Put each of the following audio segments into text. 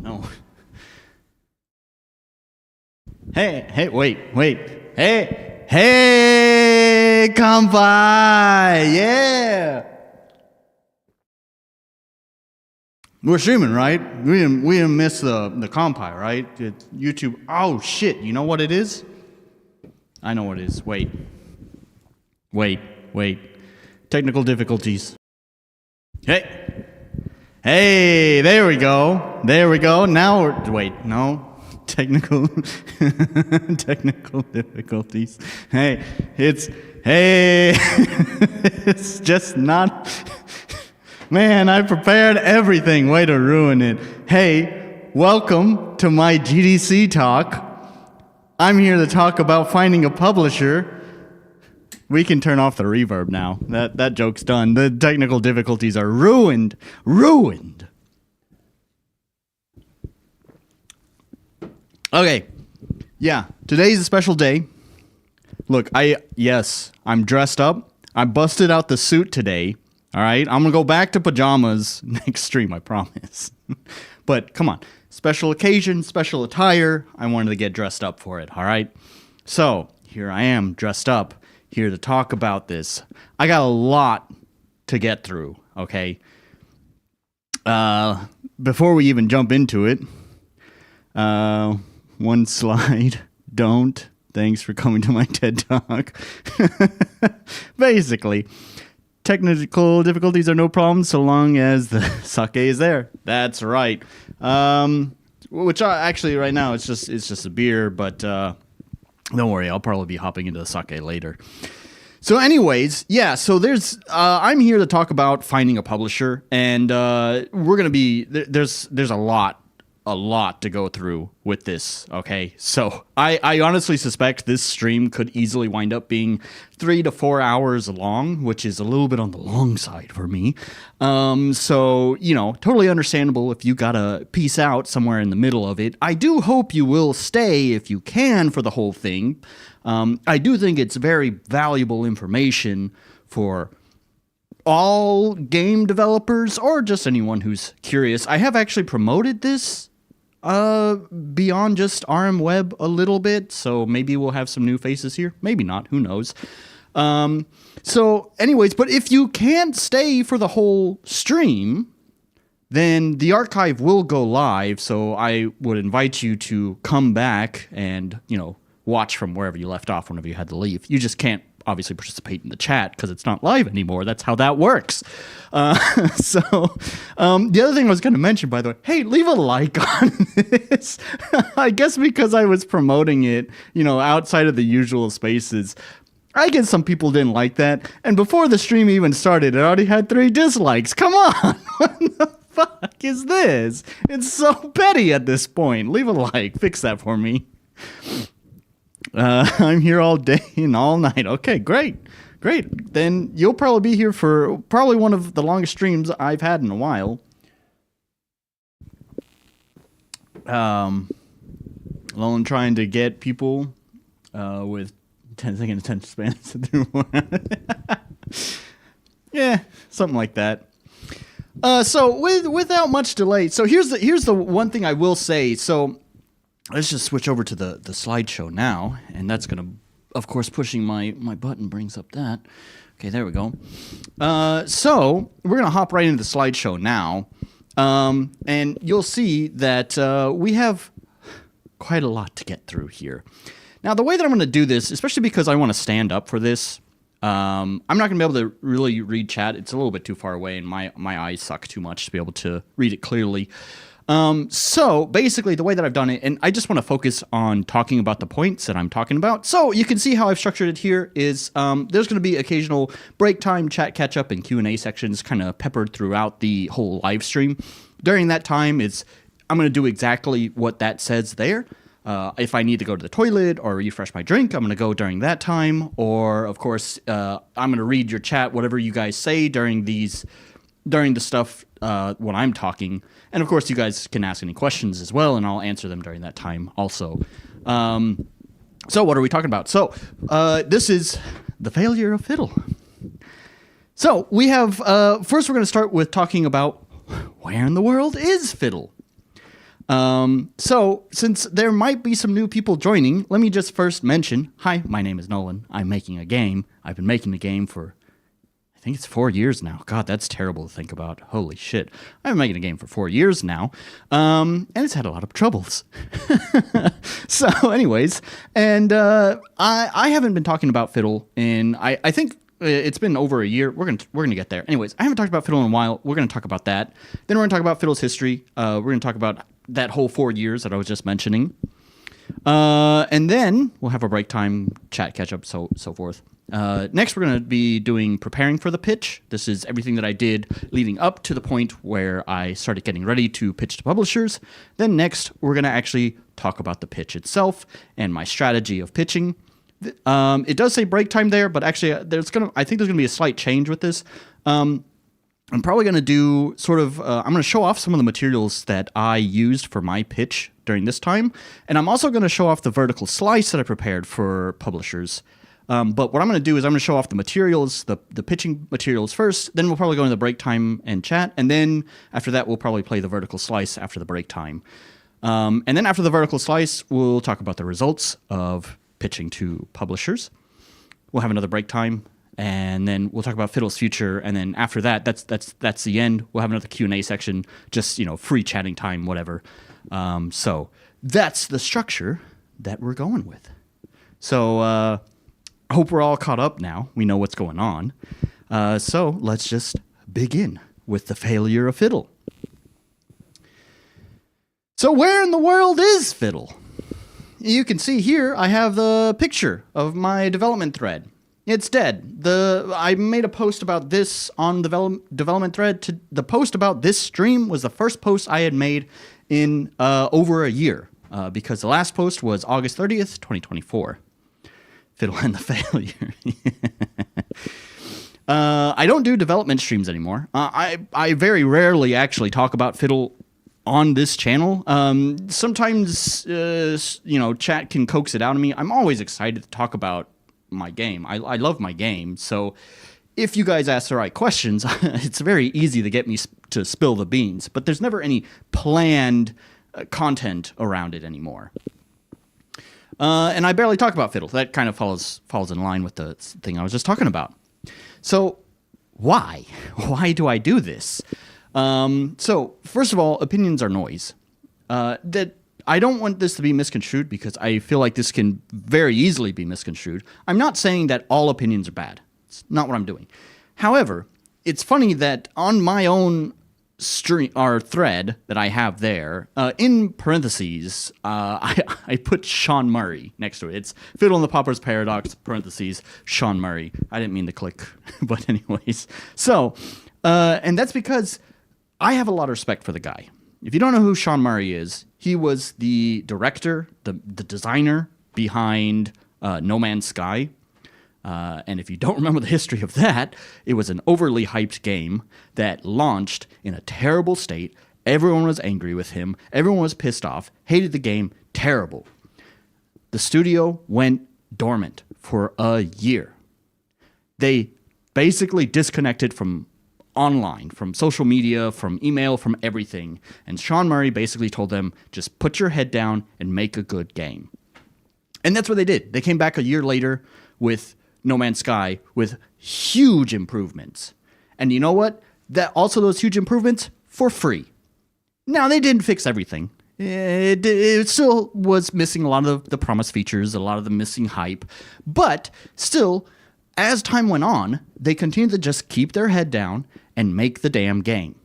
no. Hey, wait. Hey, Kampai, yeah. We're streaming, right? We didn't miss the Kampai, right? YouTube. Oh shit! You know what it is? I know what it is. Wait. Technical difficulties. Hey, there we go. Now no. Technical difficulties. It's just not. Man, I prepared everything. Way to ruin it. Hey, welcome to my GDC talk. I'm here to talk about finding a publisher. We can turn off the reverb now. That joke's done. The technical difficulties are ruined. Okay. Yeah, today's a special day. Look, I'm dressed up. I busted out the suit today. All right? I'm going to go back to pajamas next stream, I promise. But come on. Special occasion, special attire. I wanted to get dressed up for it, all right? So, here I am, dressed up. Here to talk about this. I got a lot to get through, okay? Before we even jump into it, one slide. Don't. Thanks for coming to my TED Talk. Basically, technical difficulties are no problem so long as the sake is there. That's right. Which actually right now it's just a beer, but don't worry, I'll probably be hopping into the sake later. So anyways, yeah, so I'm here to talk about finding a publisher, and we're going to be, there's a lot to go through with this, okay? So I honestly suspect this stream could easily wind up being 3 to 4 hours long, which is a little bit on the long side for me. So, totally understandable if you gotta peace out somewhere in the middle of it. I do hope you will stay if you can for the whole thing. I do think it's very valuable information for all game developers or just anyone who's curious. I have actually promoted this beyond just RM Web a little bit, so maybe we'll have some new faces here. Maybe not, who knows. So anyways, but if you can't stay for the whole stream, then the archive will go live, so I would invite you to come back and, watch from wherever you left off whenever you had to leave. You just can't obviously participate in the chat because it's not live anymore. That's how that works. The other thing I was going to mention, by the way, hey, leave a like on this. I guess because I was promoting it, outside of the usual spaces. I guess some people didn't like that. And before the stream even started, it already had 3 dislikes. Come on. What the fuck is this? It's so petty at this point. Leave a like. Fix that for me. I'm here all day and all night. Okay, great. Then you'll probably be here for probably one of the longest streams I've had in a while. Alone trying to get people with 10-second attention spans to do more. Yeah, something like that. So without much delay, so here's the one thing I will say. So let's just switch over to the slideshow now, and that's gonna, of course, pushing my button brings up that. Okay, there we go. So we're gonna hop right into the slideshow now, and you'll see that we have quite a lot to get through here. Now, the way that I'm gonna do this, especially because I want to stand up for this, I'm not gonna be able to really read chat. It's a little bit too far away, and my eyes suck too much to be able to read it clearly. So basically the way that I've done it, and I just want to focus on talking about the points that I'm talking about. So you can see how I've structured it here is, there's going to be occasional break time, chat catch up, and Q&A sections kind of peppered throughout the whole live stream. During that time, I'm going to do exactly what that says there. If I need to go to the toilet or refresh my drink, I'm going to go during that time. Or of course, I'm going to read your chat, whatever you guys say during the stuff, when I'm talking. And of course, you guys can ask any questions as well, and I'll answer them during that time also. So what are we talking about? So this is the failure of Fiddle. So we have, first we're going to start with talking about where in the world is Fiddle? So, since there might be some new people joining, let me just first mention, hi, my name is Nolan. I'm making a game. I've been making the game for, I think it's 4 years now. God, that's terrible to think about. Holy shit. I've been making a game for 4 years now, and it's had a lot of troubles. So, anyways, and I haven't been talking about Fiddle in, I think it's been over a year. We're gonna get there. Anyways, I haven't talked about Fiddle in a while. We're gonna talk about that. Then we're gonna talk about Fiddle's history. We're gonna talk about that whole 4 years that I was just mentioning. And then we'll have a break time, chat, catch up, so forth. Next, we're going to be doing preparing for the pitch. This is everything that I did leading up to the point where I started getting ready to pitch to publishers. Then next, we're going to actually talk about the pitch itself and my strategy of pitching. It does say break time there, but actually, I think there's going to be a slight change with this. I'm probably going to do sort of, I'm going to show off some of the materials that I used for my pitch during this time. And I'm also going to show off the vertical slice that I prepared for publishers. But what I'm going to do is I'm going to show off the materials, the pitching materials first. Then we'll probably go into the break time and chat. And then after that, we'll probably play the vertical slice after the break time. And then after the vertical slice, we'll talk about the results of pitching to publishers. We'll have another break time. And then we'll talk about Fiddle's future, and then after that, that's the end. We'll have another Q&A section, just free chatting time, whatever. So that's the structure that we're going with. So I hope we're all caught up now. We know what's going on. So let's just begin with the failure of Fiddle. So where in the world is Fiddle? You can see here I have the picture of my development thread. It's dead. I made a post about this on the development thread. The post about this stream was the first post I had made in over a year, because the last post was August 30th, 2024. Fiddle and the failure. I don't do development streams anymore. I very rarely actually talk about Fiddle on this channel. Sometimes, chat can coax it out of me. I'm always excited to talk about my game. I love my game, so if you guys ask the right questions, it's very easy to get me to spill the beans, but there's never any planned content around it anymore. And I barely talk about Fiddle. That kind of falls in line with the thing I was just talking about. So why do I do this? So first of all, opinions are noise. That I don't want this to be misconstrued, because I feel like this can very easily be misconstrued. I'm not saying that all opinions are bad. It's not what I'm doing. However, it's funny that on my own stream or thread that I have there, in parentheses, I put Sean Murray next to it. It's Fiddle and the Pauper's Paradox, parentheses, Sean Murray. I didn't mean to click, but anyways. So, and that's because I have a lot of respect for the guy. If you don't know who Sean Murray is, he was the director, the designer behind No Man's Sky. And if you don't remember the history of that, it was an overly hyped game that launched in a terrible state. Everyone was angry with him. Everyone was pissed off, hated the game, terrible. The studio went dormant for a year. They basically disconnected from online, from social media, from email, from everything. And Sean Murray basically told them, just put your head down and make a good game. And that's what they did. They came back a year later with No Man's Sky with huge improvements. And you know what? Those huge improvements for free. Now, they didn't fix everything. It still was missing a lot of the promised features, a lot of the missing hype. But still, as time went on, they continued to just keep their head down and make the damn game.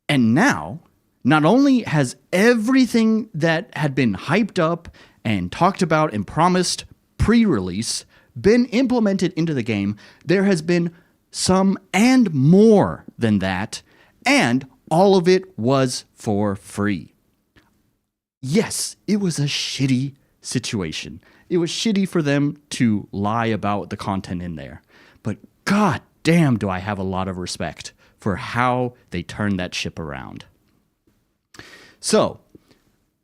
And now, not only has everything that had been hyped up and talked about and promised pre-release been implemented into the game, there has been some and more than that, and all of it was for free. Yes, it was a shitty situation. It was shitty for them to lie about the content in there. But god damn, do I have a lot of respect for how they turned that ship around. So,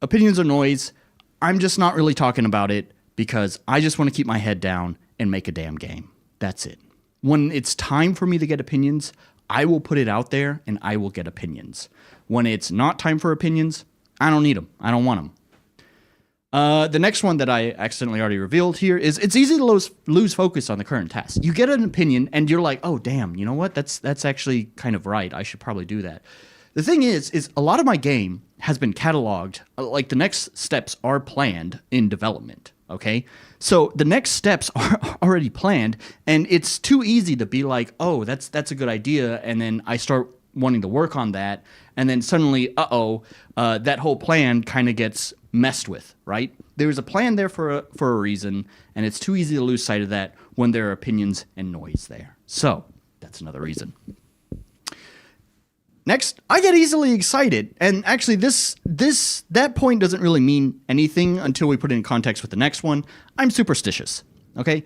opinions are noise. I'm just not really talking about it because I just want to keep my head down and make a damn game. That's it. When it's time for me to get opinions, I will put it out there and I will get opinions. When it's not time for opinions, I don't need them. I don't want them. The next one that I accidentally already revealed here is it's easy to lose focus on the current task. You get an opinion and you're like, oh, damn, you know what? That's actually kind of right. I should probably do that. The thing is a lot of my game has been cataloged. Like the next steps are planned in development. Okay. So the next steps are already planned and it's too easy to be like, oh, that's a good idea. And then I start wanting to work on that. And then suddenly, that whole plan kind of gets messed with, right? There was a plan there for a reason, and it's too easy to lose sight of that when there are opinions and noise there. So that's another reason. Next, I get easily excited, and actually that point doesn't really mean anything until we put it in context with the next one. I'm superstitious, okay?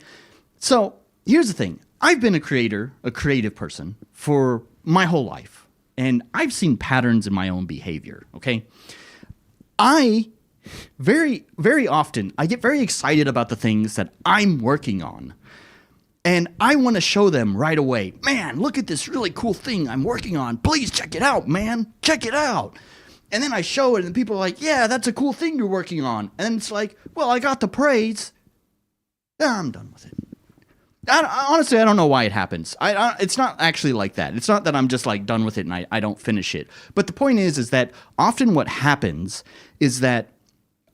So here's the thing. I've been a creative person for my whole life, and I've seen patterns in my own behavior, okay? Very, very often, I get very excited about the things that I'm working on. And I want to show them right away, man, look at this really cool thing I'm working on. Please check it out, man. Check it out. And then I show it and people are like, yeah, that's a cool thing you're working on. And it's like, well, I got the praise. I'm done with it. Honestly, I don't know why it happens. It's not actually like that. It's not that I'm just like done with it and I don't finish it. But the point is that often what happens is that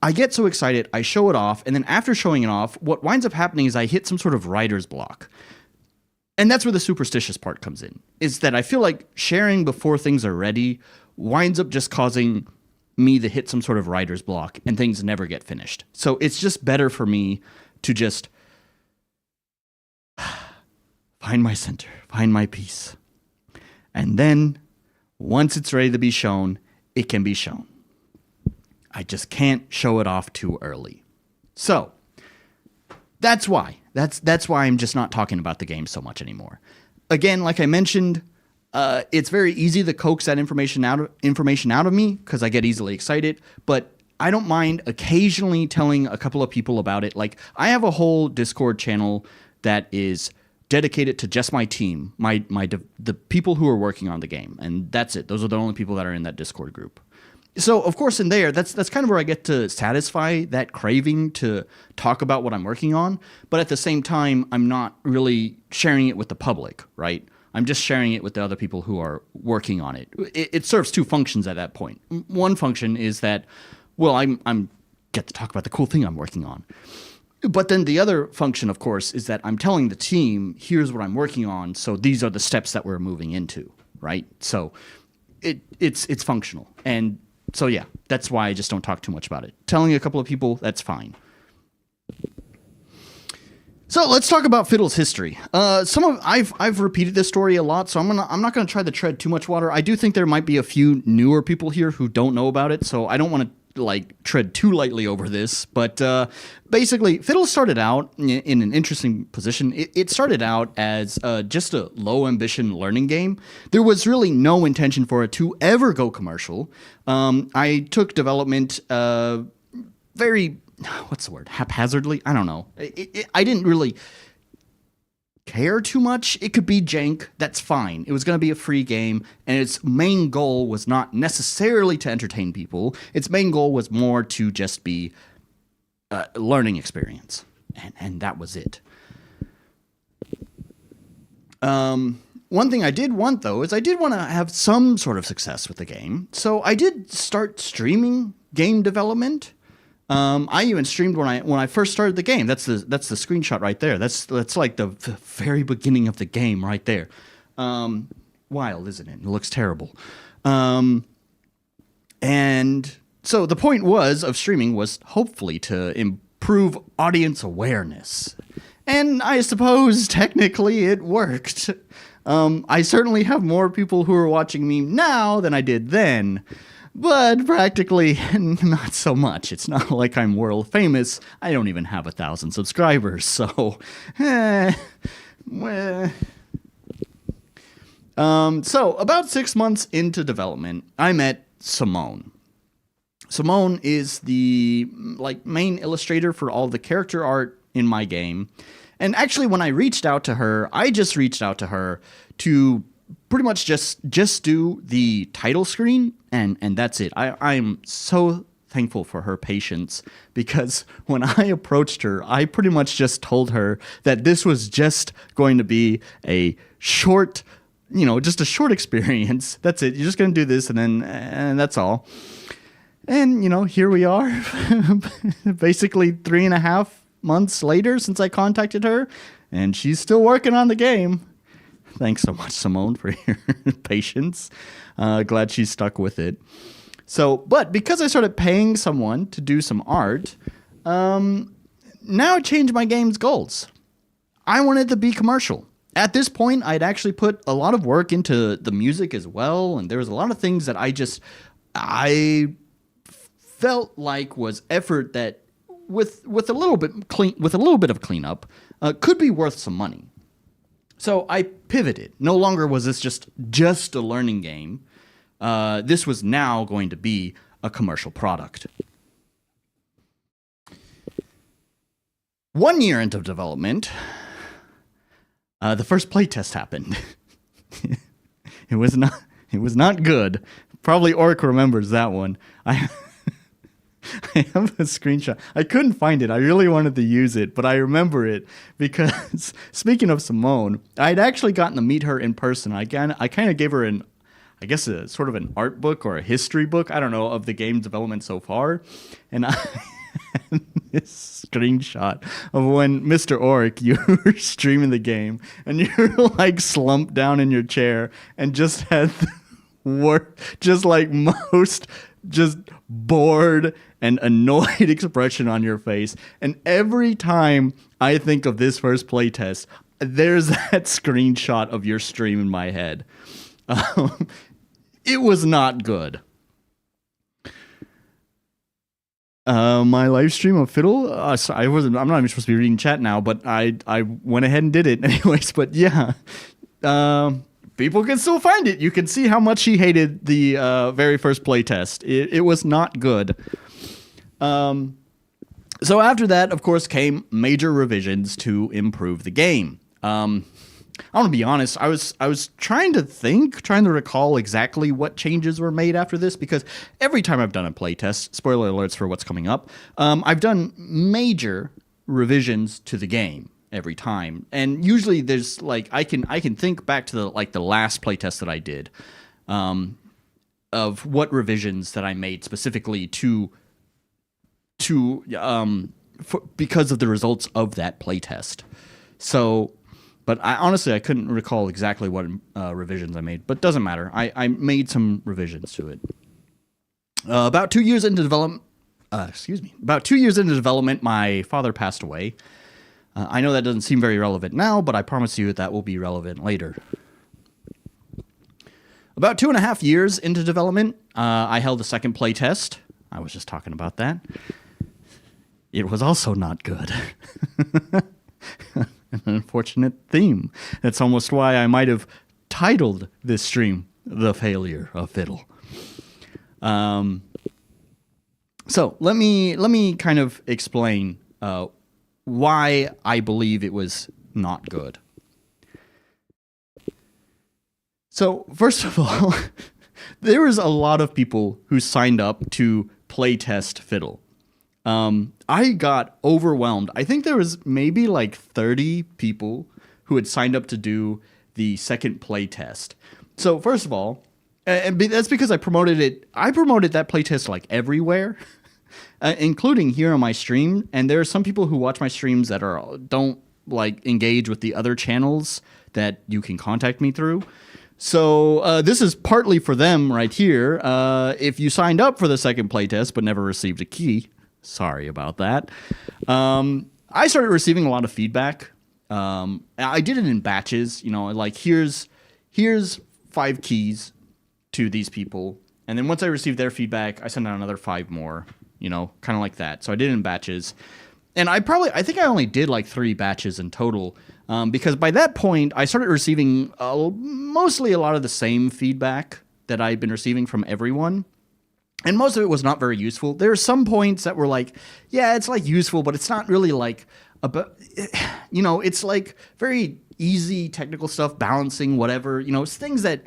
I get so excited, I show it off, and then after showing it off, what winds up happening is I hit some sort of writer's block. And that's where the superstitious part comes in, is that I feel like sharing before things are ready winds up just causing me to hit some sort of writer's block, and things never get finished. So it's just better for me to just find my center, find my peace. And then, once it's ready to be shown, it can be shown. I just can't show it off too early. So, that's why. That's why I'm just not talking about the game so much anymore. Again, like I mentioned, it's very easy to coax that information out of me because I get easily excited, but I don't mind occasionally telling a couple of people about it. Like, I have a whole Discord channel that is dedicated to just my team, the people who are working on the game, and that's it. Those are the only people that are in that Discord group. So, of course, in there, that's kind of where I get to satisfy that craving to talk about what I'm working on. But at the same time, I'm not really sharing it with the public, right? I'm just sharing it with the other people who are working on it. It serves two functions at that point. One function is that, well, I'm get to talk about the cool thing I'm working on. But then the other function, of course, is that I'm telling the team, here's what I'm working on, so these are the steps that we're moving into, right? So it's functional. And so yeah, that's why I just don't talk too much about it. Telling a couple of people, that's fine. So let's talk about Fiddle's history. I've repeated this story a lot, so I'm not gonna try to tread too much water. I do think there might be a few newer people here who don't know about it, so I don't want to tread too lightly over this. But basically, Fiddle started out in an interesting position. It started out as just a low ambition learning game. There was really no intention for it to ever go commercial. I took development very, what's the word, haphazardly? I don't know. I didn't really care too much. It could be jank, that's fine. It was going to be a free game, and its main goal was not necessarily to entertain people. Its main goal was more to just be a learning experience, and that was it. One thing I did want, though, is I did want to have some sort of success with the game, so I did start streaming game development. I even streamed when I first started the game. That's the screenshot right there. That's like the very beginning of the game right there. Wild, isn't it? It looks terrible. And so the point of streaming was hopefully to improve audience awareness. And I suppose technically it worked. I certainly have more people who are watching me now than I did then. But practically not so much. It's not like I'm world famous. I don't even have 1,000 subscribers, so So about 6 months into development, I met Somon. Somon is the main illustrator for all the character art in my game. And actually, when I reached out to her, I just reached out to her to pretty much just do the title screen, and that's it. I'm so thankful for her patience, because when I approached her, I pretty much just told her that this was just going to be a short, just a short experience. That's it. You're just going to do this, and that's all. And, here we are, basically 3.5 months later since I contacted her, and she's still working on the game. Thanks so much, Somon, for your patience. Glad she's stuck with it. So, but because I started paying someone to do some art, now it changed my game's goals. I wanted to be commercial. At this point, I'd actually put a lot of work into the music as well, and there was a lot of things that I felt like was effort that, with a little bit of cleanup, could be worth some money. So I pivoted. No longer was this just a learning game. This was now going to be a commercial product. 1 year into development, the first playtest happened. It was not good. Probably Orc remembers that one. I have a screenshot. I couldn't find it. I really wanted to use it, but I remember it because, speaking of Simone, I'd actually gotten to meet her in person. I kind of gave her a sort of an art book or a history book, I don't know, of the game development so far. And I had this screenshot of when, Mr. Orc, you were streaming the game and you're like slumped down in your chair and just had just bored and annoyed expression on your face. And every time I think of this first playtest, there's that screenshot of your stream in my head. It was not good. My live stream of Fiddle, I'm not even supposed to be reading chat now, but I went ahead and did it anyways. But yeah, people can still find it. You can see how much he hated the very first playtest. It was not good. So after that, of course, came major revisions to improve the game. I want to be honest, I was trying to recall exactly what changes were made after this, because every time I've done a playtest, spoiler alerts for what's coming up, I've done major revisions to the game every time. And usually there's I can think back to the last playtest that I did, of what revisions that I made specifically because of the results of that playtest. So, but I couldn't recall exactly what revisions I made, but doesn't matter. I made some revisions to it. About 2 years into development, my father passed away. I know that doesn't seem very relevant now, but I promise you that will be relevant later. About 2.5 years into development, I held a second playtest. I was just talking about that. It was also not good. An unfortunate theme. That's almost why I might have titled this stream "The Failure of Fiddle." So let me kind of explain why I believe it was not good. So first of all, there was a lot of people who signed up to playtest Fiddle. I got overwhelmed. I think there was maybe 30 people who had signed up to do the second playtest. So first of all, and that's because I promoted it. I promoted that playtest everywhere, including here on my stream. And there are some people who watch my streams that don't engage with the other channels that you can contact me through. So this is partly for them right here. If you signed up for the second playtest but never received a key, sorry about that. I started receiving a lot of feedback. I did it in batches, here's 5 keys to these people. And then once I received their feedback, I sent out another 5 more, kind of like that. So I did it in batches. And I think I only did 3 batches in total. Because by that point, I started receiving mostly a lot of the same feedback that I'd been receiving from everyone. And most of it was not very useful. There are some points that were yeah, it's useful, but it's not really it's very easy technical stuff, balancing, whatever, it's things that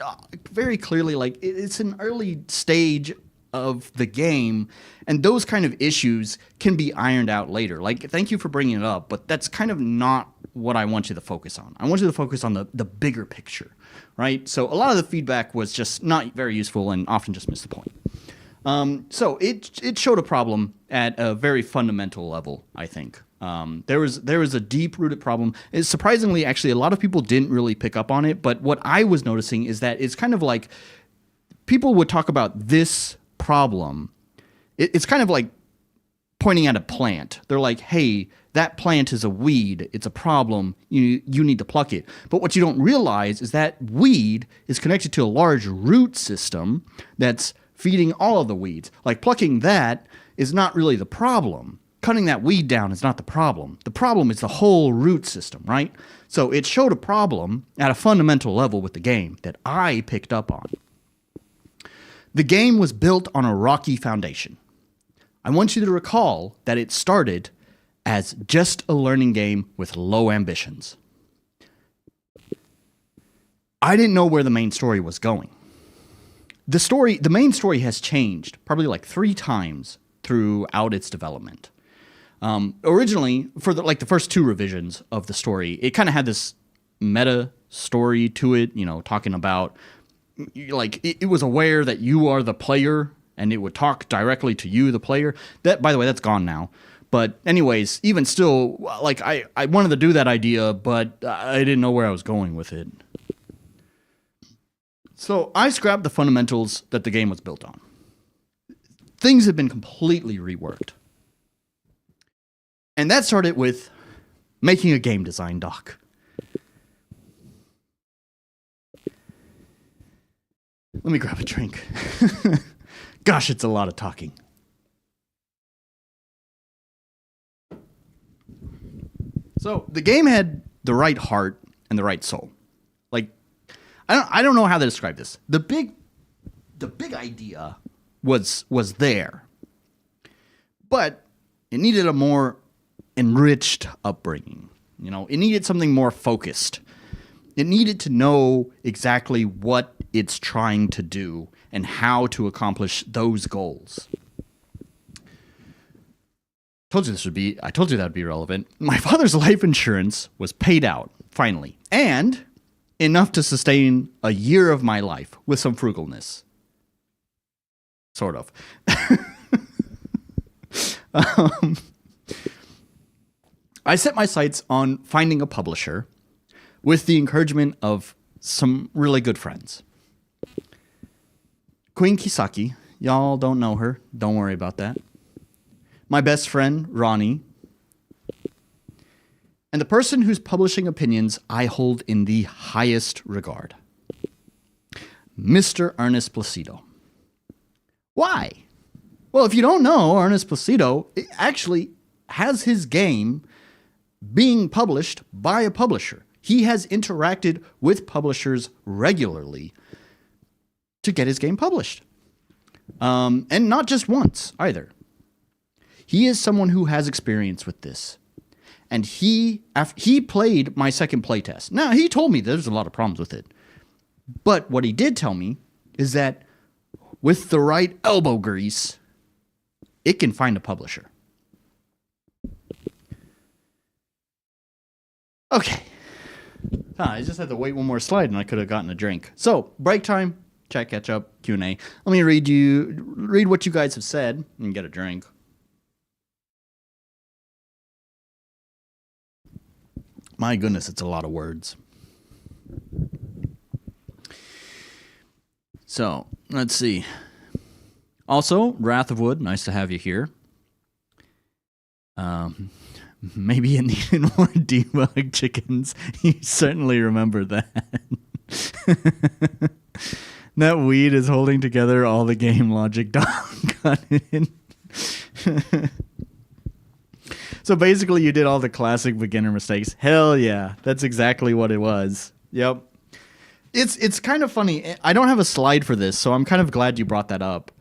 very clearly, like, it's an early stage of the game, and those kind of issues can be ironed out later. Like, thank you for bringing it up, but that's kind of not what I want you to focus on. I want you to focus on the bigger picture, right? So a lot of the feedback was just not very useful and often just missed the point. So it showed a problem at a very fundamental level, I think. There was a deep-rooted problem. It's surprisingly, actually, a lot of people didn't really pick up on it, but what I was noticing is that it's kind of like people would talk about this problem. It's kind of like pointing at a plant. They're like, hey, that plant is a weed. It's a problem. You need to pluck it. But what you don't realize is that weed is connected to a large root system that's feeding all of the weeds. Like, plucking that is not really the problem. Cutting that weed down is not the problem. The problem is the whole root system, right? So it showed a problem at a fundamental level with the game that I picked up on. The game was built on a rocky foundation. I want you to recall that it started as just a learning game with low ambitions. I didn't know where the main story was going. The main story has changed probably like 3 times throughout its development. Originally, for the first 2 revisions of the story, it kind of had this meta story to it, talking about, like, it was aware that you are the player, and it would talk directly to you, the player. That, by the way, that's gone now. But anyways, even still, like, I wanted to do that idea, but I didn't know where I was going with it. So I scrapped the fundamentals that the game was built on. Things have been completely reworked. And that started with making a game design doc. Let me grab a drink. Gosh, it's a lot of talking. So the game had the right heart and the right soul. Like, I don't know how to describe this. The big idea was there, but it needed a more enriched upbringing. It needed something more focused. It needed to know exactly what it's trying to do and how to accomplish those goals. I told you that would be relevant. My father's life insurance was paid out, finally, and enough to sustain a year of my life with some frugalness. Sort of. I set my sights on finding a publisher with the encouragement of some really good friends. Queen Kisaki, y'all don't know her, don't worry about that. My best friend, Ronnie. And the person whose publishing opinions I hold in the highest regard. Mr. Ernest Placido. Why? Well, if you don't know, Ernest Placido actually has his game being published by a publisher. He has interacted with publishers regularly to get his game published. And not just once, either. He is someone who has experience with this. And he played my second playtest. Now, he told me there's a lot of problems with it. But what he did tell me is that with the right elbow grease, it can find a publisher. Okay. I just had to wait one more slide and I could have gotten a drink. So, break time, chat, catch up, Q&A. Let me read what you guys have said and get a drink. My goodness, it's a lot of words. So, let's see. Also, Wrath of Wood, nice to have you here. Maybe it needed more debug chickens. You certainly remember that. That weed is holding together all the game logic. Got it. So basically you did all the classic beginner mistakes. Hell yeah. That's exactly what it was. Yep. It's kind of funny. I don't have a slide for this, so I'm kind of glad you brought that up.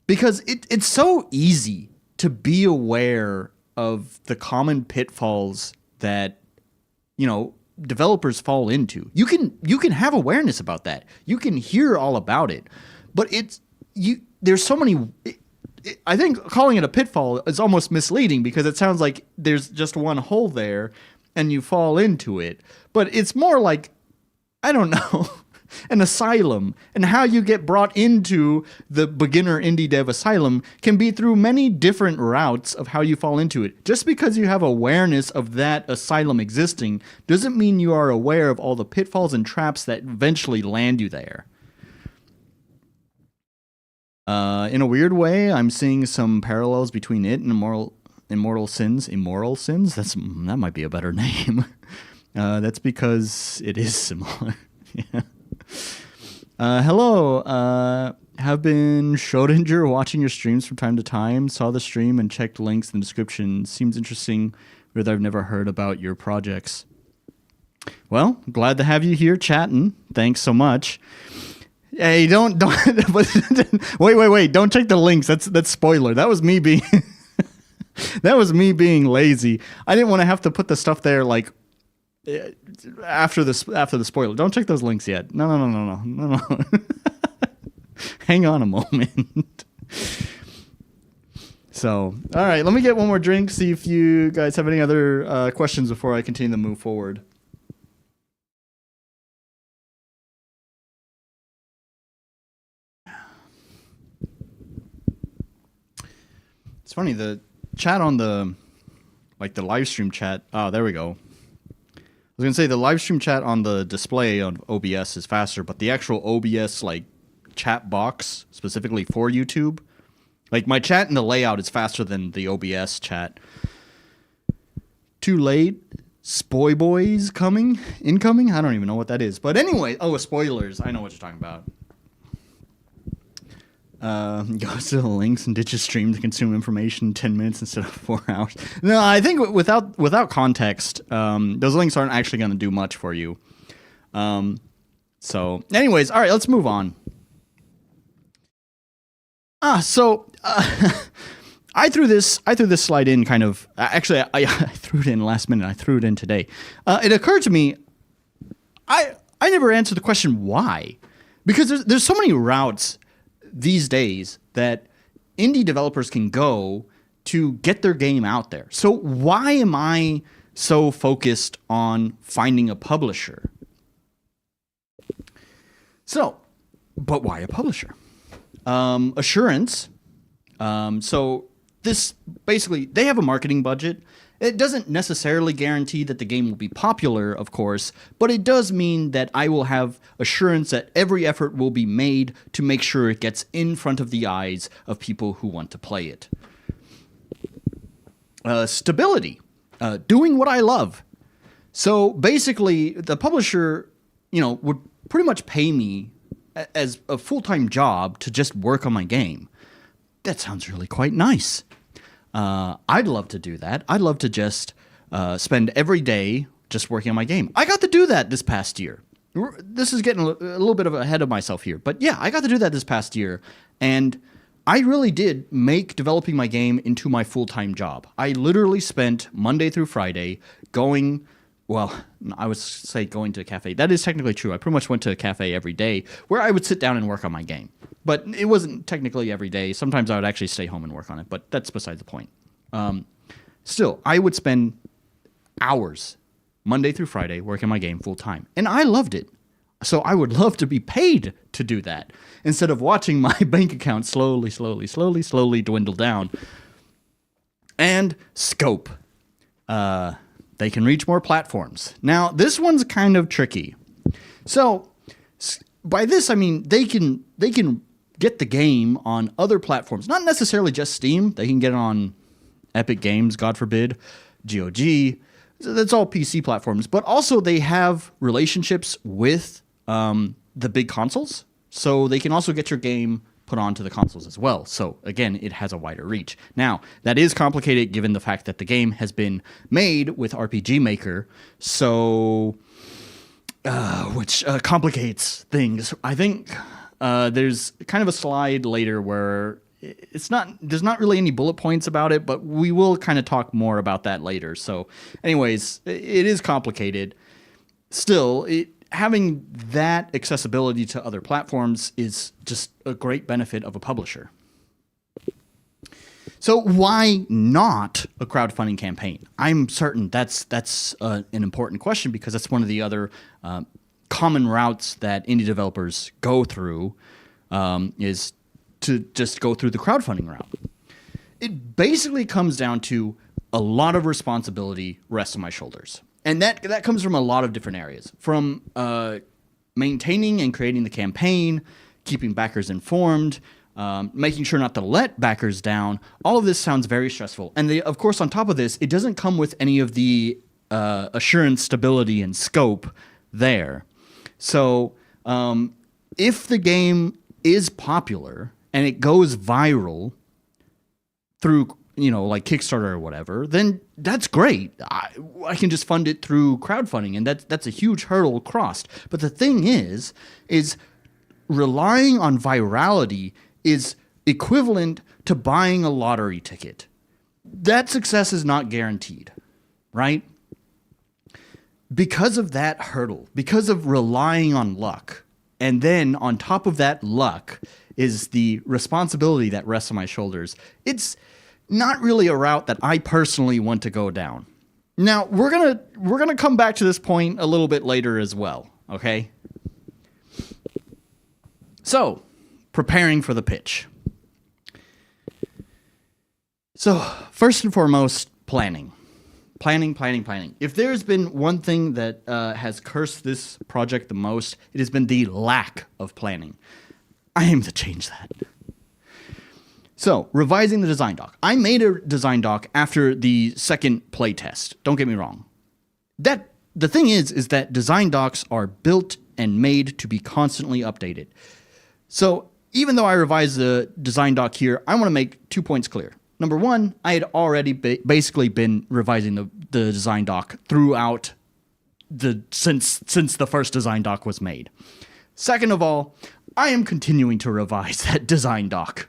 Because it's so easy to be aware of the common pitfalls that, developers fall into. You can have awareness about that. You can hear all about it, but there's so many. I think calling it a pitfall is almost misleading because it sounds like there's just one hole there, and you fall into it. But it's more like, I don't know, an asylum. And how you get brought into the beginner indie dev asylum can be through many different routes of how you fall into it. Just because you have awareness of that asylum existing doesn't mean you are aware of all the pitfalls and traps that eventually land you there. In a weird way, I'm seeing some parallels between it and Immortal Sins. Immoral Sins? That might be a better name. That's because it is similar. Yeah. Hello. Have been Schrodinger watching your streams from time to time. Saw the stream and checked links in the description. Seems interesting, but I've never heard about your projects. Well, glad to have you here chatting. Thanks so much. Hey, don't wait. Don't check the links. That's spoiler. That was me being that was me being lazy. I didn't want to have to put the stuff there like after the spoiler. Don't check those links yet. No. Hang on a moment. So, all right, let me get one more drink. See if you guys have any other questions before I continue to move forward. It's funny, the chat on the live stream chat. Oh, there we go. I was gonna say the live stream chat on the display on OBS is faster, but the actual OBS chat box specifically for YouTube, my chat in the layout is faster than the OBS chat. Too late. Spoy boys incoming. I don't even know what that is, but anyway. Oh, spoilers. I know what you're talking about. Go to the links and ditch a stream to consume information in 10 minutes instead of 4 hours. No, I think without context, those links aren't actually going to do much for you. So, anyways, all right, let's move on. I threw this slide in kind of. Actually, I threw it in last minute. I threw it in today. It occurred to me, I never answered the question why, because there's so many routes these days that indie developers can go to get their game out there. So why am I so focused on finding a publisher? But why a publisher? Assurance. So this basically, they have a marketing budget. It doesn't necessarily guarantee that the game will be popular, of course, but it does mean that I will have assurance that every effort will be made to make sure it gets in front of the eyes of people who want to play it. Stability. Doing what I love. So basically, the publisher, would pretty much pay me as a full-time job to just work on my game. That sounds really quite nice. I'd love to do that. I'd love to just spend every day just working on my game. I got to do that this past year. This is getting a little bit ahead of myself here. But yeah, I got to do that this past year. And I really did make developing my game into my full-time job. I literally spent Monday through Friday going to a cafe. That is technically true. I pretty much went to a cafe every day where I would sit down and work on my game. But it wasn't technically every day. Sometimes I would actually stay home and work on it, but that's beside the point. Still, I would spend hours Monday through Friday working on my game full time. And I loved it. So I would love to be paid to do that instead of watching my bank account slowly dwindle down. And scope. They can reach more platforms. Now, this one's kind of tricky. So, by this I mean they can get the game on other platforms, not necessarily just Steam. They can get it on Epic Games, God forbid, GOG. That's all PC platforms. But also they have relationships with the big consoles, so they can also get your game put onto the consoles as well. So again, it has a wider reach. Now, that is complicated given the fact that the game has been made with RPG Maker, so which complicates things. I think there's kind of a slide later where there's not really any bullet points about it, but we will kind of talk more about that later. So anyways, it is complicated. still, having that accessibility to other platforms is just a great benefit of a publisher. So why not a crowdfunding campaign? I'm certain that's an important question, because that's one of the other common routes that indie developers go through, is to just go through the crowdfunding route. It basically comes down to a lot of responsibility rests on my shoulders. And that comes from a lot of different areas, from maintaining and creating the campaign, keeping backers informed, making sure not to let backers down. All of this sounds very stressful. And of course, on top of this, it doesn't come with any of the assurance, stability, and scope there. So if the game is popular and it goes viral through, like Kickstarter or whatever, then that's great. I can just fund it through crowdfunding, and that's a huge hurdle crossed. But the thing is relying on virality is equivalent to buying a lottery ticket. That success is not guaranteed, right? Because of that hurdle, because of relying on luck, and then on top of that luck is the responsibility that rests on my shoulders. It's not really a route that I personally want to go down. Now, we're gonna come back to this point a little bit later as well, okay? So, preparing for the pitch. So, first and foremost, planning. Planning. If there's been one thing that has cursed this project the most, it has been the lack of planning. I aim to change that. So, revising the design doc. I made a design doc after the second playtest. Don't get me wrong. The thing is that design docs are built and made to be constantly updated. So, even though I revised the design doc here, I want to make 2 points clear. Number one, I had already basically been revising the design doc throughout since the first design doc was made. Second of all, I am continuing to revise that design doc.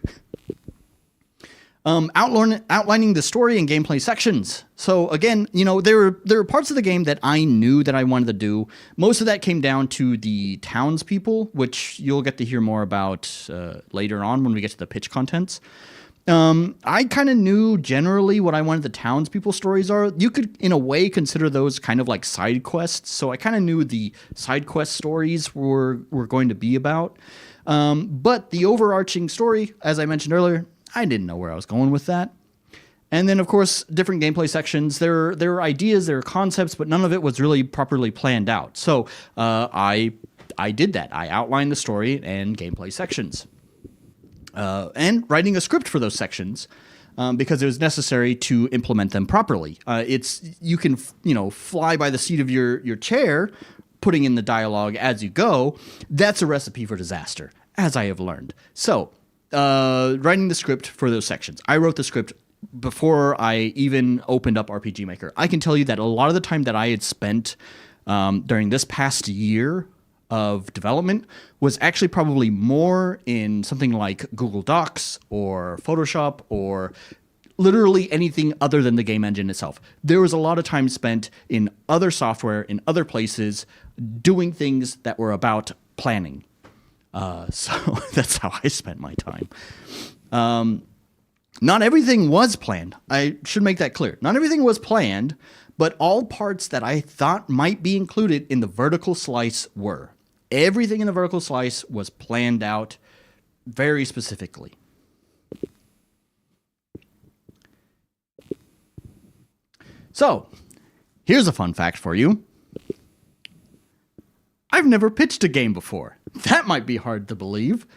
Outlining the story and gameplay sections. So again, there were parts of the game that I knew that I wanted to do. Most of that came down to the townspeople, which you'll get to hear more about later on when we get to the pitch contents. I kind of knew generally what I wanted the townspeople stories are. You could, in a way, consider those kind of like side quests. So I kind of knew the side quest stories were going to be about. But the overarching story, as I mentioned earlier, I didn't know where I was going with that. And then, of course, different gameplay sections. There were ideas, there were concepts, but none of it was really properly planned out. So I did that. I outlined the story and gameplay sections. And writing a script for those sections because it was necessary to implement them properly. You can fly by the seat of your chair, putting in the dialogue as you go. That's a recipe for disaster, as I have learned. So, writing the script for those sections. I wrote the script before I even opened up RPG Maker. I can tell you that a lot of the time that I had spent during this past year of development was actually probably more in something like Google Docs or Photoshop or literally anything other than the game engine itself. There was a lot of time spent in other software, in other places, doing things that were about planning. So that's how I spent my time. Not everything was planned. I should make that clear. Not everything was planned, but all parts that I thought might be included in the vertical slice were. Everything in the vertical slice was planned out very specifically. So, here's a fun fact for you. I've never pitched a game before. That might be hard to believe.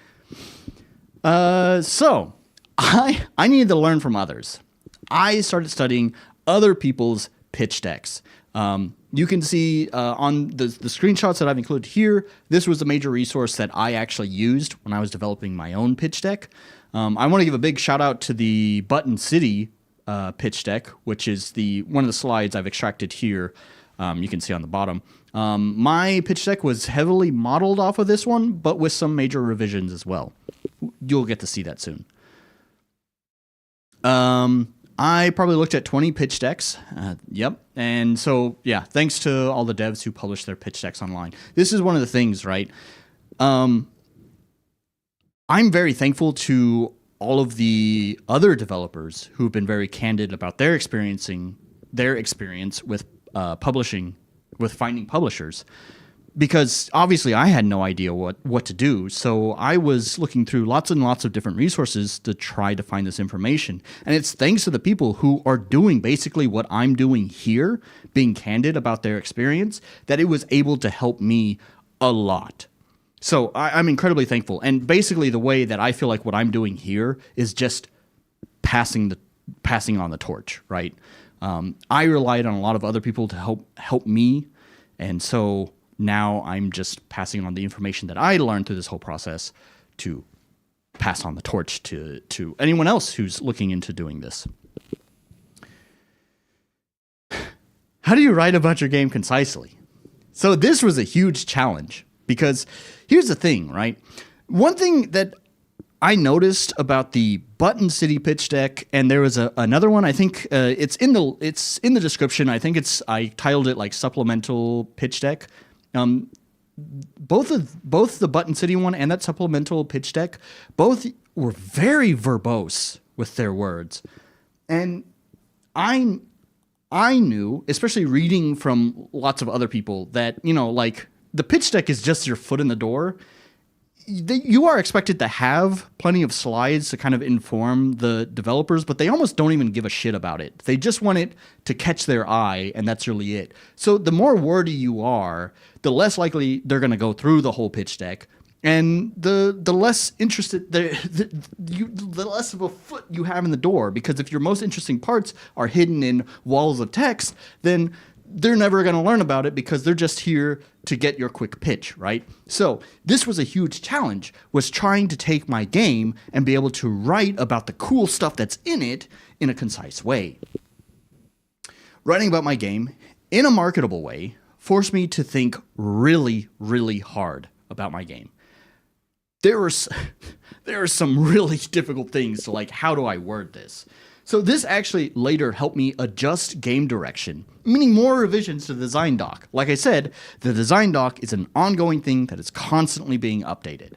So, I needed to learn from others. I started studying other people's pitch decks. You can see on the screenshots that I've included here, this was a major resource that I actually used when I was developing my own pitch deck. I want to give a big shout out to the Button City pitch deck, which is one of the slides I've extracted here. You can see on the bottom. My pitch deck was heavily modeled off of this one, but with some major revisions as well. You'll get to see that soon. I probably looked at 20 pitch decks. Yep. And so, yeah, thanks to all the devs who publish their pitch decks online. This is one of the things, right? I'm very thankful to all of the other developers who've been very candid about their experience with publishing, with finding publishers. Because obviously I had no idea what to do. So I was looking through lots and lots of different resources to try to find this information. And it's thanks to the people who are doing basically what I'm doing here, being candid about their experience, that it was able to help me a lot. So I'm incredibly thankful. And basically the way that I feel like what I'm doing here is just passing on the torch, right? I relied on a lot of other people to help me. And so now I'm just passing on the information that I learned through this whole process to pass on the torch to anyone else who's looking into doing this. How do you write about your game concisely? So this was a huge challenge because here's the thing, right? One thing that I noticed about the Button City pitch deck, and there was another one. I think it's in the description. I think I titled it like supplemental pitch deck. Both the Button City one and that supplemental pitch deck, both were very verbose with their words, and I knew, especially reading from lots of other people, that like the pitch deck is just your foot in the door. You are expected to have plenty of slides to kind of inform the developers, but they almost don't even give a shit about it. They just want it to catch their eye, and that's really it. So the more wordy you are, the less likely they're going to go through the whole pitch deck, and the less interested, the less of a foot you have in the door. Because if your most interesting parts are hidden in walls of text, then they're never going to learn about it because they're just here to get your quick pitch, right? So this was a huge challenge, was trying to take my game and be able to write about the cool stuff that's in it in a concise way. Writing about my game in a marketable way forced me to think really, really hard about my game. There are some really difficult things to, like, how do I word this? So this actually later helped me adjust game direction, meaning more revisions to the design doc. Like I said, the design doc is an ongoing thing that is constantly being updated.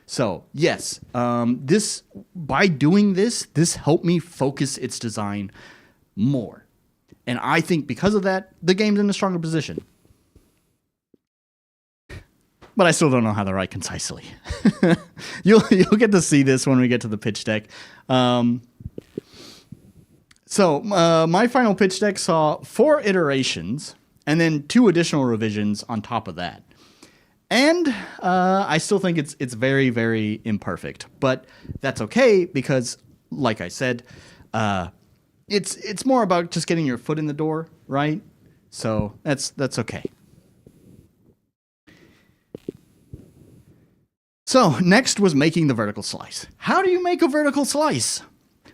So yes, by doing this helped me focus its design more. And I think because of that, the game's in a stronger position. But I still don't know how to write concisely. You'll get to see this when we get to the pitch deck. So my final pitch deck saw 4 iterations and then 2 additional revisions on top of that. And I still think it's very, very imperfect. But that's okay because, like I said, it's more about just getting your foot in the door, right? So that's okay. So next was making the vertical slice. How do you make a vertical slice?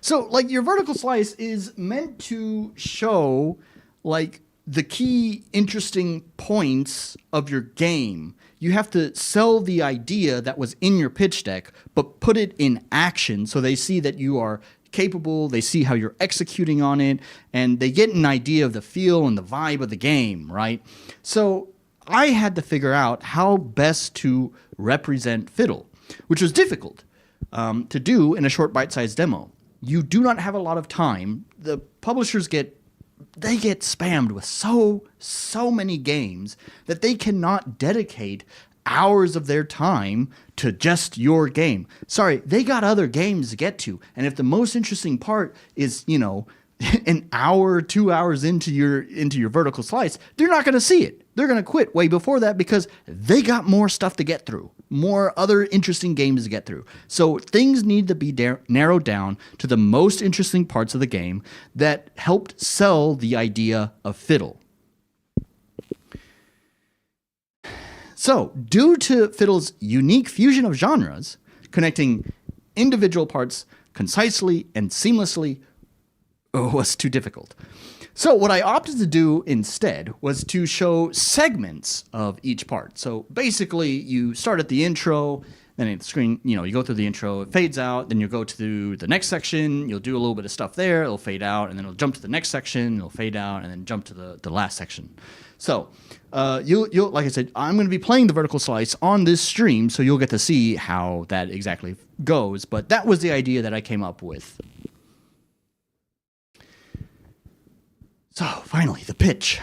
So, like, your vertical slice is meant to show, like, the key interesting points of your game. You have to sell the idea that was in your pitch deck, but put it in action so they see that you are capable, they see how you're executing on it, and they get an idea of the feel and the vibe of the game, right? So I had to figure out how best to represent Fiddle, which was difficult to do in a short bite-sized demo. You do not have a lot of time. The publishers get spammed with so many games that they cannot dedicate hours of their time to just your game. Sorry, they got other games to get to. And if the most interesting part is, an hour, 2 hours into your vertical slice, they're not going to see it. They're going to quit way before that because they got more stuff to get through, more other interesting games to get through. So things need to be narrowed down to the most interesting parts of the game that helped sell the idea of Fiddle. So, due to Fiddle's unique fusion of genres, connecting individual parts concisely and seamlessly was too difficult. So what I opted to do instead was to show segments of each part. So basically, you start at the intro, Then the screen, you go through the intro, it fades out, then you'll go to the next section, you'll do a little bit of stuff there, it'll fade out, and then it'll jump to the next section, it'll fade out, and then jump to the last section. So, you'll like I said, I'm going to be playing the vertical slice on this stream, so you'll get to see how that exactly goes. But that was the idea that I came up with. So, finally, the pitch.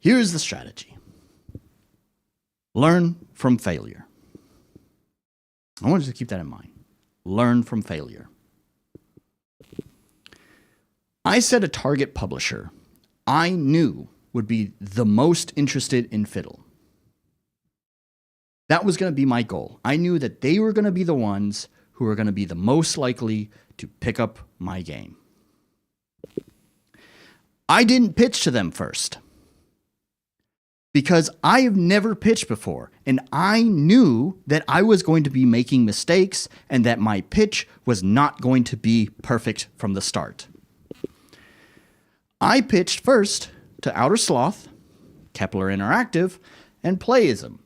Here's the strategy. Learn from failure. I want you to keep that in mind. Learn from failure. I set a target publisher I knew would be the most interested in Fiddle. That was going to be my goal. I knew that they were going to be the ones who were going to be the most likely to pick up my game. I didn't pitch to them first because I have never pitched before, and I knew that I was going to be making mistakes and that my pitch was not going to be perfect from the start. I pitched first to Outer Sloth, Kepler Interactive, and Playism,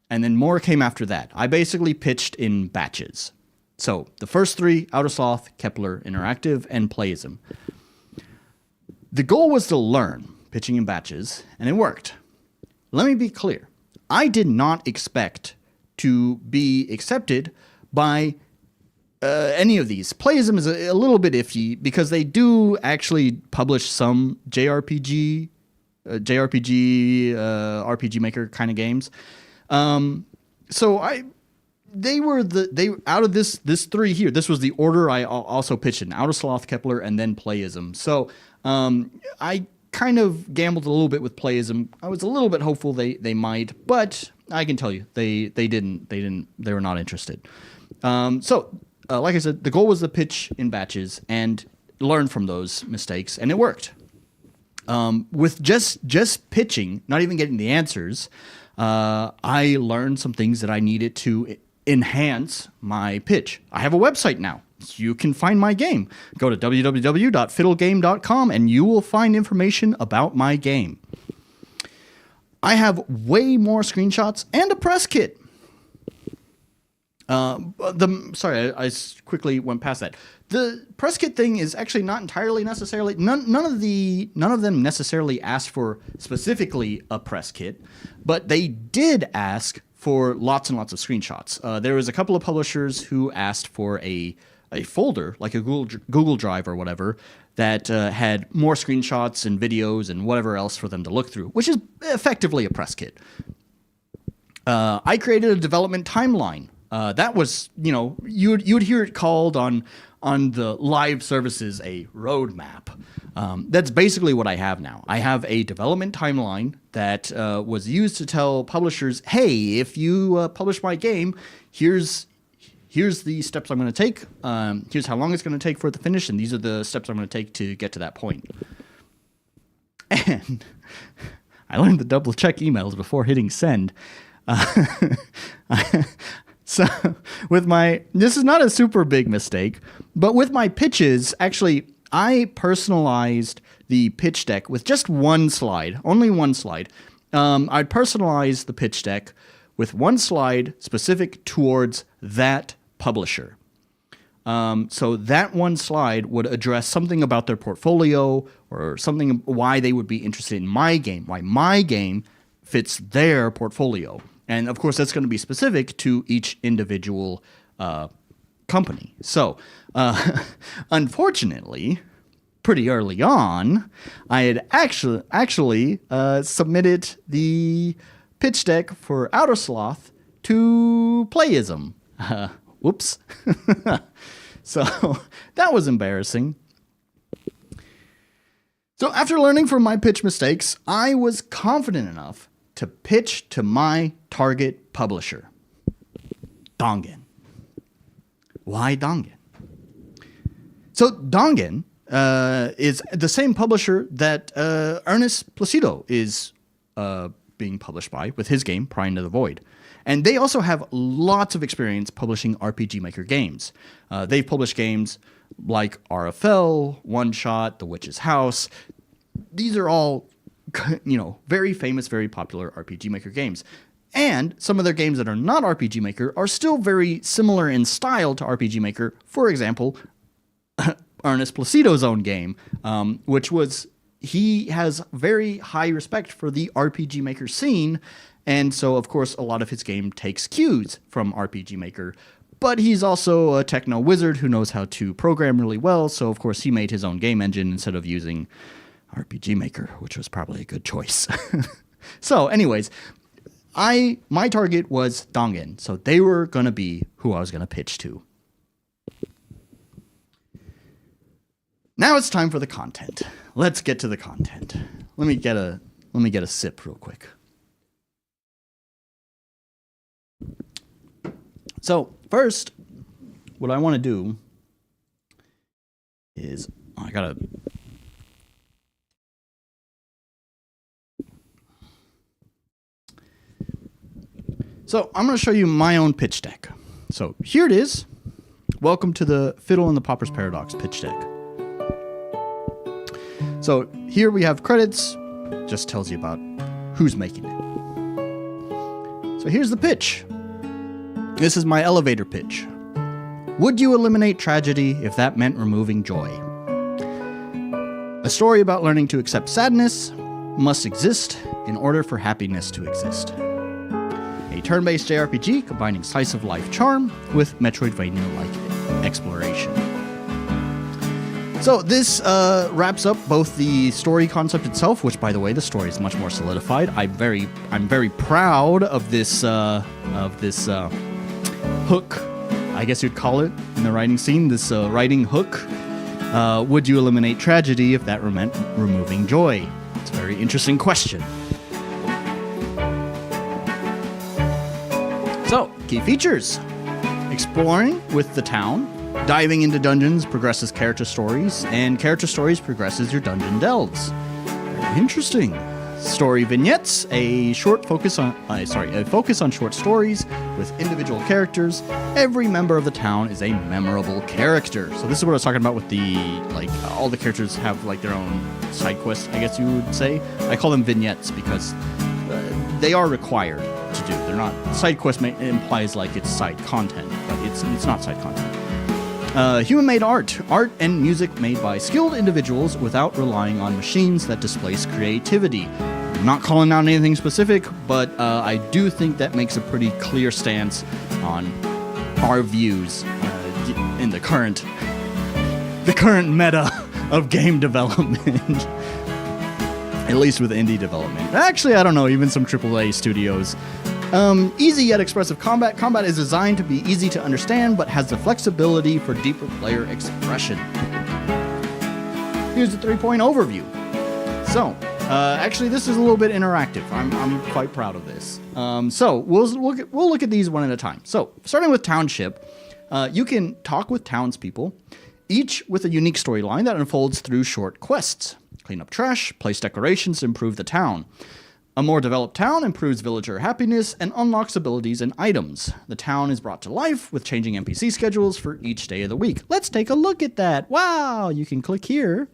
and then more came after that. I basically pitched in batches. So the first three, Outer Sloth, Kepler Interactive, and Playism. The goal was to learn, pitching in batches, and it worked. Let me be clear. I did not expect to be accepted by any of these. Playism is a little bit iffy because they do actually publish some RPG Maker kind of games. They were out of this three here. This was the order I also pitched in: Outer Sloth, Kepler, and then Playism. So I kind of gambled a little bit with Playism. I was a little bit hopeful they might, but I can tell you they were not interested. Like I said, the goal was to pitch in batches and learn from those mistakes, and it worked. With just pitching, not even getting the answers, I learned some things that I needed to enhance my pitch. I have a website now. You can find my game. Go to www.fiddlegame.com and you will find information about my game. I have way more screenshots and a press kit. Sorry, I quickly went past that. The press kit thing is actually not entirely necessarily. None of them necessarily asked for specifically a press kit, but they did ask for lots and lots of screenshots. There was a couple of publishers who asked for a folder, like a Google Drive or whatever, that had more screenshots and videos and whatever else for them to look through, which is effectively a press kit. I created a development timeline. That was, you'd hear it called on the live services a roadmap. That's basically what I have now. I have a development timeline that was used to tell publishers, hey, if you publish my game, here's the steps I'm going to take. Here's how long it's going to take for it to finish, and these are the steps I'm going to take to get to that point. And I learned to double check emails before hitting send. So this is not a super big mistake, but with my pitches, actually, I personalized the pitch deck with just one slide, only one slide. I personalized the pitch deck with one slide specific towards that publisher. So that one slide would address something about their portfolio or something why they would be interested in my game, why my game fits their portfolio. And of course, that's going to be specific to each individual company. So, unfortunately, pretty early on, I had actually submitted the pitch deck for Outer Sloth to Playism. Whoops. So that was embarrassing. So after learning from my pitch mistakes, I was confident enough to pitch to my target publisher, Dongen. Why Dongen? So Dongen is the same publisher that Ernest Placido is being published by with his game, Pry Into the Void. And they also have lots of experience publishing RPG Maker games. They've published games like RFL, One Shot, The Witch's House. These are all very famous, very popular RPG Maker games. And some of their games that are not RPG Maker are still very similar in style to RPG Maker. For example, Ernest Placido's own game, which was, he has very high respect for the RPG Maker scene. And so, of course, a lot of his game takes cues from RPG Maker. But he's also a techno wizard who knows how to program really well. So, of course, he made his own game engine instead of using RPG Maker, which was probably a good choice. So, anyways, my target was Dongen. So they were going to be who I was going to pitch to. Now it's time for the content. Let's get to the content. Let me get a sip real quick. So first, what I want to do is So I'm going to show you my own pitch deck. So here it is. Welcome to the Fiddle and the Pauper's Paradox pitch deck. So here we have credits. Just tells you about who's making it. So here's the pitch. This is my elevator pitch. Would you eliminate tragedy if that meant removing joy? A story about learning to accept sadness must exist in order for happiness to exist. A turn-based JRPG combining slice of life charm with Metroidvania-like exploration. So this wraps up both the story concept itself, which, by the way, the story is much more solidified. I'm very proud of this hook, I guess you'd call it, in the writing scene. This writing hook. Would you eliminate tragedy if that meant removing joy? It's a very interesting question. So, key features. Exploring with the town. Diving into dungeons progresses character stories, and character stories progresses your dungeon delves. Very interesting. Story vignettes, a focus on short stories with individual characters. Every member of the town is a memorable character. So this is what I was talking about with the, all the characters have, their own side quests, I guess you would say. I call them vignettes because they are required to do. They're not, side quest implies it's side content, but it's not side content. Human-made art and music made by skilled individuals without relying on machines that displace creativity. I'm not calling out anything specific, but I do think that makes a pretty clear stance on our views in the current meta of game development. At least with indie development. Actually, I don't know, even some AAA studios. Easy yet expressive combat. Combat is designed to be easy to understand, but has the flexibility for deeper player expression. Here's the 3-point overview. So, actually, this is a little bit interactive. I'm quite proud of this. So, we'll look at these one at a time. So, starting with Township, you can talk with townspeople, each with a unique storyline that unfolds through short quests. Clean up trash, place decorations to improve the town. A more developed town improves villager happiness and unlocks abilities and items. The town is brought to life with changing NPC schedules for each day of the week. Let's take a look at that. Wow, you can click here.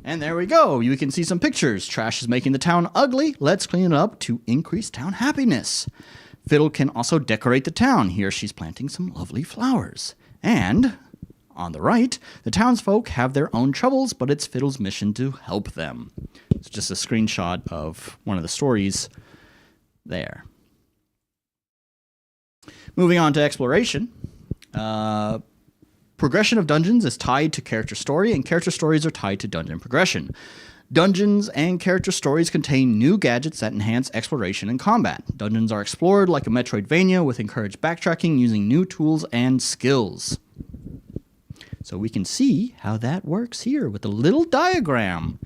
And there we go. You can see some pictures. Trash is making the town ugly. Let's clean it up to increase town happiness. Fiddle can also decorate the town. Here she's planting some lovely flowers. And on the right, the townsfolk have their own troubles, but it's Fiddle's mission to help them. It's just a screenshot of one of the stories there. Moving on to exploration. Progression of dungeons is tied to character story, and character stories are tied to dungeon progression. Dungeons and character stories contain new gadgets that enhance exploration and combat. Dungeons are explored like a Metroidvania with encouraged backtracking using new tools and skills. So we can see how that works here with a little diagram.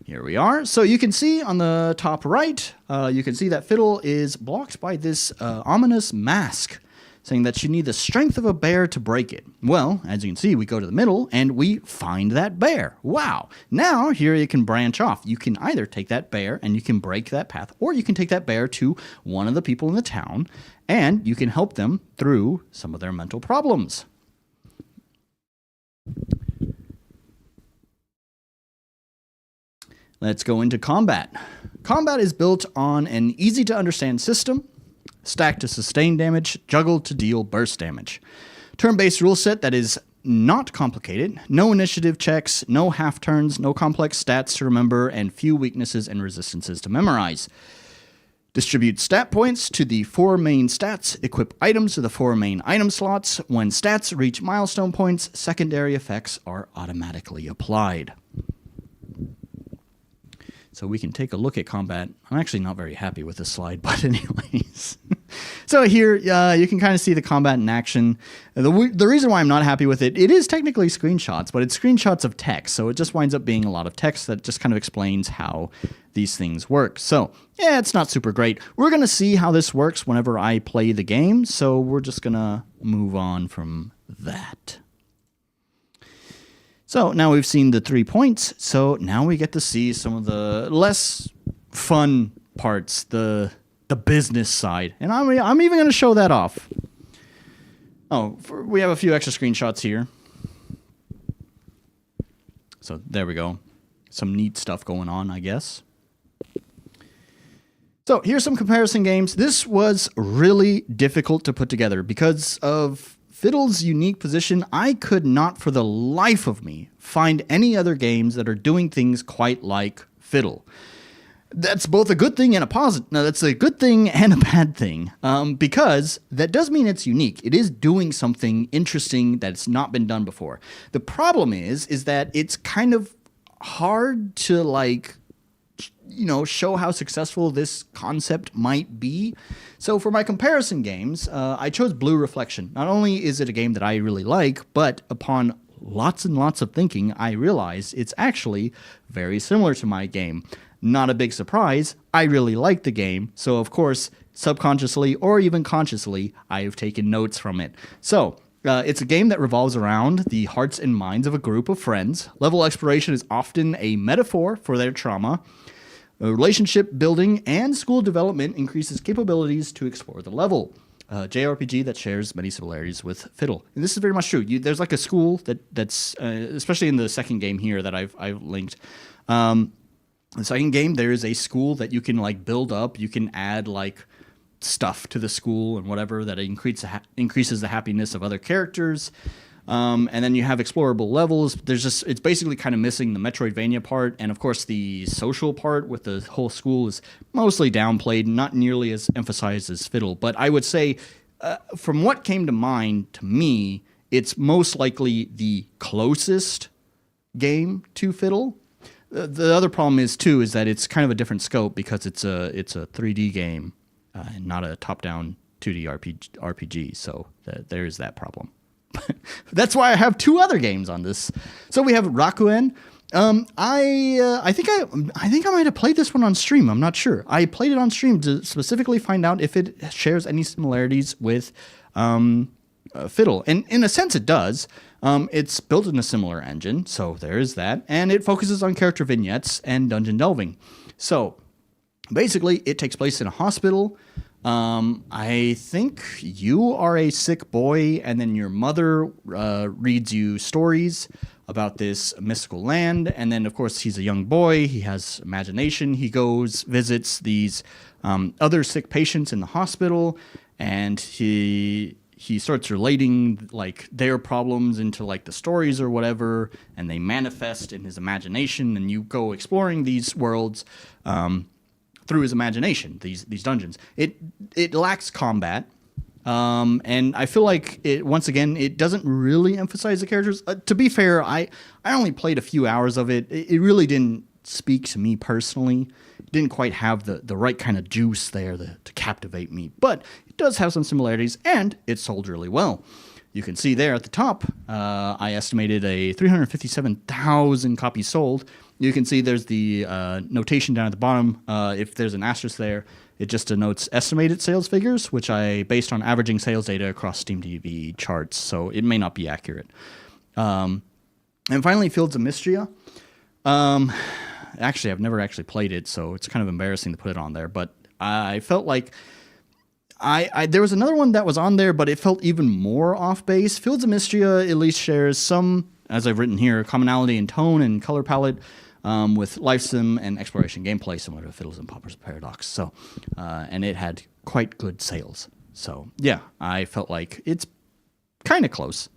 Here we are. So you can see on the top right, you can see that Fiddle is blocked by this ominous mask, saying that you need the strength of a bear to break it. Well, as you can see, we go to the middle and we find that bear. Wow. Now here you can branch off. You can either take that bear and you can break that path, or you can take that bear to one of the people in the town and you can help them through some of their mental problems. Let's go into combat. Combat is built on an easy-to-understand system: stack to sustain damage, juggle to deal burst damage. Turn-based rule set that is not complicated, no initiative checks, no half turns, no complex stats to remember, and few weaknesses and resistances to memorize. Distribute stat points to the 4 main stats, equip items to the 4 main item slots. When stats reach milestone points, secondary effects are automatically applied. So we can take a look at combat. I'm actually not very happy with this slide, but anyways. So here you can kind of see the combat in action. The reason why I'm not happy with it is technically screenshots, but it's screenshots of text. So it just winds up being a lot of text that just kind of explains how these things work. So yeah, it's not super great. We're going to see how this works whenever I play the game. So we're just going to move on from that. So now we've seen the 3 points, so now we get to see some of the less fun parts, the business side. And I'm even going to show that off. Oh, we have a few extra screenshots here. So there we go. Some neat stuff going on, I guess. So here's some comparison games. This was really difficult to put together because of Fiddle's unique position. I could not for the life of me find any other games that are doing things quite like Fiddle. That's both a good thing and a positive. No, that's a good thing and a bad thing, because that does mean it's unique. It is doing something interesting that's not been done before. The problem is that it's kind of hard to show how successful this concept might be. So for my comparison games, I chose Blue Reflection. Not only is it a game that I really like, but upon lots and lots of thinking, I realized it's actually very similar to my game. Not a big surprise. I really like the game. So of course, subconsciously or even consciously, I have taken notes from it. So it's a game that revolves around the hearts and minds of a group of friends. Level exploration is often a metaphor for their trauma. Relationship building and school development increases capabilities to explore the level. JRPG that shares many similarities with Fiddle. And this is very much true. There's like a school that's especially in the second game here that I've linked. The second game, there is a school that you can build up. You can add stuff to the school and whatever that increases the happiness of other characters. And then you have explorable levels. It's basically kind of missing the Metroidvania part. And of course, the social part with the whole school is mostly downplayed, not nearly as emphasized as Fiddle. But I would say, from what came to mind to me, it's most likely the closest game to Fiddle. The other problem is that it's kind of a different scope because it's a 3D game and not a top-down 2D RPG. So there is that problem. That's why I have 2 other games on this. So we have Rakuen. I think I might have played this one on stream. I'm not sure. I played it on stream to specifically find out if it shares any similarities with Fiddle. And in a sense, it does. It's built in a similar engine, so there is that. And it focuses on character vignettes and dungeon delving. So basically, it takes place in a hospital. I think you are a sick boy, and then your mother reads you stories about this mystical land. And then, of course, he's a young boy. He has imagination. He goes, visits these other sick patients in the hospital, and he starts relating their problems into the stories or whatever, and they manifest in his imagination, and you go exploring these worlds through his imagination, these dungeons. It lacks combat, and I feel like it doesn't really emphasize the characters. To be fair, I only played a few hours of it. It really didn't speak to me personally. It didn't quite have the right kind of juice there to captivate me, but it does have some similarities, and it sold really well. You can see there at the top, I estimated 357,000 copies sold. You can see there's the notation down at the bottom. If there's an asterisk there, it just denotes estimated sales figures, which I based on averaging sales data across SteamDB charts, so it may not be accurate. And finally, Fields of Mystria. Actually, I've never actually played it, so it's kind of embarrassing to put it on there, but I felt like there was another one that was on there, but it felt even more off base. Fields of Mystria at least shares some, as I've written here, commonality in tone and color palette. with life sim and exploration gameplay similar to Fiddles and Poppers Paradox. So, and it had quite good sales. So yeah, I felt like it's kind of close.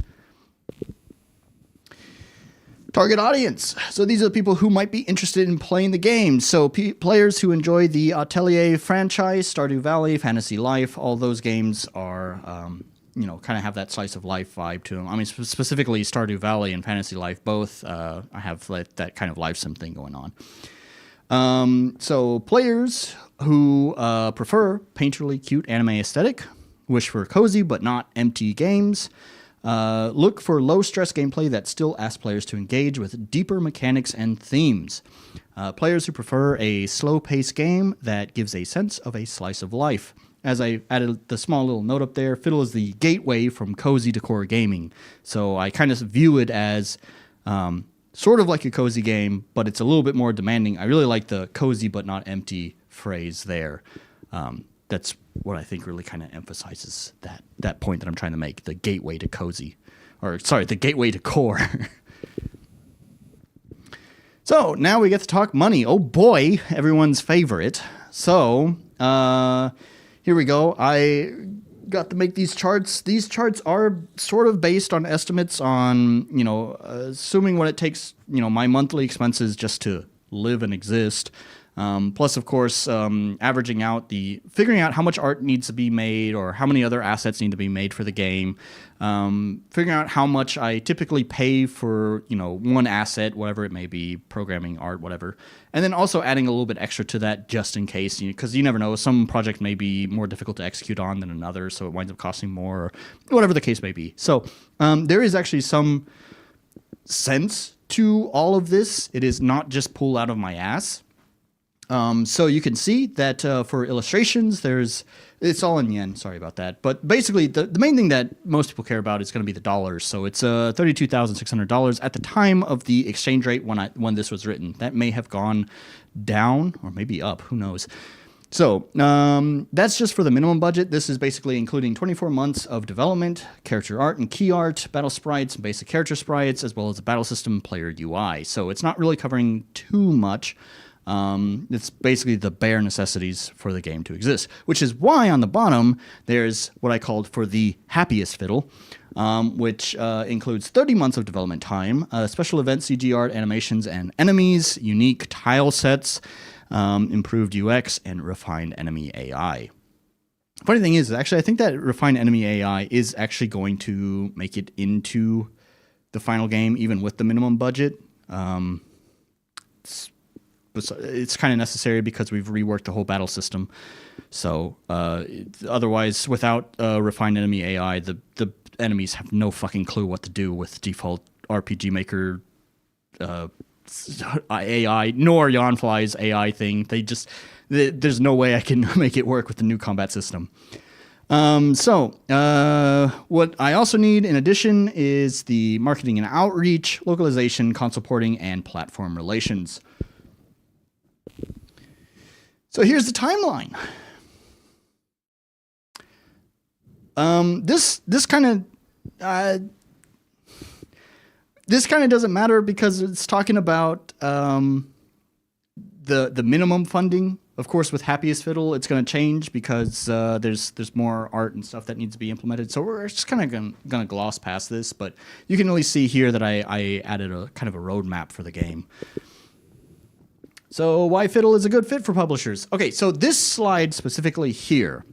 Target audience. So these are the people who might be interested in playing the game. So players who enjoy the Atelier franchise, Stardew Valley, Fantasy Life, all those games are, kind of have that slice of life vibe to them. I mean, specifically Stardew Valley and Fantasy Life, both I have that kind of life sim thing going on. So players who prefer painterly cute anime aesthetic, wish for cozy but not empty games, look for low-stress gameplay that still asks players to engage with deeper mechanics and themes. Players who prefer a slow-paced game that gives a sense of a slice of life. As I added the small little note up there, Fiddle is the gateway from cozy to core gaming. So I kind of view it as sort of like a cozy game, but it's a little bit more demanding. I really like the cozy but not empty phrase there. That's what I think really kind of emphasizes that point that I'm trying to make, the gateway to cozy. Or, sorry, the gateway to core. So, now we get to talk money. Oh boy, everyone's favorite. So, here we go. I got to make these charts. These charts are sort of based on estimates on, assuming what it takes, my monthly expenses just to live and exist. Plus, of course, averaging out figuring out how much art needs to be made or how many other assets need to be made for the game. Figuring out how much I typically pay for, one asset, whatever it may be, programming, art, whatever. And then also adding a little bit extra to that just in case, because you never know. Some project may be more difficult to execute on than another, so it winds up costing more or whatever the case may be. So there is actually some sense to all of this. It is not just pulled out of my ass. So you can see that for illustrations, it's all in yen. Sorry about that. But basically, the main thing that most people care about is going to be the dollars. So it's $32,600 at the time of the exchange rate when this was written. That may have gone down or maybe up. Who knows? So that's just for the minimum budget. This is basically including 24 months of development, character art and key art, battle sprites, and basic character sprites, as well as the battle system player UI. So it's not really covering too much. It's basically the bare necessities for the game to exist, which is why on the bottom there's what I called for the happiest fiddle, which includes 30 months of development time, special event CG art, animations, and enemies, unique tile sets, improved UX, and refined enemy AI. Funny thing is, actually, I think that refined enemy AI is actually going to make it into the final game, even with the minimum budget. It's kind of necessary because we've reworked the whole battle system. So otherwise, without refined enemy AI, the enemies have no fucking clue what to do with default RPG Maker AI, nor Yawnfly's AI thing. There's no way I can make it work with the new combat system. So what I also need in addition is the marketing and outreach, localization, console porting, and platform relations. So here's the timeline. This kind of doesn't matter because it's talking about the minimum funding. Of course, with Happiest Fiddle, it's going to change because there's more art and stuff that needs to be implemented. So we're just kind of going to gloss past this, but you can really see here that I added a kind of a roadmap for the game. So why Fiddle is a good fit for publishers. Okay, so this slide specifically here,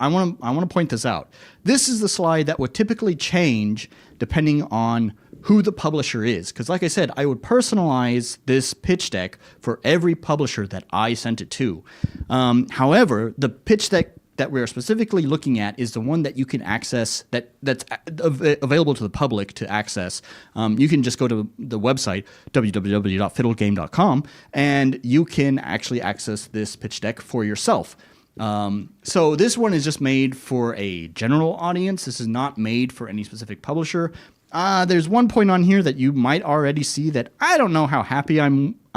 I want to point this out. This is the slide that would typically change depending on who the publisher is. Because like I said, I would personalize this pitch deck for every publisher that I sent it to. However, the pitch deck that we're specifically looking at is the one that you can access, that's available to the public to access. You can just go to the website, www.fiddlegame.com, and you can actually access this pitch deck for yourself. So this one is just made for a general audience. This is not made for any specific publisher. There's one point on here that you might already see that I don't know how happy I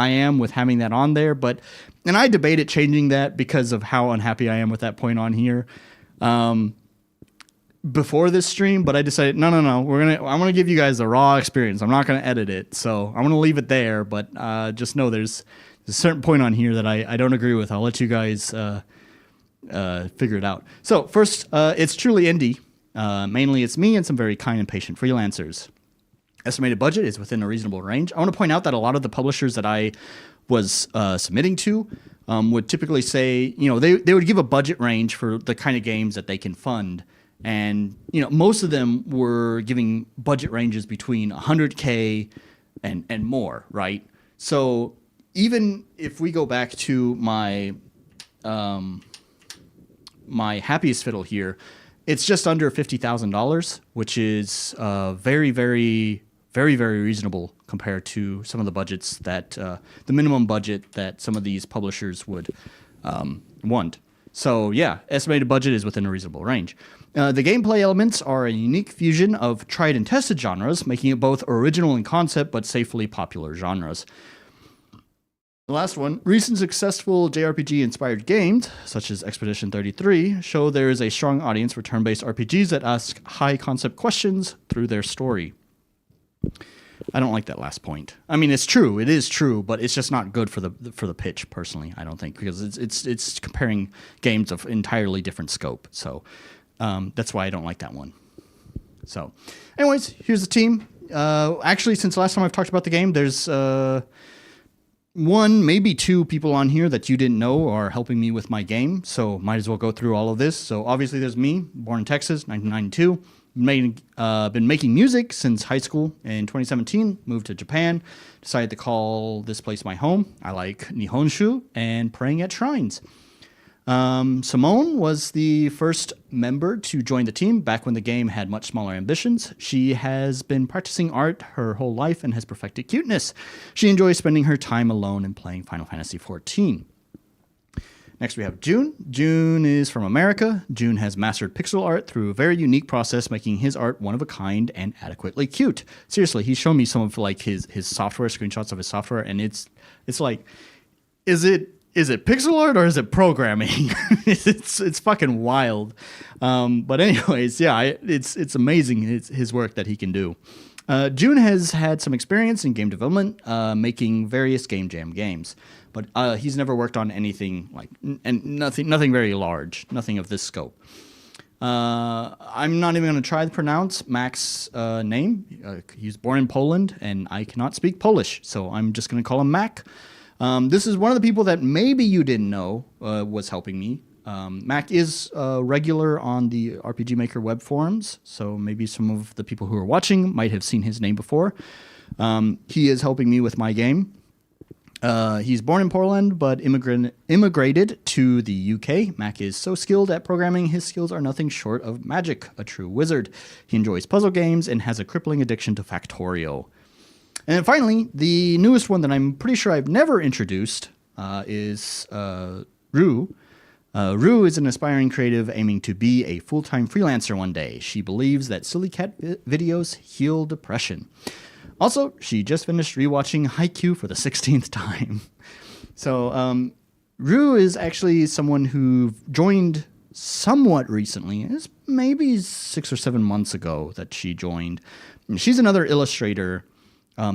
am with having that on there, and I debated changing that because of how unhappy I am with that point on here. before this stream, but I decided no. I'm gonna give you guys the raw experience. I'm not gonna edit it, so I'm gonna leave it there. But just know there's a certain point on here that I don't agree with. I'll let you guys figure it out. So first, it's truly indie. Mainly, it's me and some very kind and patient freelancers. Estimated budget is within a reasonable range. I want to point out that a lot of the publishers that I was submitting to would typically say, they would give a budget range for the kind of games that they can fund. And, most of them were giving budget ranges between 100K and more, right? So even if we go back to my my happiest fiddle here, it's just under $50,000, which is very, very, very, very reasonable compared to some of the budgets that the minimum budget that some of these publishers would want. So yeah, estimated budget is within a reasonable range. The gameplay elements are a unique fusion of tried and tested genres, making it both original in concept but safely popular genres. The last one, recent successful JRPG-inspired games, such as Expedition 33, show there is a strong audience for turn-based RPGs that ask high-concept questions through their story. I don't like that last point. I mean, it's true. It is true, but it's just not good for the pitch, personally, I don't think, because it's comparing games of entirely different scope. So that's why I don't like that one. So anyways, here's the team. Actually, since the last time I've talked about the game, there's one, maybe two people on here that you didn't know are helping me with my game, so might as well go through all of this. So obviously there's me, born in Texas, 1992. Been making music since high school. In 2017, moved to Japan. Decided to call this place my home. I like Nihonshu and praying at shrines. Somon was the first member to join the team back when the game had much smaller ambitions. She has been practicing art her whole life and has perfected cuteness. She enjoys spending her time alone and playing Final Fantasy XIV. Next we have June. June is from America. June has mastered pixel art through a very unique process, making his art one of a kind and adequately cute. Seriously, he's shown me some of like his software, screenshots of his software, and it's like, is it pixel art or is it programming? it's fucking wild. But anyways, yeah, it's amazing his work that he can do. June has had some experience in game development, making various game jam games, but he's never worked on anything like and nothing very large, nothing of this scope. I'm not even going to try to pronounce Mac's name. He's born in Poland, and I cannot speak Polish, so I'm just going to call him Mac. This is one of the people that maybe you didn't know was helping me. Mac is regular on the RPG Maker web forums, so maybe some of the people who are watching might have seen his name before. He is helping me with my game. He's born in Poland, but immigrated to the UK. Mac is so skilled at programming, his skills are nothing short of magic, a true wizard. He enjoys puzzle games and has a crippling addiction to Factorio. And then finally, the newest one that I'm pretty sure I've never introduced is Rue. Rue is an aspiring creative aiming to be a full-time freelancer one day. She believes that silly cat videos heal depression. Also, she just finished rewatching Haikyuu for the 16th time. So, Rue is actually someone who joined somewhat recently. It's maybe 6 or 7 months ago that she joined. And she's another illustrator.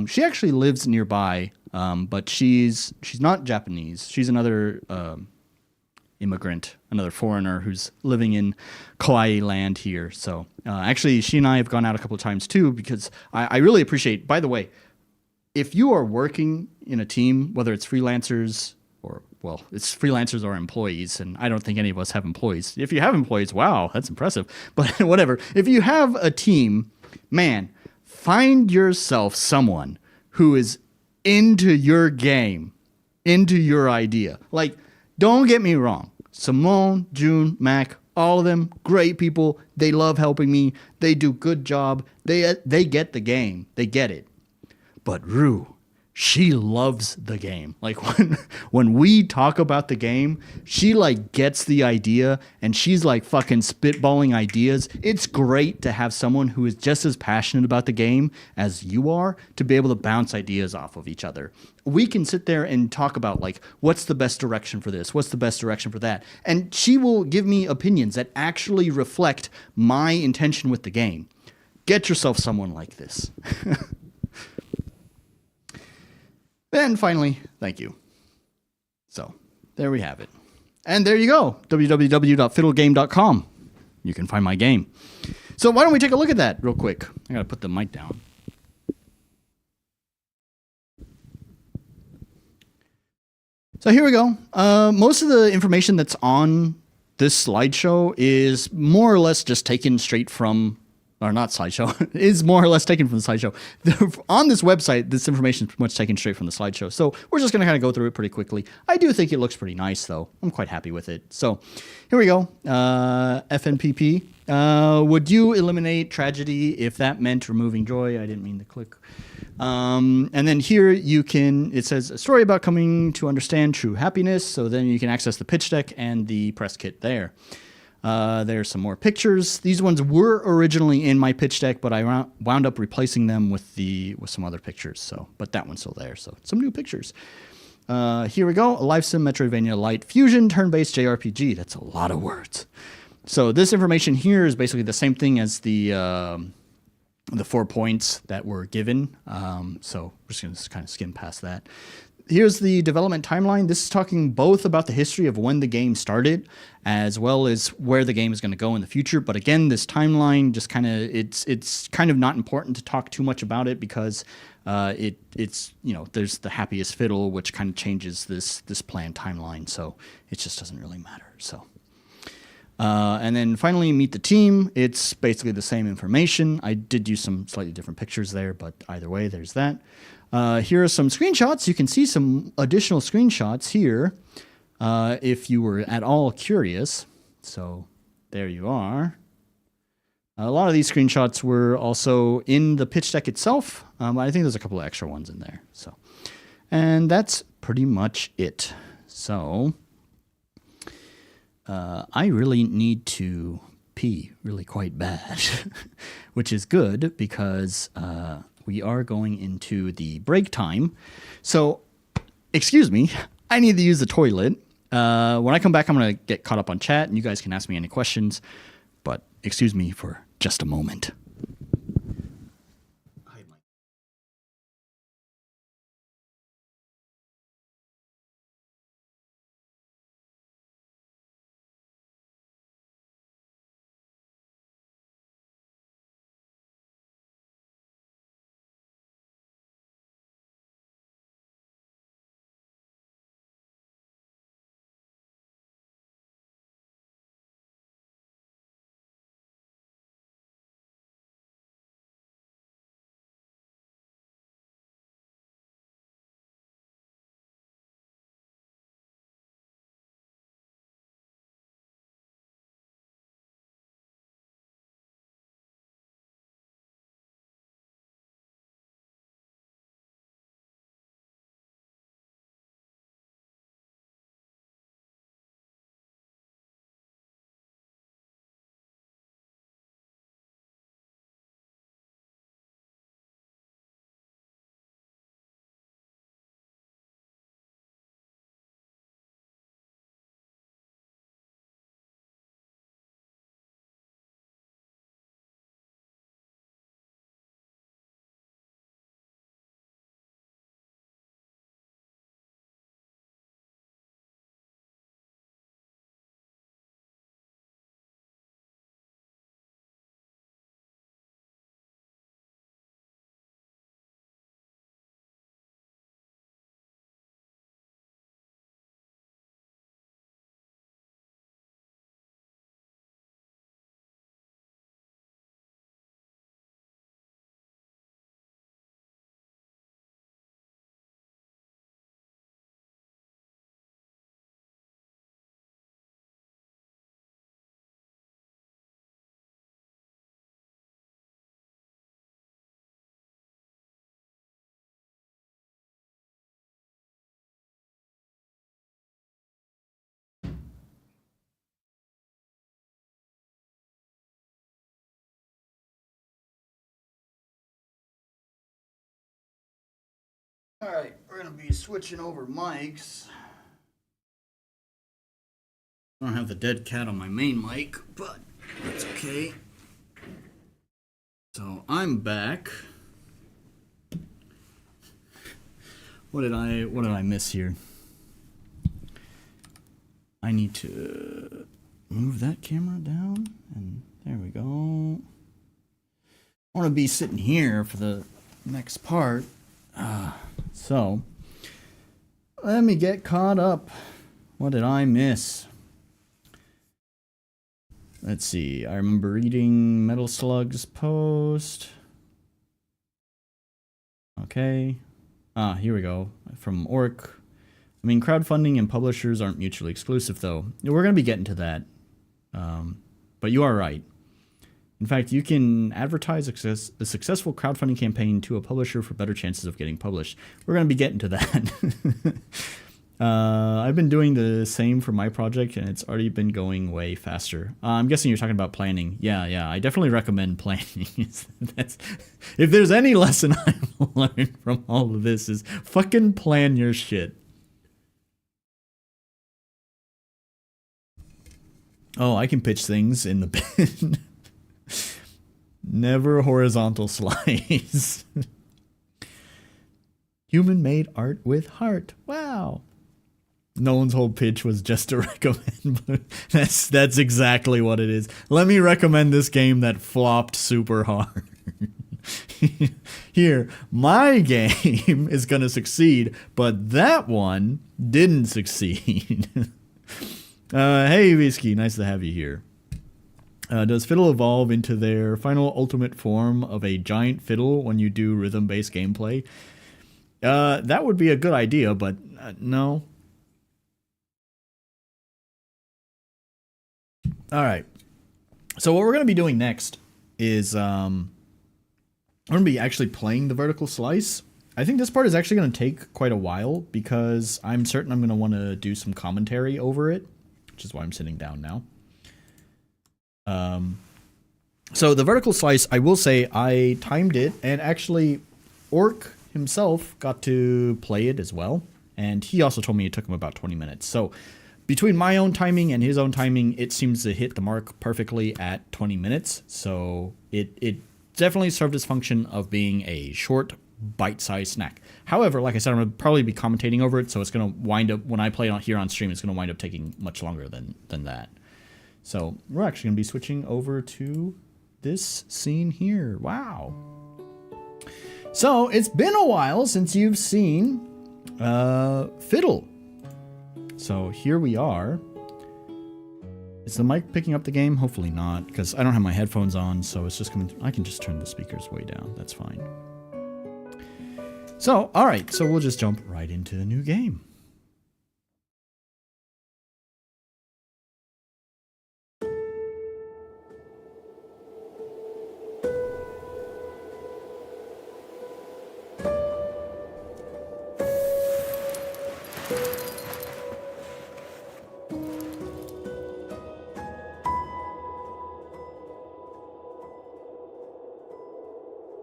She actually lives nearby, but she's not Japanese. She's another immigrant, another foreigner who's living in Kawaii land here. So actually, she and I have gone out a couple of times too, because I really appreciate, by the way, if you are working in a team, whether it's freelancers or, well, it's freelancers or employees, and I don't think any of us have employees. If you have employees, wow, that's impressive. But whatever. If you have a team, man, find yourself someone who is into your game, into your idea. Like, don't get me wrong. Somon, June, Mac, all of them, great people. They love helping me. They do good job. They get the game. They get it. But Rue, she loves the game. Like when we talk about the game, she like gets the idea and she's like fucking spitballing ideas. It's great to have someone who is just as passionate about the game as you are to be able to bounce ideas off of each other. We can sit there and talk about like what's the best direction for this, what's the best direction for that, and she will give me opinions that actually reflect my intention with the game. Get yourself someone like this. And finally, thank you. So there we have it. And there you go, www.fiddlegame.com. You can find my game. So why don't we take a look at that real quick? I gotta put the mic down. So here we go. Most of the information that's on this slideshow is more or less just taken straight from, or not slideshow, is more or less taken from the slideshow. On this website, this information is pretty much taken straight from the slideshow. So we're just going to kind of go through it pretty quickly. I do think it looks pretty nice, though. I'm quite happy with it. So here we go. FNPP. Would you eliminate tragedy if that meant removing joy? I didn't mean to click. And then here you can, it says a story about coming to understand true happiness. So then you can access the pitch deck and the press kit there. There's some more pictures. These ones were originally in my pitch deck, but I wound up replacing them with some other pictures. So, but that one's still there. So some new pictures. Here we go. A Life Sim Metroidvania Light Fusion turn-based JRPG. That's a lot of words. So this information here is basically the same thing as the 4 points that were given. So we're just going to kind of skim past that. Here's the development timeline. This is talking both about the history of when the game started, as well as where the game is going to go in the future. But again, this timeline just kind of it's kind of not important to talk too much about it because it's there's the happiest fiddle, which kind of changes this planned timeline. So it just doesn't really matter. So. And then finally, meet the team. It's basically the same information. I did use some slightly different pictures there, but either way, there's that. Here are some screenshots. You can see some additional screenshots here if you were at all curious. So there you are. A lot of these screenshots were also in the pitch deck itself. I think there's a couple of extra ones in there. So, and that's pretty much it. So I really need to pee really quite bad, which is good because we are going into the break time. So, excuse me, I need to use the toilet. When I come back, I'm going to get caught up on chat, and you guys can ask me any questions. But excuse me for just a moment. Alright, we're gonna be switching over mics. I don't have the dead cat on my main mic, but that's okay. So I'm back. What did I miss here? I need to move that camera down, and there we go. I want to be sitting here for the next part. So let me get caught up. What did I miss? Let's see. I remember reading Metal Slug's post. Okay. Here we go. From Orc. I mean, crowdfunding and publishers aren't mutually exclusive, though. We're going to be getting to that. But you are right. In fact, you can advertise a successful crowdfunding campaign to a publisher for better chances of getting published. We're going to be getting to that. I've been doing the same for my project, and it's already been going way faster. I'm guessing you're talking about planning. Yeah, I definitely recommend planning. If there's any lesson I've learned from all of this is fucking plan your shit. Oh, I can pitch things in the bin. Never horizontal slice. Human-made art with heart. Wow. Nolan's whole pitch was just to recommend, but that's exactly what it is. Let me recommend this game that flopped super hard. Here, my game is gonna succeed, but that one didn't succeed. Hey, Whiskey, nice to have you here. Does fiddle evolve into their final ultimate form of a giant fiddle when you do rhythm-based gameplay? That would be a good idea, but no. Alright. So what we're going to be doing next is we're going to be actually playing the vertical slice. I think this part is actually going to take quite a while because I'm certain I'm going to want to do some commentary over it, which is why I'm sitting down now. So the vertical slice, I will say I timed it, and actually Orc himself got to play it as well, and he also told me it took him about 20 minutes. So between my own timing and his own timing, it seems to hit the mark perfectly at 20 minutes. So it definitely served its function of being a short, bite-sized snack. However, like I said, I'm going to probably be commentating over it, so it's going to wind up, when I play it here on stream, it's going to wind up taking much longer than that. So we're actually going to be switching over to this scene here. Wow. So it's been a while since you've seen Fiddle. So here we are. Is the mic picking up the game? Hopefully not, because I don't have my headphones on, so it's just coming through. I can just turn the speakers way down. That's fine. So, all right. So we'll just jump right into the new game.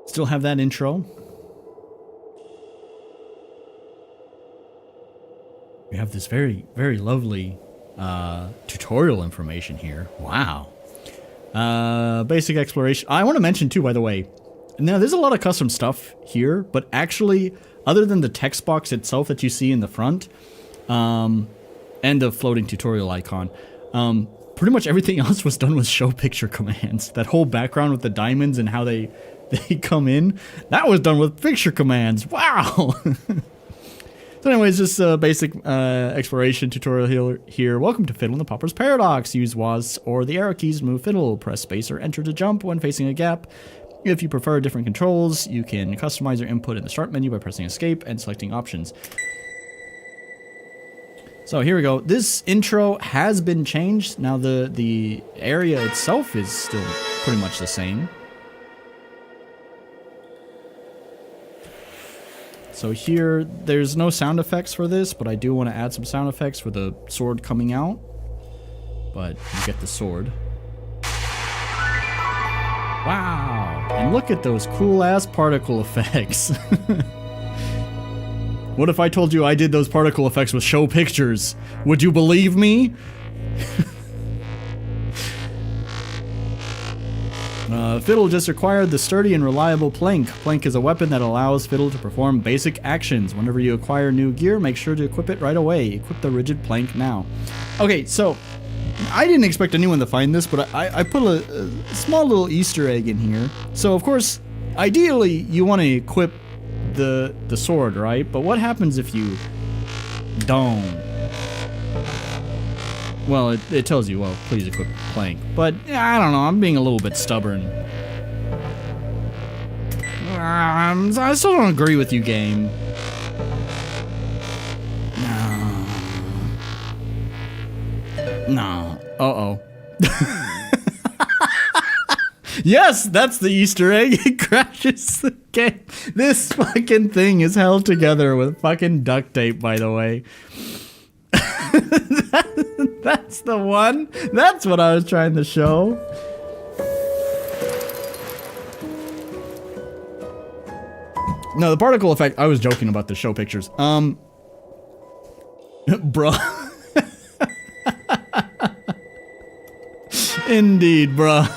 Still have that intro. We have this very, very lovely tutorial information here. Wow. Basic exploration. I want to mention too, by the way, now there's a lot of custom stuff here, but actually, other than the text box itself that you see in the front, and the floating tutorial icon, pretty much everything else was done with show picture commands. That whole background with the diamonds and how they come in, that was done with picture commands. Wow. So anyways, just a basic exploration tutorial here. Welcome to Fiddle in the Pauper's Paradox. Use WASD or the arrow keys to move Fiddle. Press space or enter to jump when facing a gap. If you prefer different controls, you can customize your input in the start menu by pressing escape and selecting options. So here we go. This intro has been changed. Now the area itself is still pretty much the same. So here, there's no sound effects for this, but I do want to add some sound effects for the sword coming out. But you get the sword. Wow! And look at those cool-ass particle effects. What if I told you I did those particle effects with show pictures? Would you believe me? Fiddle just acquired the sturdy and reliable Plank. Plank is a weapon that allows Fiddle to perform basic actions. Whenever you acquire new gear, make sure to equip it right away. Equip the rigid Plank now. Okay, so I didn't expect anyone to find this, but I put a small little Easter egg in here. So of course, ideally you want to equip the sword, right? But what happens if you don't? Well, it tells you, well, please equip Plank. But, I don't know, I'm being a little bit stubborn. I still don't agree with you, game. No. Uh-oh. Yes, that's the Easter egg. It crashes the game. This fucking thing is held together with fucking duct tape, by the way. That's the one. That's what I was trying to show. No, the particle effect, I was joking about the show pictures. Bruh. Indeed, bruh.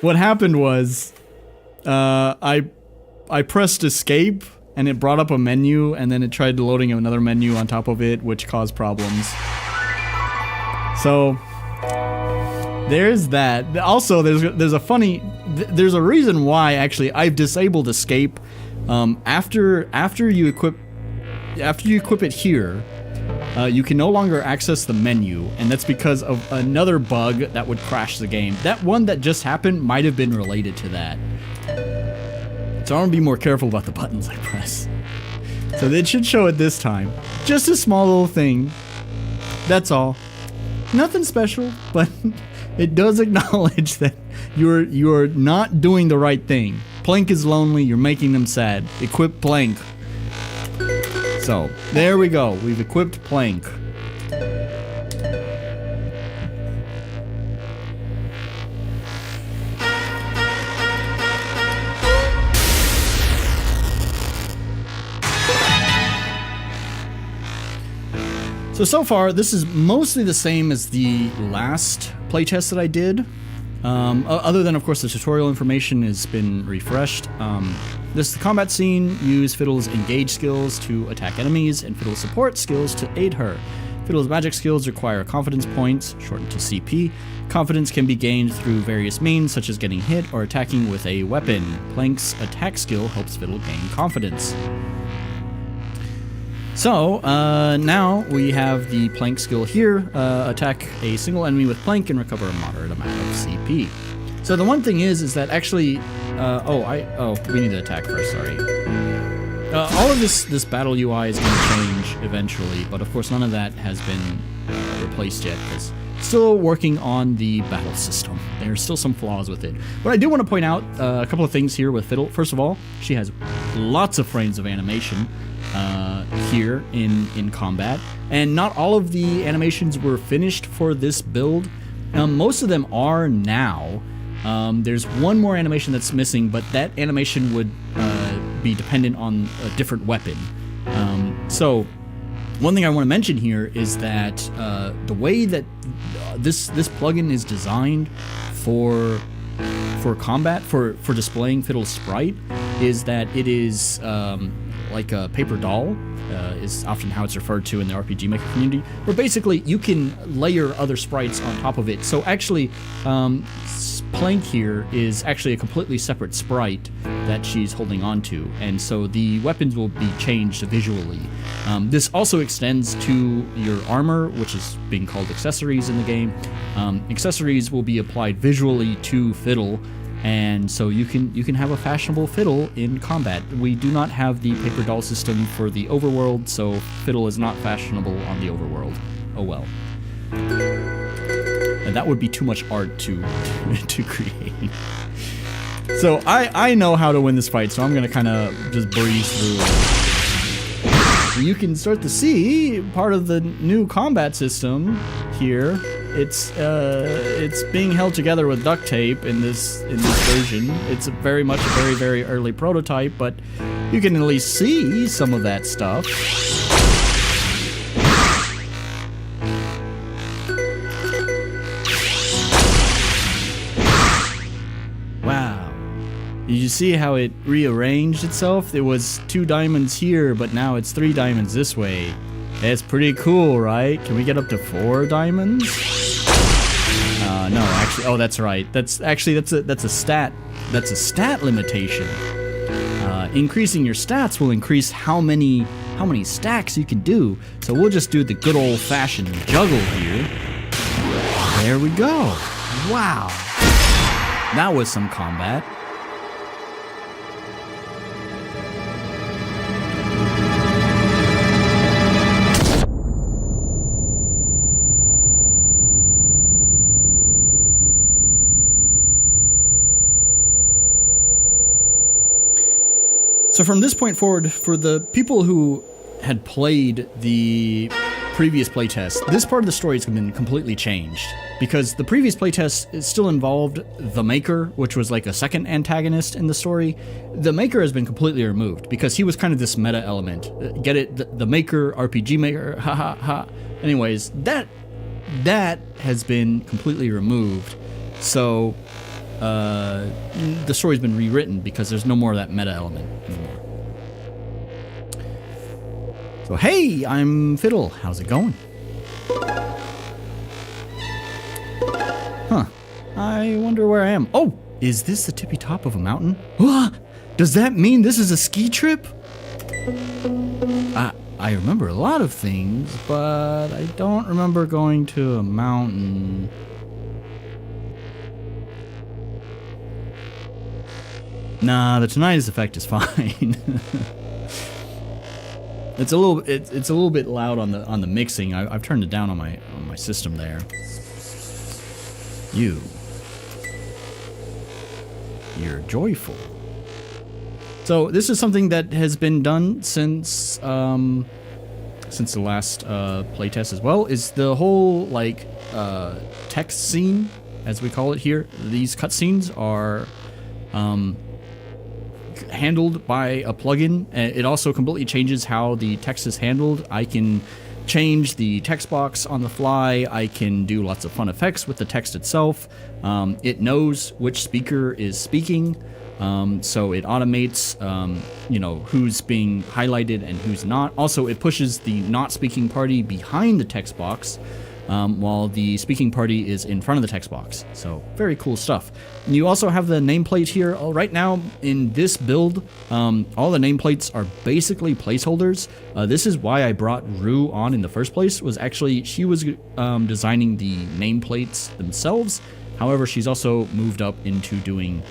What happened was, I pressed escape, and it brought up a menu, and then it tried loading another menu on top of it, which caused problems. So, there's that. Also, there's a funny, there's a reason why actually I've disabled escape. After you equip it here, you can no longer access the menu, and that's because of another bug that would crash the game. That one that just happened might have been related to that. So I want to be more careful about the buttons I press. So it should show it this time. Just a small little thing. That's all. Nothing special, but it does acknowledge that you're not doing the right thing. Plank is lonely, you're making them sad. Equip Plank. So, there we go. We've equipped Plank. So far, this is mostly the same as the last playtest that I did. Other than, of course, the tutorial information has been refreshed. This is the combat scene. Use Fiddle's engage skills to attack enemies, and Fiddle's support skills to aid her. Fiddle's magic skills require confidence points, shortened to CP. Confidence can be gained through various means, such as getting hit or attacking with a weapon. Plank's attack skill helps Fiddle gain confidence. So, now we have the Plank skill here. Attack a single enemy with Plank and recover a moderate amount of CP. So the one thing is that actually, we need to attack first, sorry. All of this battle UI is going to change eventually, but of course none of that has been replaced yet. It's still working on the battle system. There's still some flaws with it. But I do want to point out a couple of things here with Fiddle. First of all, she has lots of frames of animation here in combat, and not all of the animations were finished for this build. Most of them are now. There's one more animation that's missing, but that animation would be dependent on a different weapon. So one thing I want to mention here is that the way that this plugin is designed for combat, for displaying Fiddle's sprite, is that it is like a paper doll, is often how it's referred to in the RPG Maker community, where basically you can layer other sprites on top of it. So actually, Plank here is actually a completely separate sprite that she's holding on to, and so the weapons will be changed visually. This also extends to your armor, which is being called accessories in the game. Accessories will be applied visually to Fiddle, and so you can have a fashionable Fiddle in combat. We do not have the paper doll system for the overworld, so Fiddle is not fashionable on the overworld. Oh well. And that would be too much art to create. So I know how to win this fight, so I'm gonna kind of just breeze through it. You can start to see part of the new combat system here. It's being held together with duct tape in this version. It's very much a very early prototype, but you can at least see some of that stuff. Wow. Did you see how it rearranged itself? It was 2 diamonds here, but now it's 3 diamonds this way. It's pretty cool, right? Can we get up to 4 diamonds? No, actually, oh, that's right. That's a stat limitation. Increasing your stats will increase how many stacks you can do. So we'll just do the good old-fashioned juggle here. There we go. Wow. That was some combat. So from this point forward, for the people who had played the previous playtest, this part of the story has been completely changed. Because the previous playtest still involved the Maker, which was like a second antagonist in the story. The Maker has been completely removed, because he was kind of this meta element. Get it? The Maker, RPG Maker, ha ha ha. Anyways, that has been completely removed. So the story's been rewritten because there's no more of that meta element anymore. So hey, I'm Fiddle. How's it going? Huh. I wonder where I am. Oh, is this the tippy top of a mountain? Does that mean this is a ski trip? I remember a lot of things, but I don't remember going to a mountain. Nah, the tinnitus effect is fine. It's a little bit loud on the mixing. I've turned it down on my system there. You're joyful. So this is something that has been done since the last playtest as well. Is the whole like text scene, as we call it here. These cutscenes are handled by a plugin. It also completely changes how the text is handled. I can change the text box on the fly. I can do lots of fun effects with the text itself. It knows which speaker is speaking, so it automates who's being highlighted and who's not. Also, it pushes the not speaking party behind the text box, while the speaking party is in front of the text box. So very cool stuff. And you also have the nameplate here. Right now in this build, all the nameplates are basically placeholders. This is why I brought Rue on in the first place, was actually she was designing the nameplates themselves. However, she's also moved up into doing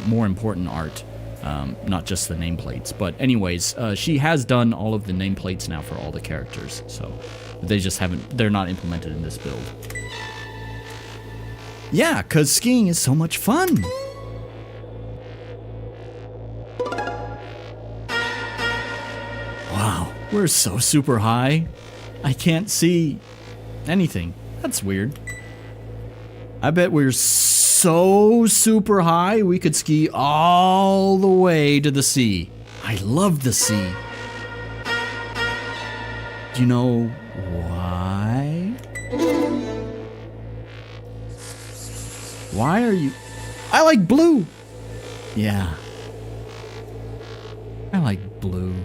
more important art, not just the nameplates. But anyways, she has done all of the nameplates now for all the characters. So they're not implemented in this build. Yeah, because skiing is so much fun. Wow, we're so super high. I can't see anything. That's weird. I bet we're so super high we could ski all the way to the sea. I love the sea. Do you know why? Why are you... I like blue! Yeah. I like blue.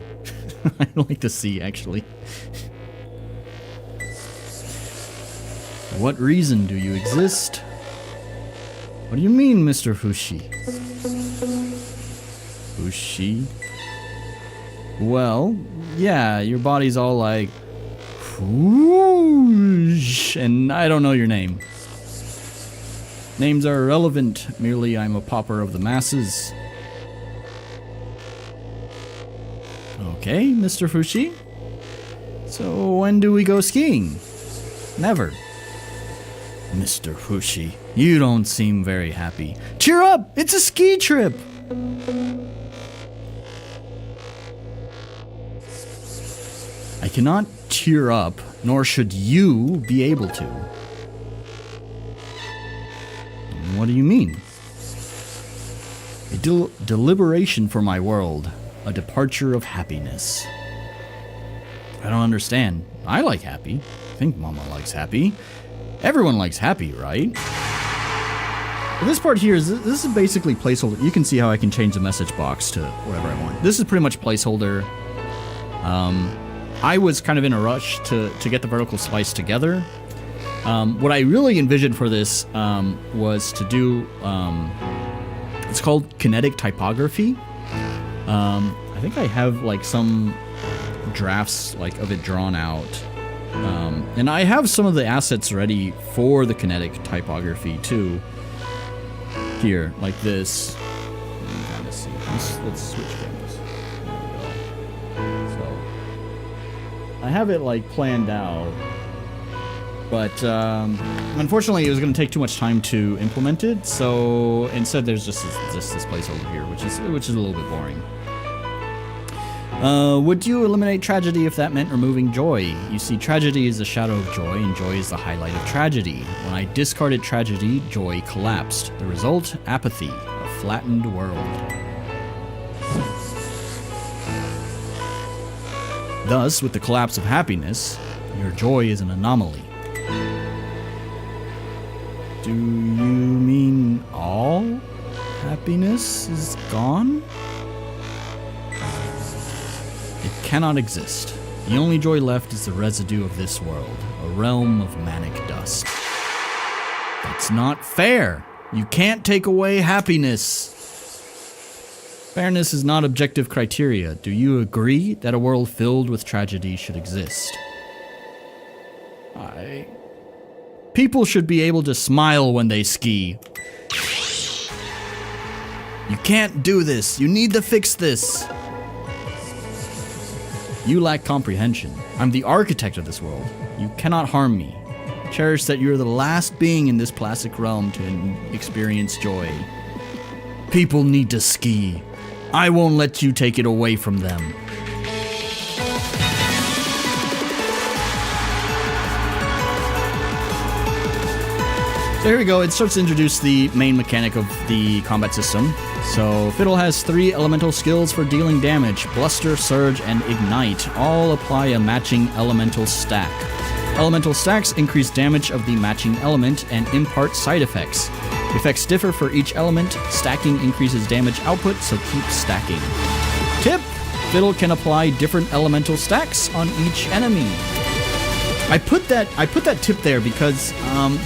I like the sea, actually. What reason do you exist? What do you mean, Mr. Fushi? Fushi? Well, yeah, your body's all like... whoosh, and I don't know your name. Names are irrelevant, merely I'm a pauper of the masses. Okay, Mr. Fushi. So when do we go skiing? Never. Mr. Fushi, you don't seem very happy. Cheer up! It's a ski trip! I cannot cheer up, nor should you be able to. What do you mean? A deliberation for my world. a departure of happiness. I don't understand. I like happy. I think Mama likes happy. Everyone likes happy, right? But this part here is this is basically placeholder. You can see how I can change the message box to whatever I want. This is pretty much placeholder. I was kind of in a rush to get the vertical slice together. What I really envisioned for this was to do, it's called kinetic typography. I think I have like some drafts like of it drawn out. And I have some of the assets ready for the kinetic typography too. Here, like this. Kind of see. Let's switch cameras. There we go. So I have it like planned out, but unfortunately, it was going to take too much time to implement it. So instead, there's just this placeholder here, which is a little bit boring. Would you eliminate tragedy if that meant removing joy? You see, tragedy is the shadow of joy, and joy is the highlight of tragedy. When I discarded tragedy, joy collapsed. The result? Apathy. A flattened world. Thus, with the collapse of happiness, your joy is an anomaly. Do you mean all happiness is gone? It cannot exist. The only joy left is the residue of this world, a realm of manic dust. That's not fair. You can't take away happiness. Fairness is not objective criteria. Do you agree that a world filled with tragedy should exist? People should be able to smile when they ski. You can't do this. You need to fix this. You lack comprehension. I'm the architect of this world. You cannot harm me. Cherish that you are the last being in this plastic realm to experience joy. People need to ski. I won't let you take it away from them. So here we go. It starts to introduce the main mechanic of the combat system. So Fiddle has 3 elemental skills for dealing damage: Bluster, Surge, and Ignite. All apply a matching elemental stack. Elemental stacks increase damage of the matching element and impart side effects. Effects differ for each element. Stacking increases damage output, so keep stacking. Tip: Fiddle can apply different elemental stacks on each enemy. I put that tip there because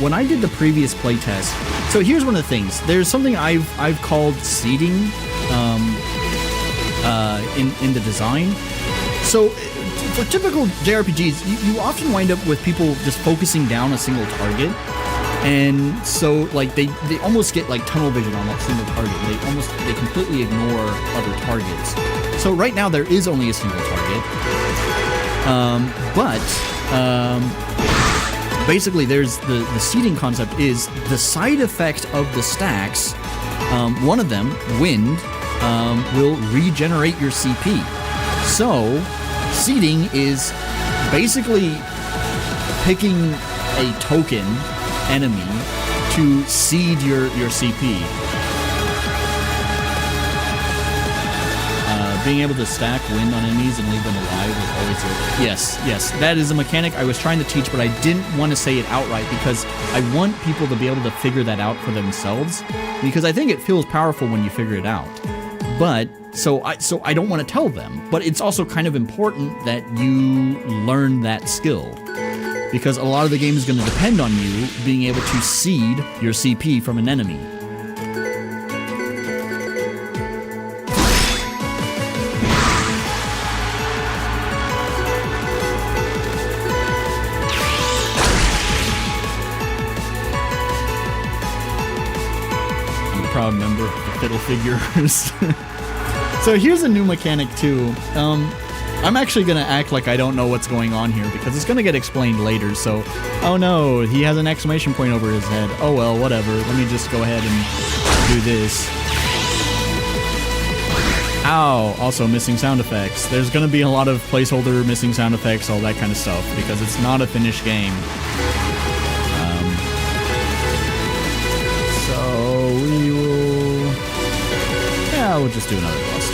when I did the previous playtest, so here's one of the things. There's something I've called seeding in the design. So for typical JRPGs, you often wind up with people just focusing down a single target, and so like they almost get like tunnel vision on that single target. They completely ignore other targets. So right now there is only a single target, basically there's the seeding concept is the side effect of the stacks. One of them, wind, will regenerate your CP. So seeding is basically picking a token enemy to seed your CP. Being able to stack wind on enemies and leave them alive is always a... Yes, that is a mechanic I was trying to teach, but I didn't want to say it outright because I want people to be able to figure that out for themselves, because I think it feels powerful when you figure it out. But so I don't want to tell them, but it's also kind of important that you learn that skill, because a lot of the game is going to depend on you being able to seed your CP from an enemy. Proud member of the Fiddle Figures. So here's a new mechanic too. I'm actually gonna act like I don't know what's going on here because it's gonna get explained later. So, oh no, he has an exclamation point over his head. Oh well, whatever. Let me just go ahead and do this. Ow! Also missing sound effects. There's gonna be a lot of placeholder missing sound effects, all that kind of stuff, because it's not a finished game. We'll just do another bust.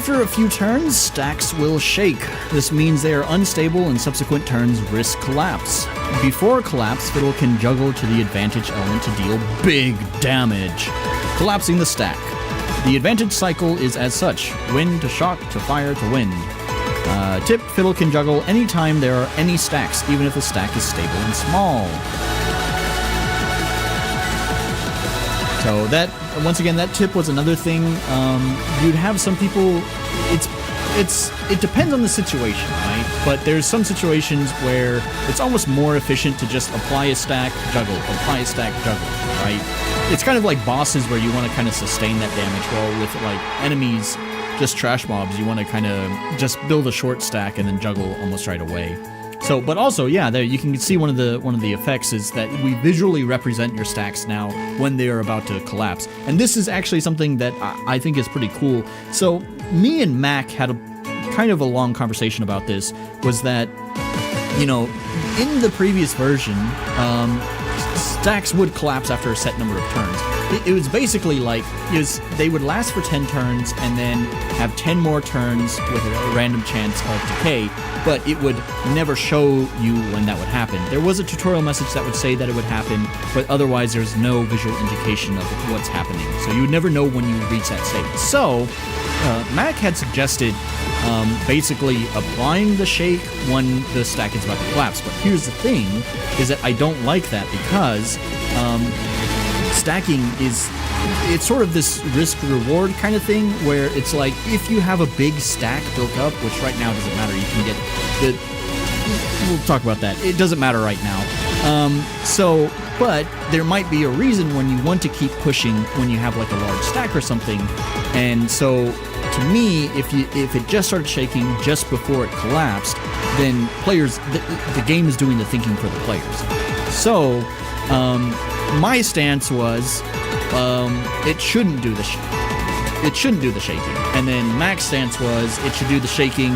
After a few turns, stacks will shake. This means they are unstable and subsequent turns risk collapse. Before collapse, Fiddle can juggle to the advantage element to deal big damage, collapsing the stack. The advantage cycle is as such: wind to shock to fire to wind. Tip: Fiddle can juggle anytime there are any stacks, even if the stack is stable and small. So that, once again, that tip was another thing. You'd have some people, it depends on the situation, right? But there's some situations where it's almost more efficient to just apply a stack, juggle, apply a stack, juggle, right? It's kind of like bosses where you want to kind of sustain that damage, while with like enemies, just trash mobs, you want to kind of just build a short stack and then juggle almost right away. So, but also, yeah, there you can see one of the effects is that we visually represent your stacks now when they are about to collapse, and this is actually something that I think is pretty cool. So, me and Mac had a kind of a long conversation about this. Was that, you know, in the previous version, stacks would collapse after a set number of turns. It was basically like, they would last for 10 turns and then have 10 more turns with a random chance of decay, but it would never show you when that would happen. There was a tutorial message that would say that it would happen, but otherwise there's no visual indication of what's happening. So you would never know when you reach that state. So Mac had suggested basically applying the shake when the stack is about to collapse. But here's the thing, is that I don't like that, because stacking it's sort of this risk-reward kind of thing, where it's like, if you have a big stack built up, which right now doesn't matter, you can get we'll talk about that. It doesn't matter right now. But there might be a reason when you want to keep pushing when you have like a large stack or something. And so, to me, if it just started shaking just before it collapsed, then players, the game is doing the thinking for the players. So, my stance was, it shouldn't do the it shouldn't do the shaking. And then Mac's stance was, it should do the shaking,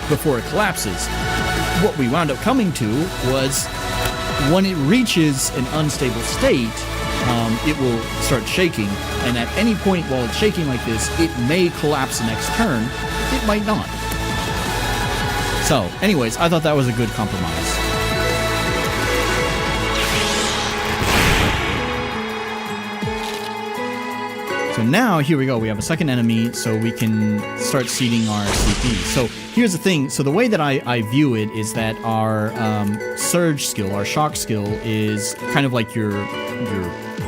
before it collapses. What we wound up coming to was, when it reaches an unstable state, it will start shaking, and at any point while it's shaking like this, it may collapse the next turn. It might not. So, anyways, I thought that was a good compromise. So now, here we go, we have a second enemy, so we can start seeding our CP. So here's the thing, so the way that I view it is that our surge skill, our shock skill, is kind of like your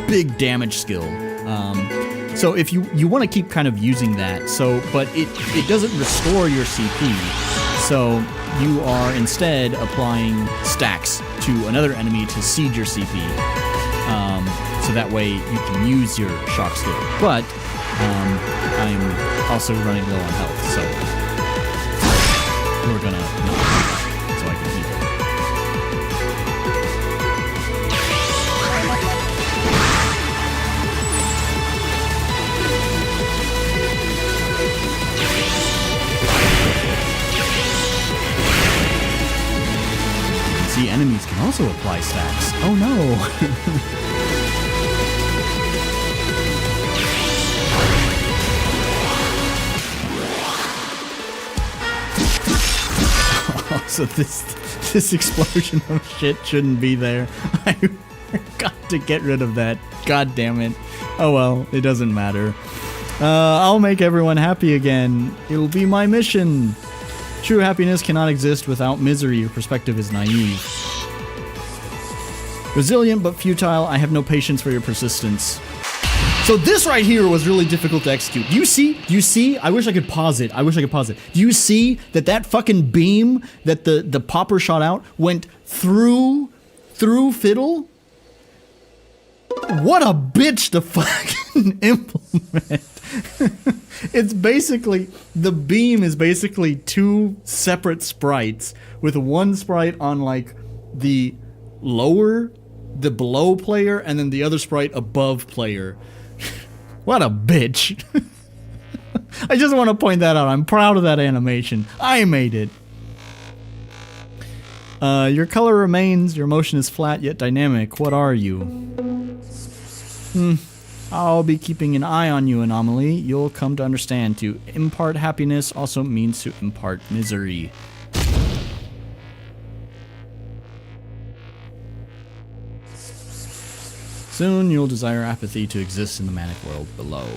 big damage skill. So if you want to keep kind of using that, but it doesn't restore your CP, so you are instead applying stacks to another enemy to seed your CP. So that way you can use your shock skill. But I'm also running low on health, so we're gonna not do that, so I can keep it. See, enemies can also apply stacks. Oh no! So this explosion of shit shouldn't be there. I got to get rid of that. God damn it. Oh well, it doesn't matter. I'll make everyone happy again. It'll be my mission. True happiness cannot exist without misery. Your perspective is naive. Resilient but futile. I have no patience for your persistence. So this right here was really difficult to execute. Do you see? I wish I could pause it. Do you see that fucking beam that the popper shot out went through Fiddle? What a bitch to fucking implement. It's basically, the beam is basically two separate sprites, with one sprite on like the below player, and then the other sprite above player. What a bitch. I just want to point that out. I'm proud of that animation. I made it. Your color remains. Your motion is flat yet dynamic. What are you? I'll be keeping an eye on you, Anomaly. You'll come to understand to impart happiness also means to impart misery. Soon you'll desire apathy to exist in the manic world below.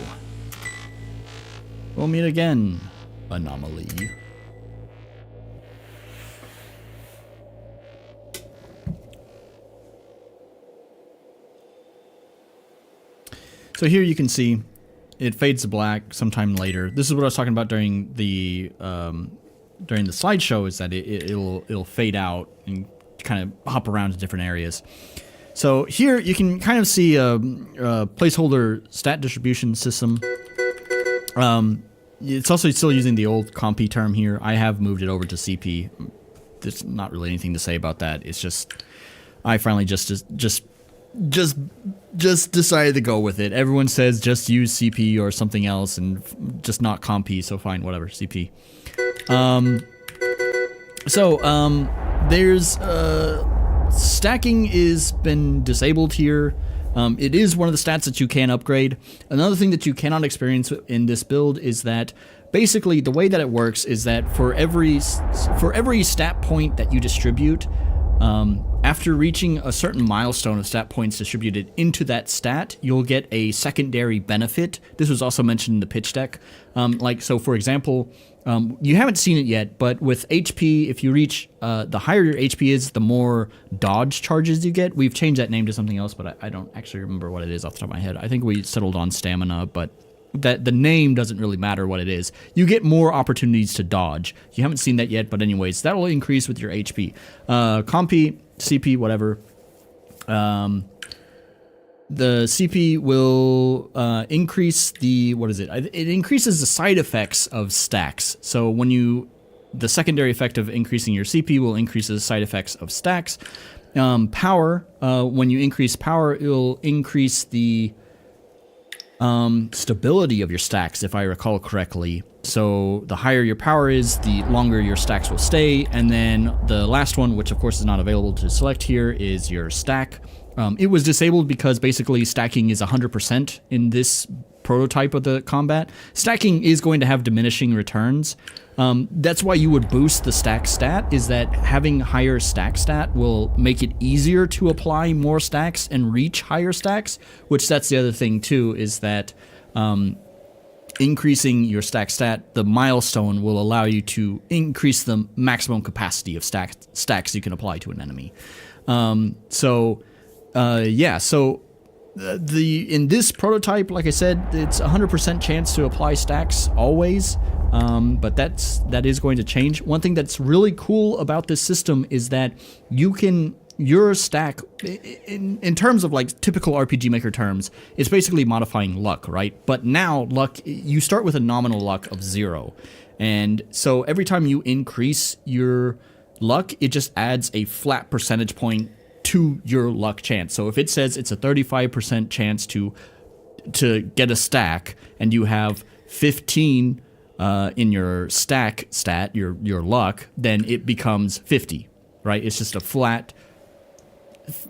We'll meet again, Anomaly. So here you can see it fades to black sometime later. This is what I was talking about during the slideshow, is that it'll fade out and kind of hop around to different areas. So here you can kind of see a placeholder stat distribution system. It's also still using the old compy term here. I have moved it over to CP. There's not really anything to say about that. It's just I finally just decided to go with it. Everyone says just use CP or something else and just not compy, so fine, whatever, CP. There's stacking is been disabled here. It is one of the stats that you can upgrade. Another thing that you cannot experience in this build is that basically the way that it works is that for every stat point that you distribute, after reaching a certain milestone of stat points distributed into that stat, you'll get a secondary benefit. This was also mentioned in the pitch deck. So for example, you haven't seen it yet, but with HP, if you reach, the higher your HP is, the more dodge charges you get. We've changed that name to something else, but I don't actually remember what it is off the top of my head. I think we settled on stamina, but that the name doesn't really matter what it is. You get more opportunities to dodge. You haven't seen that yet, but anyways, that'll increase with your HP. Compy, CP, whatever. The CP will increase the, what is it? It increases the side effects of stacks. So when the secondary effect of increasing your CP will increase the side effects of stacks. Power, when you increase power, it will increase the stability of your stacks, if I recall correctly. So the higher your power is, the longer your stacks will stay. And then the last one, which of course is not available to select here, is your stack. It was disabled because basically stacking is 100% in this prototype of the combat. Stacking is going to have diminishing returns. That's why you would boost the stack stat, is that having higher stack stat will make it easier to apply more stacks and reach higher stacks, which that's the other thing too, is that increasing your stack stat, the milestone will allow you to increase the maximum capacity of stacks you can apply to an enemy. In this prototype, like I said, it's 100% chance to apply stacks always, but that is going to change. One thing that's really cool about this system is that your stack, in terms of like typical RPG Maker terms, it's basically modifying luck, right? But now luck, you start with a nominal luck of 0. And so every time you increase your luck, it just adds a flat percentage point to your luck chance. So if it says it's a 35% chance to get a stack, and you have 15 in your stack stat, your luck, then it becomes 50, right? It's just a flat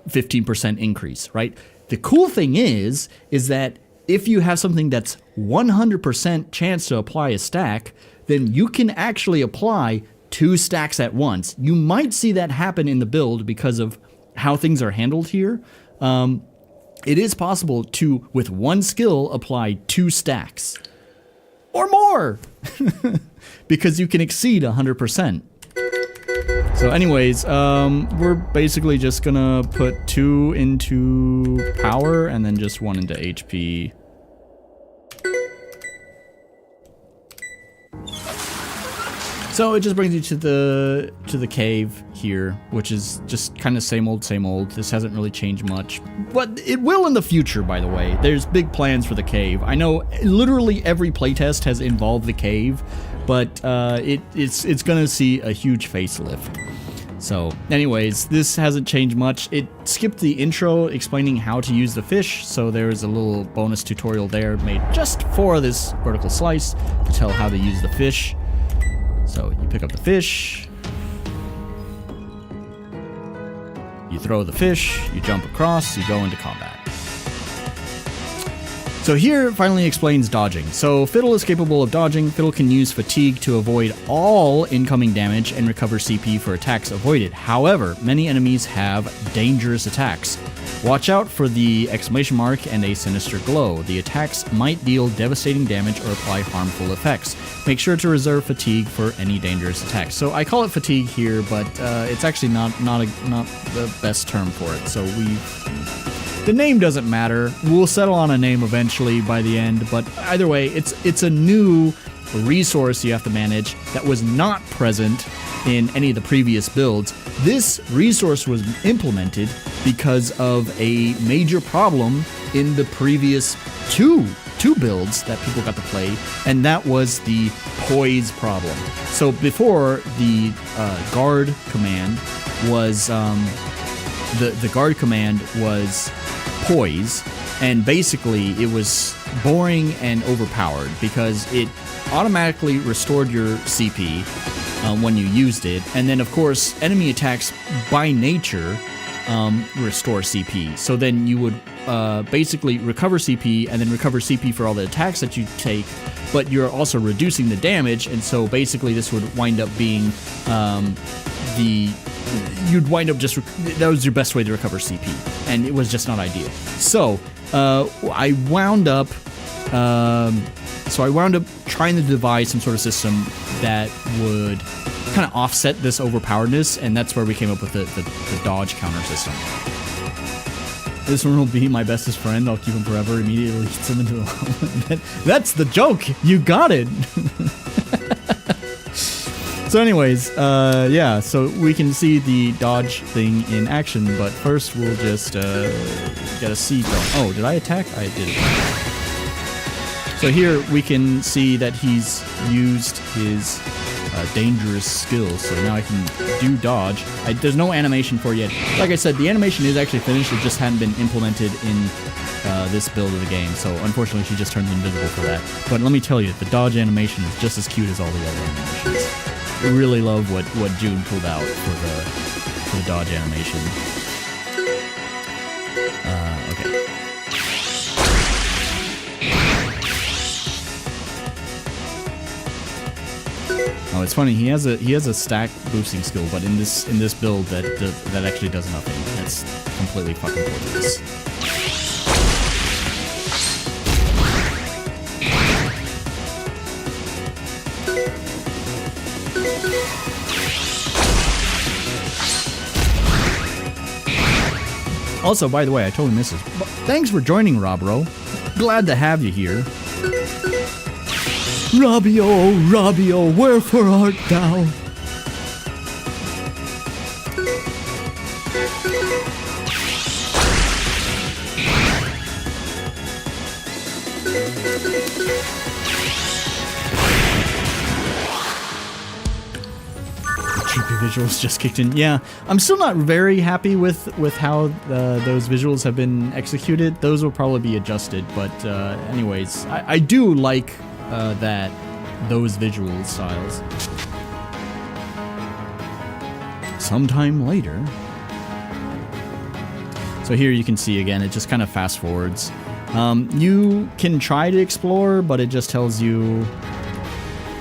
15% increase, right? The cool thing is that if you have something that's 100% chance to apply a stack, then you can actually apply 2 stacks at once. You might see that happen in the build because of how things are handled here. It is possible to, with one skill, apply 2 stacks or more because you can exceed 100%. So anyways, we're basically just gonna put 2 into power and then just 1 into HP. So it just brings you to the cave here, which is just kind of same old, same old. This hasn't really changed much, but it will in the future, by the way. There's big plans for the cave. I know literally every playtest has involved the cave, but it's gonna see a huge facelift. So anyways, this hasn't changed much. It skipped the intro explaining how to use the fish, so there's a little bonus tutorial there made just for this vertical slice to tell how to use the fish. So you pick up the fish, you throw the fish, you jump across, you go into combat. So here it finally explains dodging. So Fiddle is capable of dodging. Fiddle can use fatigue to avoid all incoming damage and recover CP for attacks avoided. However, many enemies have dangerous attacks. Watch out for the exclamation mark and a sinister glow. The attacks might deal devastating damage or apply harmful effects. Make sure to reserve fatigue for any dangerous attacks. So I call it fatigue here, but it's actually not the best term for it. So the name doesn't matter. We'll settle on a name eventually by the end, but either way, it's a new resource you have to manage that was not present in any of the previous builds. This resource was implemented because of a major problem in the previous two builds that people got to play, and that was the poise problem. So before, the guard command was the guard command was poise, and basically it was boring and overpowered because it automatically restored your CP when you used it, and then of course enemy attacks by nature restore CP. So then you would basically recover CP and then recover CP for all the attacks that you take, but you're also reducing the damage, and so basically this would wind up being you'd wind up just that was your best way to recover CP, and it was just not ideal. So I wound up trying to devise some sort of system that would kind of offset this overpoweredness, and that's where we came up with the dodge counter system. This one will be my bestest friend. I'll keep him forever. Immediately hits him into the lava. That's the joke. You got it. So anyways, yeah, so we can see the dodge thing in action, but first we'll just get a seed going. Oh, did I attack? I did. So here we can see that he's used his dangerous skills, so now I can do dodge. There's no animation for it yet. Like I said, the animation is actually finished, it just hadn't been implemented in this build of the game, so unfortunately she just turns invisible for that. But let me tell you, the dodge animation is just as cute as all the other animations. I really love what June pulled out for the dodge animation. Okay. Oh, it's funny. He has a stack boosting skill, but in this build that actually does nothing. That's completely fucking worthless. Also, by the way, I totally missed it. Thanks for joining, Robro. Glad to have you here. Robbie, oh, wherefore art thou? Visuals just kicked in. Yeah, I'm still not very happy with how those visuals have been executed. Those will probably be adjusted, but anyways, I do like those visual styles. Sometime later. So here you can see again, it just kind of fast forwards. You can try to explore, but it just tells you,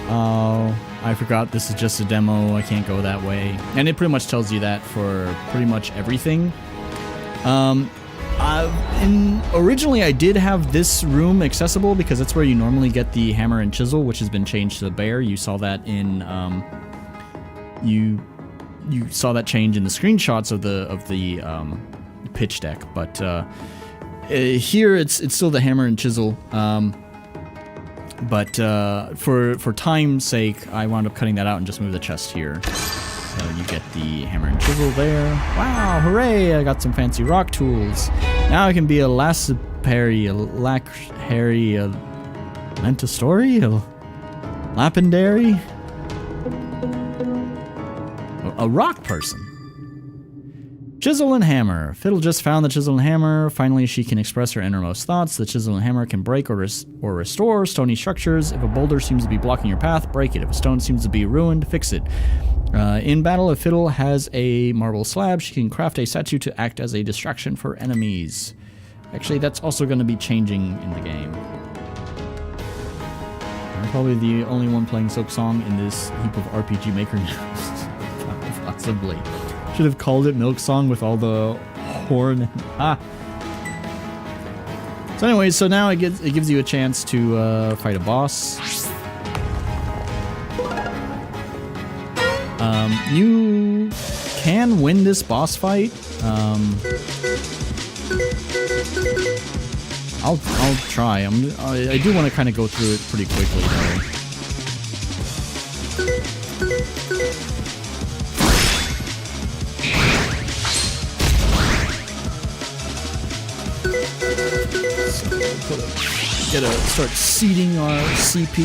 oh, I forgot this is just a demo, I can't go that way. And it pretty much tells you that for pretty much everything. Originally I did have this room accessible because that's where you normally get the hammer and chisel, which has been changed to the bear. You saw that in you saw that change in the screenshots of the pitch deck, but here it's still the hammer and chisel. But for time's sake, I wound up cutting that out and just moved the chest here. So you get the hammer and chisel there. Wow, hooray! I got some fancy rock tools. Now I can be a Lassipari, a Lackhari, a Lentostory, a Lapindary, a rock person. Chisel and hammer. Fiddle just found the chisel and hammer. Finally, she can express her innermost thoughts. The chisel and hammer can break or restore stony structures. If a boulder seems to be blocking your path, break it. If a stone seems to be ruined, fix it. In battle, if Fiddle has a marble slab, she can craft a statue to act as a distraction for enemies. Actually, that's also going to be changing in the game. I'm probably the only one playing Silk Song in this heap of RPG Maker news. Possibly. Should have called it Milk Song with all the horn. So anyway, so now it gives you a chance to fight a boss. You can win this boss fight. I'll try. I do want to kind of go through it pretty quickly though. So start seeding our CP.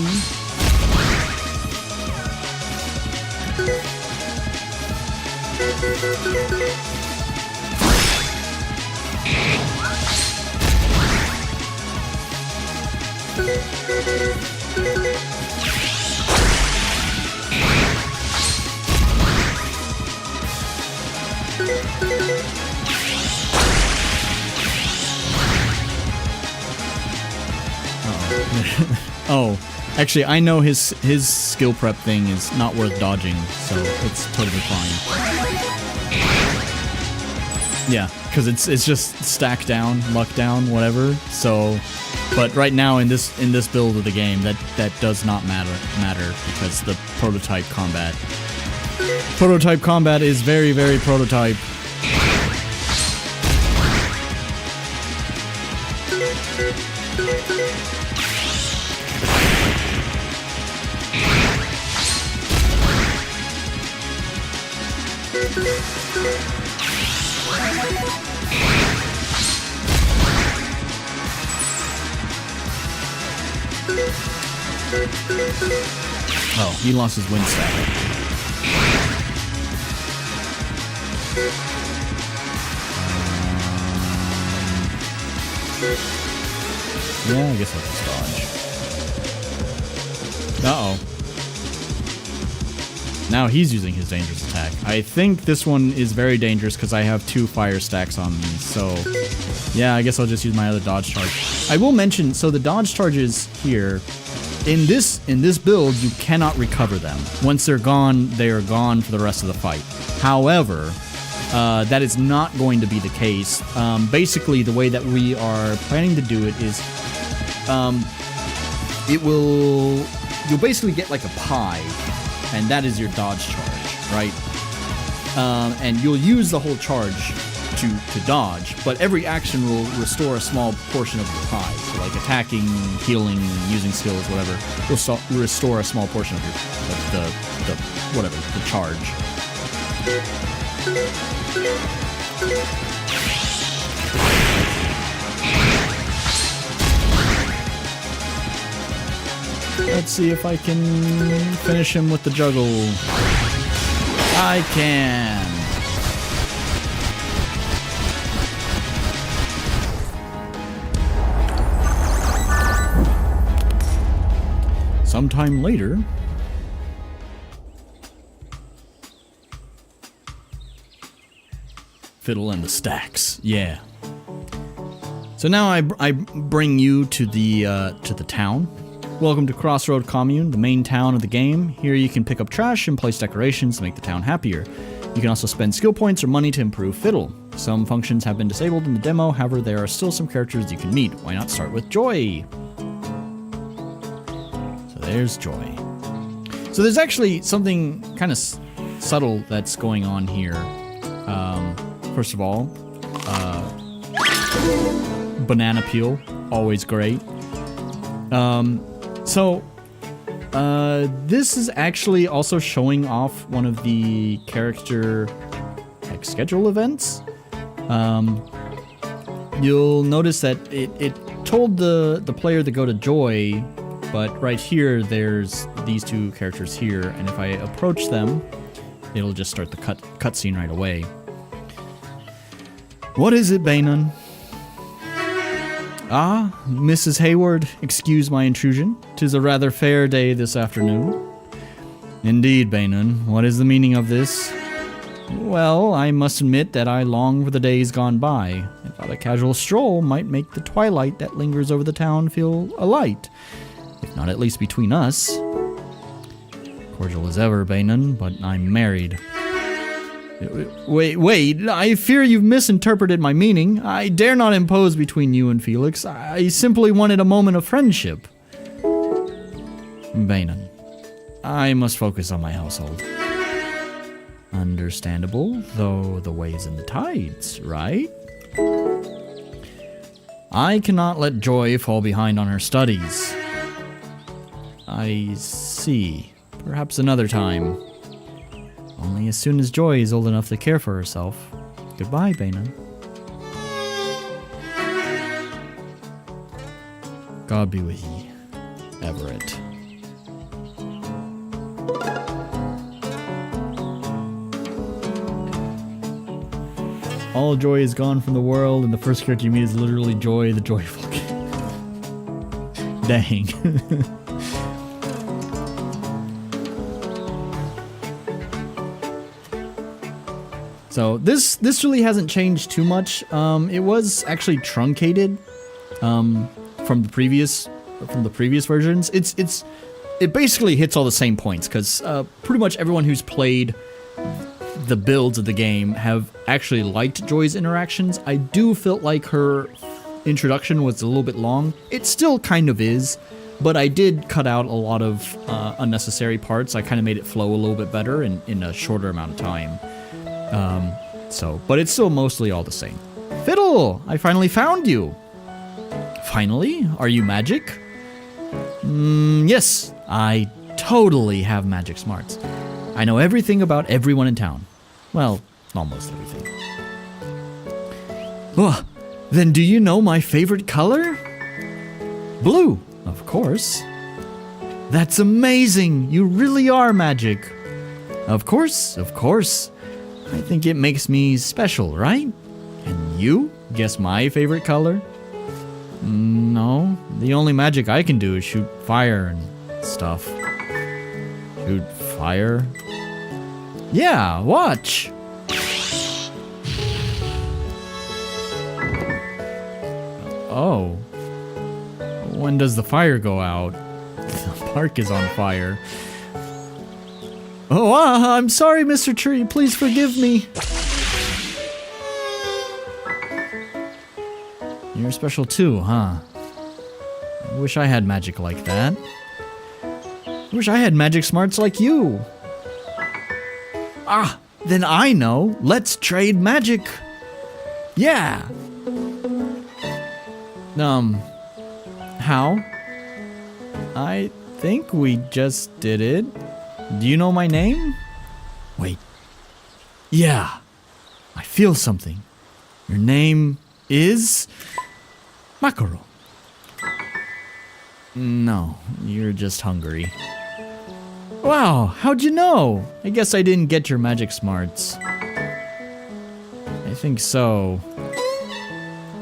Oh, actually, I know his skill prep thing is not worth dodging, so it's totally fine. Yeah, because it's just stack down, luck down, whatever. So, but right now in this build of the game, that does not matter because the prototype combat is very, very prototype. Oh, he lost his wind stack. Yeah, I guess I'll just dodge. Uh-oh. Now he's using his dangerous attack. I think this one is very dangerous because I have 2 fire stacks on me, so... Yeah, I guess I'll just use my other dodge charge. I will mention, so the dodge charges here... In this build, you cannot recover them. Once they're gone, they are gone for the rest of the fight. However, that is not going to be the case. Basically, the way that we are planning to do it is, you'll basically get like a pie, and that is your dodge charge, right? And you'll use the whole charge to dodge, but every action will restore a small portion of your pie. So like attacking, healing, using skills, whatever, will restore a small portion of the charge. Let's see if I can finish him with the juggle. I can. Sometime later, Fiddle and the Stacks. Yeah. So now I bring you to the town. Welcome to Crossroad Commune, the main town of the game. Here you can pick up trash and place decorations to make the town happier. You can also spend skill points or money to improve Fiddle. Some functions have been disabled in the demo, however there are still some characters you can meet. Why not start with Joy? There's Joy. So there's actually something kind of subtle that's going on here. First of all, banana peel, always great. This is actually also showing off one of the character like schedule events. You'll notice that it told the player to go to Joy. But right here, there's these 2 characters here, and if I approach them, it'll just start the cutscene right away. What is it, Bainon? Ah, Mrs. Hayward, excuse my intrusion. 'Tis a rather fair day this afternoon. Indeed, Bainon. What is the meaning of this? Well, I must admit that I long for the days gone by. I thought a casual stroll might make the twilight that lingers over the town feel alight, if not at least between us. Cordial as ever, Bainan, but I'm married. Wait, I fear you've misinterpreted my meaning. I dare not impose between you and Felix. I simply wanted a moment of friendship. Bainan, I must focus on my household. Understandable, though the ways and the tides, right? I cannot let Joy fall behind on her studies. I see. Perhaps another time. Only as soon as Joy is old enough to care for herself. Goodbye, Bainan. God be with ye, Everett. All joy is gone from the world, and the first character you meet is literally Joy, the joyful kid. Dang. So this really hasn't changed too much. It was actually truncated from the previous versions. It basically hits all the same points because pretty much everyone who's played the builds of the game have actually liked Joy's interactions. I do feel like her introduction was a little bit long. It still kind of is, but I did cut out a lot of unnecessary parts. I kind of made it flow a little bit better in a shorter amount of time. But it's still mostly all the same. Fiddle! I finally found you! Finally? Are you magic? Yes, I totally have magic smarts. I know everything about everyone in town. Well, almost everything. Oh, then do you know my favorite color? Blue, of course. That's amazing! You really are magic. Of course, of course. I think it makes me special, right? And you? Guess my favorite color? No. The only magic I can do is shoot fire and stuff. Shoot fire? Yeah, watch! Oh. When does the fire go out? The park is on fire. Oh, I'm sorry, Mr. Tree. Please forgive me. You're special too, huh? I wish I had magic like that. I wish I had magic smarts like you. Ah, then I know. Let's trade magic. Yeah. How? I think we just did it. Do you know my name? Wait. Yeah. I feel something. Your name is... Makaro. No, you're just hungry. Wow, how'd you know? I guess I didn't get your magic smarts. I think so.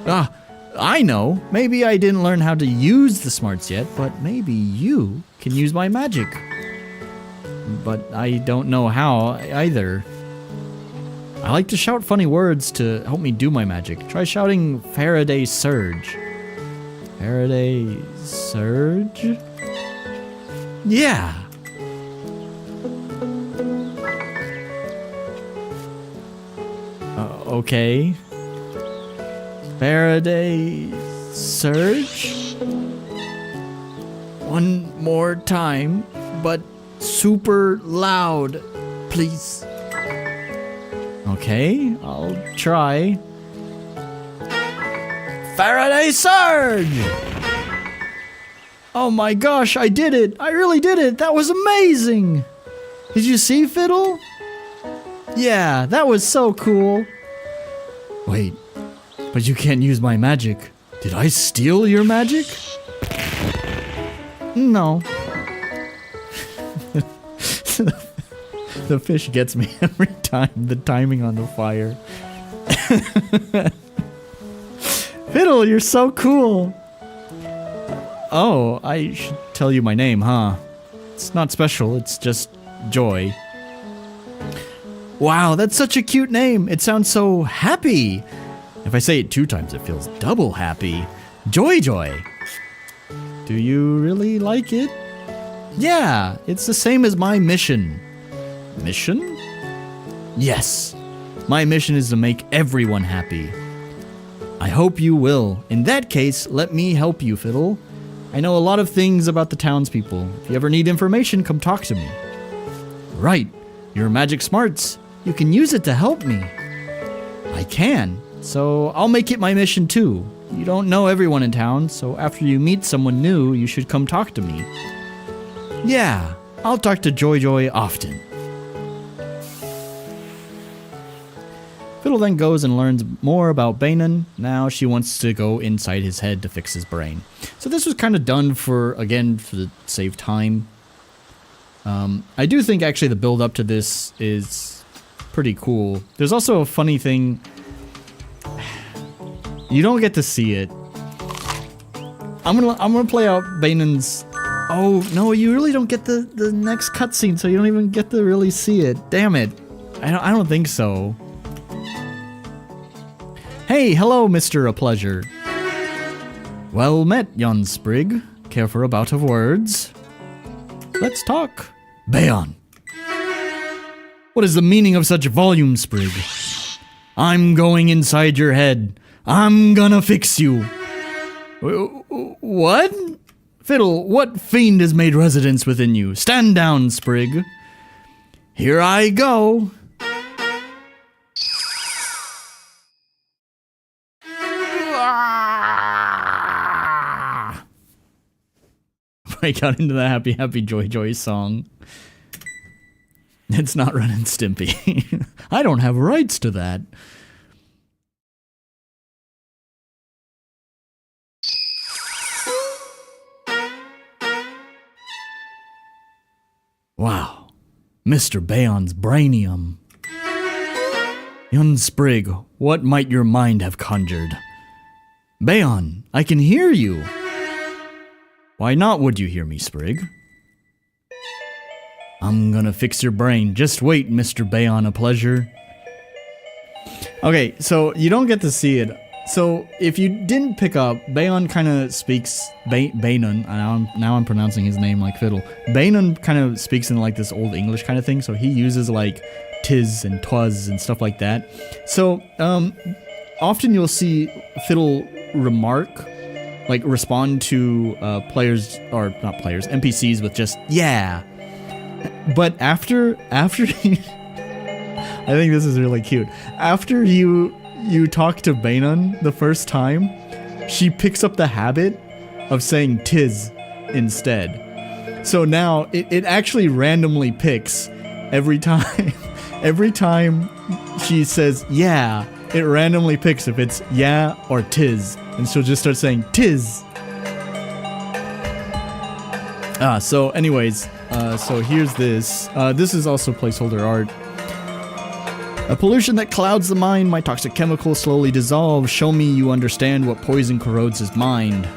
Ah, I know. Maybe I didn't learn how to use the smarts yet, but maybe you can use my magic. But I don't know how either. I like to shout funny words to help me do my magic. Try shouting Faraday Surge. Faraday Surge? Yeah! Okay. Faraday Surge? One more time, but super loud, please. Okay, I'll try. Faraday Surge! Oh my gosh, I did it! I really did it! That was amazing! Did you see, Fiddle? Yeah, that was so cool. Wait, but you can't use my magic. Did I steal your magic? No. The fish gets me every time, the timing on the fire. Fiddle, you're so cool. Oh, I should tell you my name, huh? It's not special, it's just Joy. Wow, that's such a cute name. It sounds so happy. If I say it 2 times, it feels double happy. Joy Joy. Do you really like it? Yeah, it's the same as my mission. Mission? Yes. My mission is to make everyone happy. I hope you will. In that case, let me help you, Fiddle. I know a lot of things about the townspeople. If you ever need information, come talk to me. Right. Your magic smarts. You can use it to help me. I can. So I'll make it my mission too. You don't know everyone in town, so after you meet someone new, you should come talk to me. Yeah, I'll talk to Joy Joy often. Fiddle then goes and learns more about Bainan. Now she wants to go inside his head to fix his brain. So this was kind of done for the save time. I do think actually the build up to this is pretty cool. There's also a funny thing. You don't get to see it. I'm gonna play out Bainan's. Oh no, you really don't get the next cutscene, so you don't even get to really see it. Damn it! I don't think so. Hey, hello, Mr. A Pleasure. Well met, yon Sprig. Care for a bout of words? Let's talk. Bayon. What is the meaning of such volume, Sprig? I'm going inside your head. I'm gonna fix you. What? Fiddle, what fiend has made residence within you? Stand down, Sprig. Here I go. Break out into the happy, happy, joy, joy song. It's not Ren and Stimpy. I don't have rights to that. Wow. Mr. Bayon's brainium. Young Sprig, what might your mind have conjured? Bayon, I can hear you. Why not would you hear me, Sprig? I'm gonna fix your brain. Just wait, Mr. Bayon A Pleasure. Okay, so you don't get to see it. So if you didn't pick up, Bayon kind of speaks Bainan. Now I'm pronouncing his name like Fiddle. Bainan kind of speaks in like this old English kind of thing. So he uses like tis and twas and stuff like that. So often you'll see Fiddle respond to NPCs with just yeah. But after he, I think this is really cute. After you talk to Bainan the first time, she picks up the habit of saying tis instead. So now it actually randomly picks every time. Every time she says yeah, it randomly picks if it's yeah or tis, and she'll just start saying tis. So anyways, so here's this. This is also placeholder art. A pollution that clouds the mind, my toxic chemicals slowly dissolve. Show me you understand what poison corrodes his mind.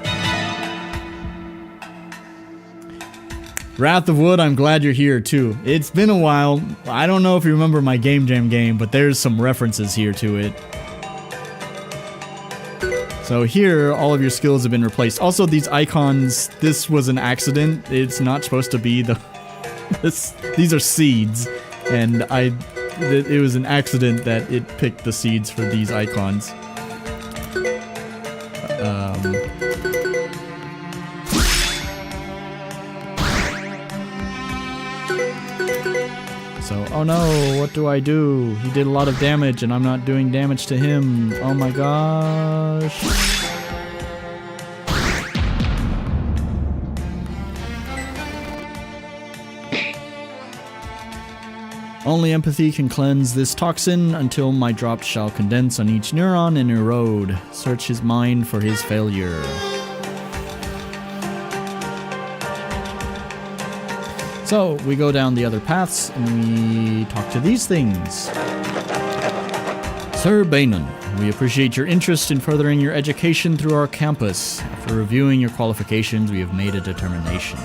Wrath of Wood, I'm glad you're here too. It's been a while. I don't know if you remember my Game Jam game, but there's some references here to it. So here, all of your skills have been replaced. Also, these icons, this was an accident. It's not supposed to be these are seeds, and it was an accident that it picked the seeds for these icons. So, oh no, what do I do? He did a lot of damage and I'm not doing damage to him. Oh my gosh. Only empathy can cleanse this toxin until my drops shall condense on each neuron and erode. Search his mind for his failure. So, we go down the other paths and we talk to these things. Sir Bainan, we appreciate your interest in furthering your education through our campus. After reviewing your qualifications, we have made a determination.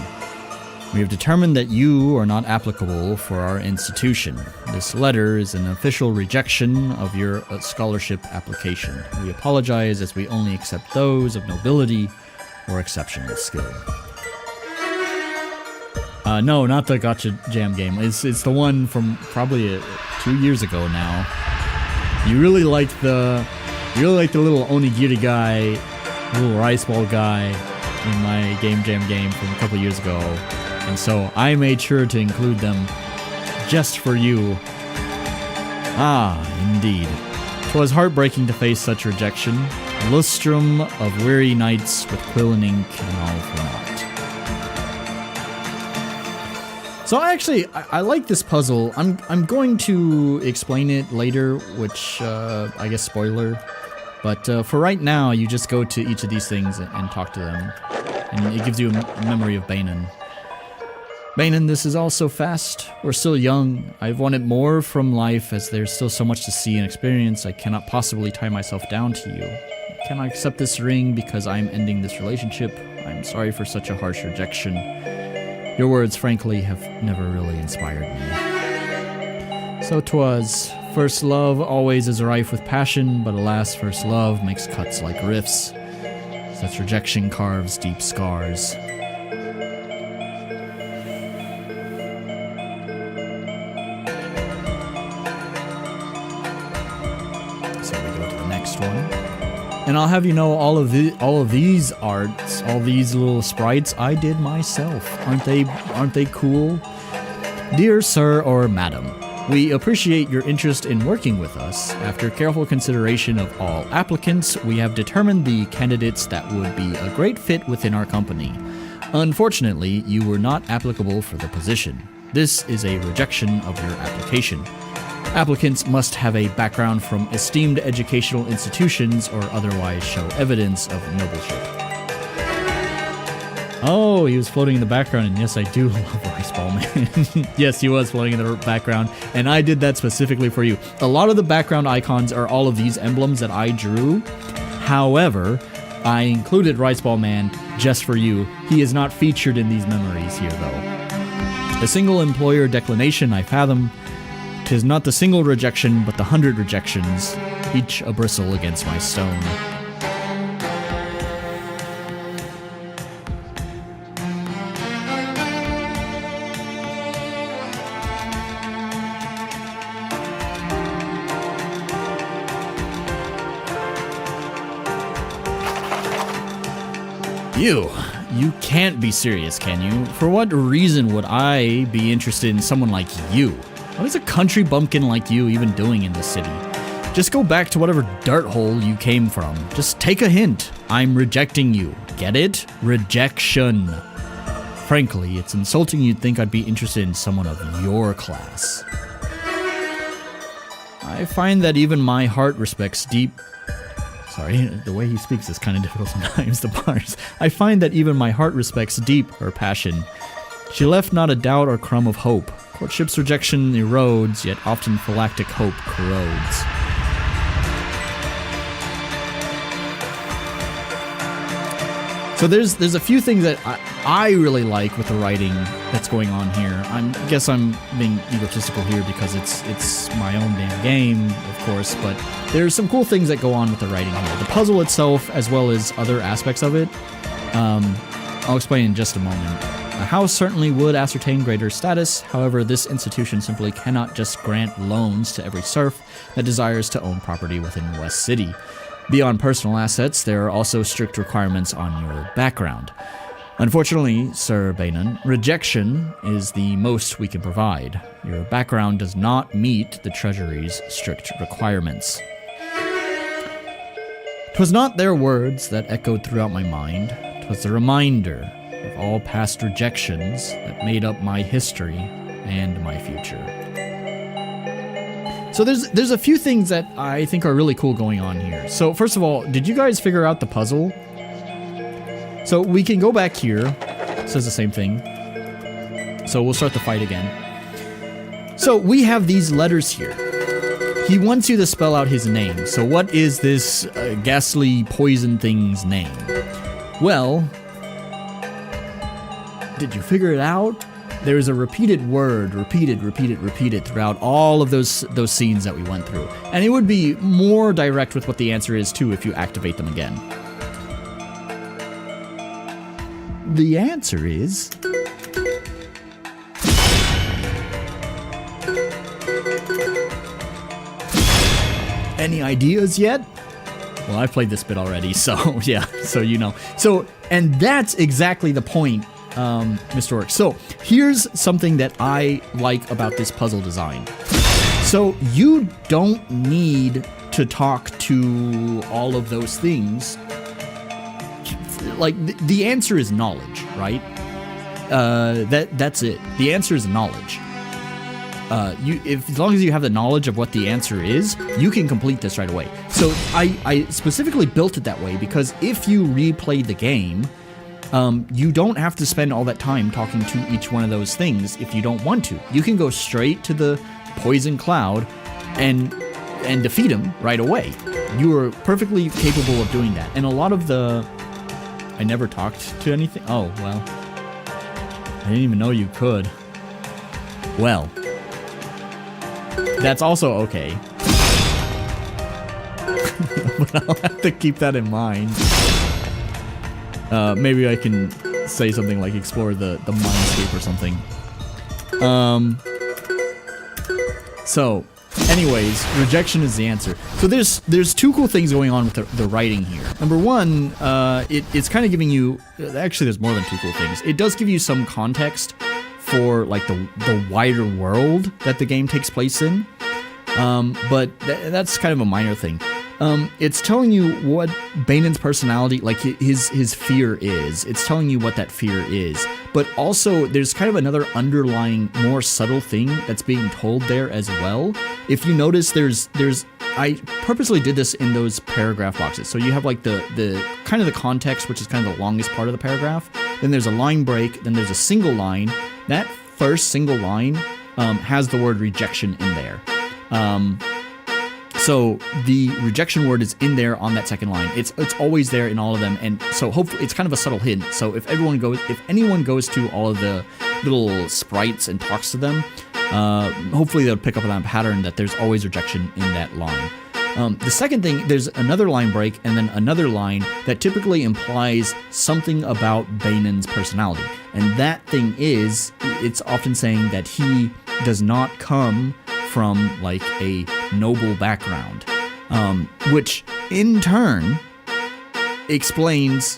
We have determined that you are not applicable for our institution. This letter is an official rejection of your scholarship application. We apologize as we only accept those of nobility or exceptional skill. No, not the Gotcha Jam game. It's the one from probably 2 years ago now. You really like the little onigiri guy, little rice ball guy in my Game Jam game from a couple years ago. And so I made sure to include them just for you. Ah, indeed. 'Twas heartbreaking to face such rejection. A lustrum of weary nights with quill and ink and all for naught. So I like this puzzle. I'm going to explain it later, which I guess spoiler. But for right now, you just go to each of these things and talk to them. And it gives you a memory of Bainan. Bainan, this is all so fast. We're still young. I've wanted more from life as there's still so much to see and experience. I cannot possibly tie myself down to you. I cannot accept this ring because I'm ending this relationship. I'm sorry for such a harsh rejection. Your words, frankly, have never really inspired me. So 'twas. First love always is rife with passion, but alas, first love makes cuts like rifts. Such rejection carves deep scars. And I'll have you know, all of these arts, all these little sprites, I did myself. Aren't they cool? Dear sir or madam, we appreciate your interest in working with us. After careful consideration of all applicants, we have determined the candidates that would be a great fit within our company. Unfortunately, you were not applicable for the position. This is a rejection of your application. Applicants must have a background from esteemed educational institutions or otherwise show evidence of nobleship. Oh, he was floating in the background, and yes, I do love Rice Ball Man. Yes, he was floating in the background, and I did that specifically for you. A lot of the background icons are all of these emblems that I drew. However, I included Rice Ball Man just for you. He is not featured in these memories here, though. A single employer declination I fathom. 'Tis not the single rejection, but the 100 rejections, each a bristle against my stone. You can't be serious, can you? For what reason would I be interested in someone like you? What is a country bumpkin like you even doing in this city? Just go back to whatever dirt hole you came from. Just take a hint. I'm rejecting you. Get it? Rejection. Frankly, it's insulting you'd think I'd be interested in someone of your class. I find that even my heart respects deep... Sorry, the way he speaks is kind of difficult sometimes, the bars. I find that even my heart respects deep her passion. She left not a doubt or crumb of hope. Courtship's rejection erodes, yet often phylactic hope corrodes. So there's a few things that I really like with the writing that's going on here. I guess I'm being egotistical here because it's my own damn game, of course, but there's some cool things that go on with the writing here. The puzzle itself, as well as other aspects of it, I'll explain in just a moment. A house certainly would ascertain greater status, however, this institution simply cannot just grant loans to every serf that desires to own property within West City. Beyond personal assets, there are also strict requirements on your background. Unfortunately, Sir Bainan, rejection is the most we can provide. Your background does not meet the Treasury's strict requirements. 'Twas not their words that echoed throughout my mind, 'twas the reminder of all past rejections that made up my history and my future. So there's a few things that I think are really cool going on here. So first of all, did you guys figure out the puzzle? So we can go back here. It says the same thing. So we'll start the fight again. So we have these letters here. He wants you to spell out his name. So what is this ghastly poison thing's name? Well, did you figure it out? There's a repeated word, repeated throughout all of those scenes that we went through. And it would be more direct with what the answer is, too, if you activate them again. The answer is... Any ideas yet? Well, I've played this bit already, so yeah, so you know. So, and that's exactly the point, Mr. Orc. So, here's something that I like about this puzzle design. So, you don't need to talk to all of those things. Like, the answer is knowledge, right? That's it. The answer is knowledge. As long as you have the knowledge of what the answer is, you can complete this right away. So I specifically built it that way because if you replay the game, you don't have to spend all that time talking to each one of those things if you don't want to. You can go straight to the poison cloud and defeat him right away. You are perfectly capable of doing that. And a lot of the... I never talked to anything? Oh, well. I didn't even know you could. Well... That's also okay. But I'll have to keep that in mind. Maybe I can say something like explore the mindscape or something. So, anyways, rejection is the answer. So there's two cool things going on with the writing here. Number one, it's kind of giving you... Actually, there's more than two cool things. It does give you some context for like the wider world that the game takes place in, but that's kind of a minor thing. It's telling you what Banon's personality, like his fear is. It's telling you what that fear is, but also there's kind of another underlying, more subtle thing that's being told there as well. If you notice, I purposely did this in those paragraph boxes. So you have like the kind of the context, which is kind of the longest part of the paragraph. Then there's a line break. Then there's a single line. That first single line has the word rejection in there. So the rejection word is in there on that second line. It's always there in all of them, and so hopefully it's kind of a subtle hint. So if anyone goes to all of the little sprites and talks to them, hopefully they'll pick up on that pattern that there's always rejection in that line. The second thing, there's another line break and then another line that typically implies something about Banon's personality. And that thing is, it's often saying that he does not come from like a noble background, which in turn explains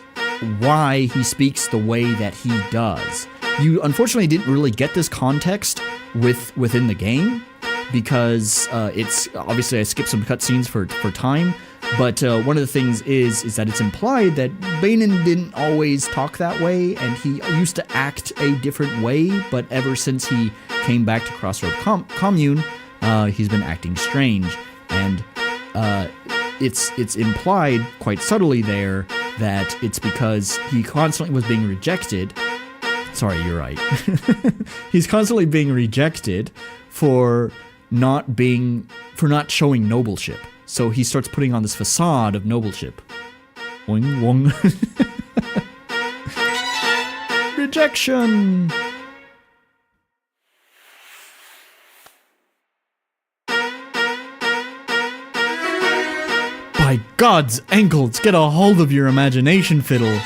why he speaks the way that he does. You unfortunately didn't really get this context within the game, because it's obviously I skipped some cutscenes for time, but one of the things is that it's implied that Banon didn't always talk that way, and he used to act a different way, but ever since he came back to Crossroad Commune, he's been acting strange, and it's implied quite subtly there that it's because he constantly was being rejected. Sorry, you're right. He's constantly being rejected for not showing nobleship. So he starts putting on this facade of nobleship. Boing, wong. Rejection! By God's ankles, get a hold of your imagination, Fiddle.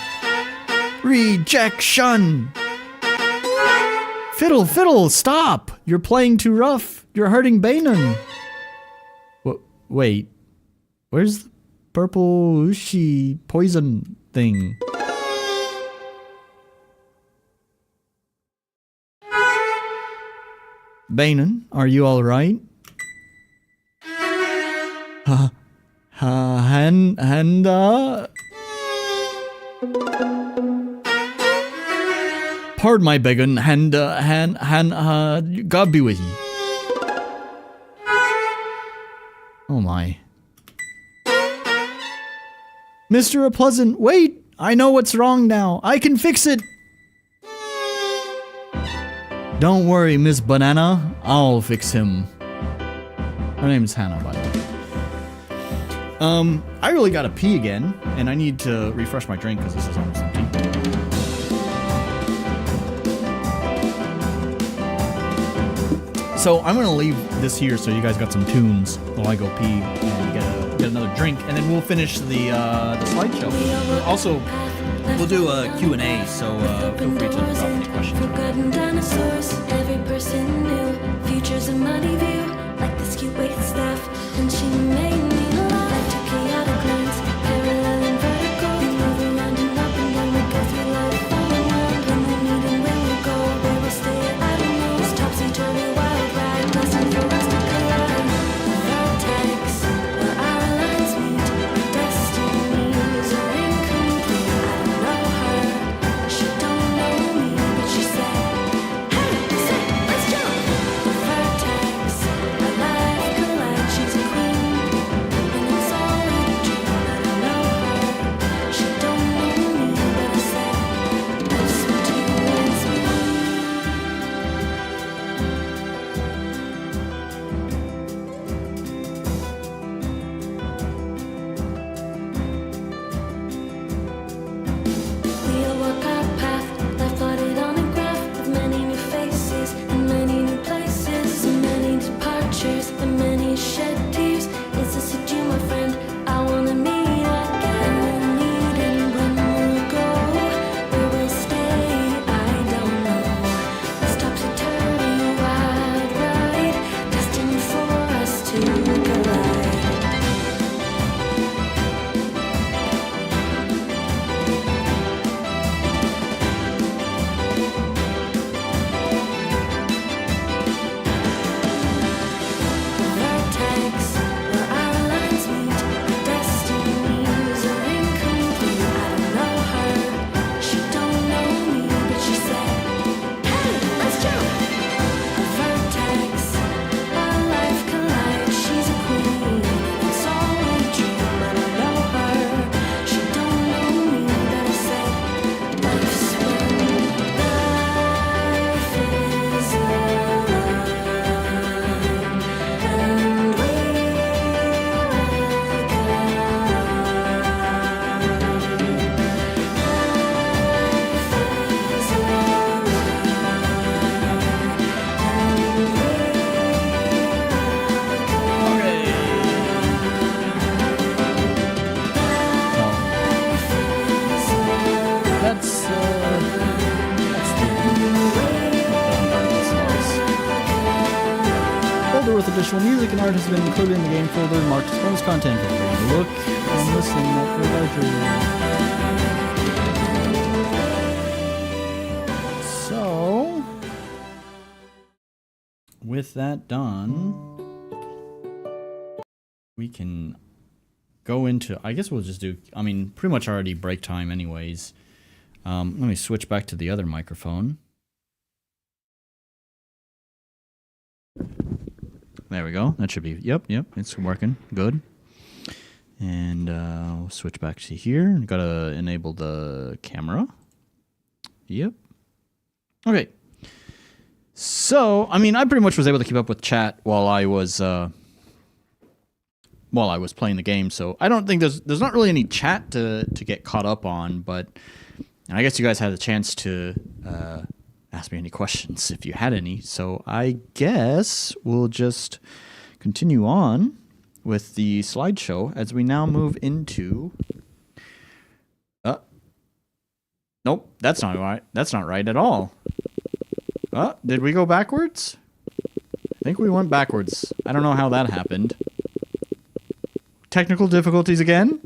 Rejection! Fiddle, stop! You're playing too rough. You're hurting Banon. Wait. Where's the purple Ushi poison thing? Banon, are you alright? Pardon my begging, God be with ye. Oh my. Mr. Unpleasant, wait! I know what's wrong now. I can fix it! Don't worry, Miss Banana. I'll fix him. Her name's Hannah, by the way. I really gotta pee again, and I need to refresh my drink because this is almost empty. So I'm gonna leave this here so you guys got some tunes while I go pee and get another drink, and then we'll finish the slideshow. Also, we'll do a Q&A, so feel free to drop any questions. Forgotten dinosaurs, every person knew. Futures a muddy view, like this cute wait staff. And she made me laugh. Like two chaotic lines, parallel and vertical. We move around and up and down, we go through life all around. When we meet and when we go, where we'll stay, I don't know. This topsy-turvy wild ride, destined for us to collide. Vortex, where our lines meet, destinies are incomplete. I don't know her, she don't know me, but she said, hey, say, let's jump. Vortex, our life collide, she's a queen, and it's all a dream. I don't know her, she don't know me, but I said, let's towards me. We'll walk our path, life plotted on a graph of many new faces and many new places and many departures and many shed tears. Is this a dream, my friend? I wanna meet again. We'll meet and when we'll go, where we'll stay, I don't know. This topsy-turvy wild ride, destined for us to collide. Vortex, where our lines meet, destinies are incomplete. I don't know her, she don't know me, but she said, hey, let's jump. Vortex, our life collide, she's a queen, it's all a dream. I don't know her, she don't know me, but I said, life's when life is alive. And we That's the folder with additional music and art has been included in the game folder marked as bonus content. Feel free to look and listen at your leisure. So, with that done, we can go into, I guess we'll just do, I mean, pretty much already break time anyways. Let me switch back to the other microphone. There we go. That should be, yep, it's working. Good. And we'll switch back to here. Gotta enable the camera. Yep. Okay. So, I mean, I pretty much was able to keep up with chat while I was playing the game, so I don't think there's not really any chat to get caught up on, but I guess you guys had a chance to ask me any questions if you had any, so I guess we'll just continue on with the slideshow as we now move into... Nope, that's not right. That's not right at all. Did we go backwards? I think we went backwards. I don't know how that happened. Technical difficulties again.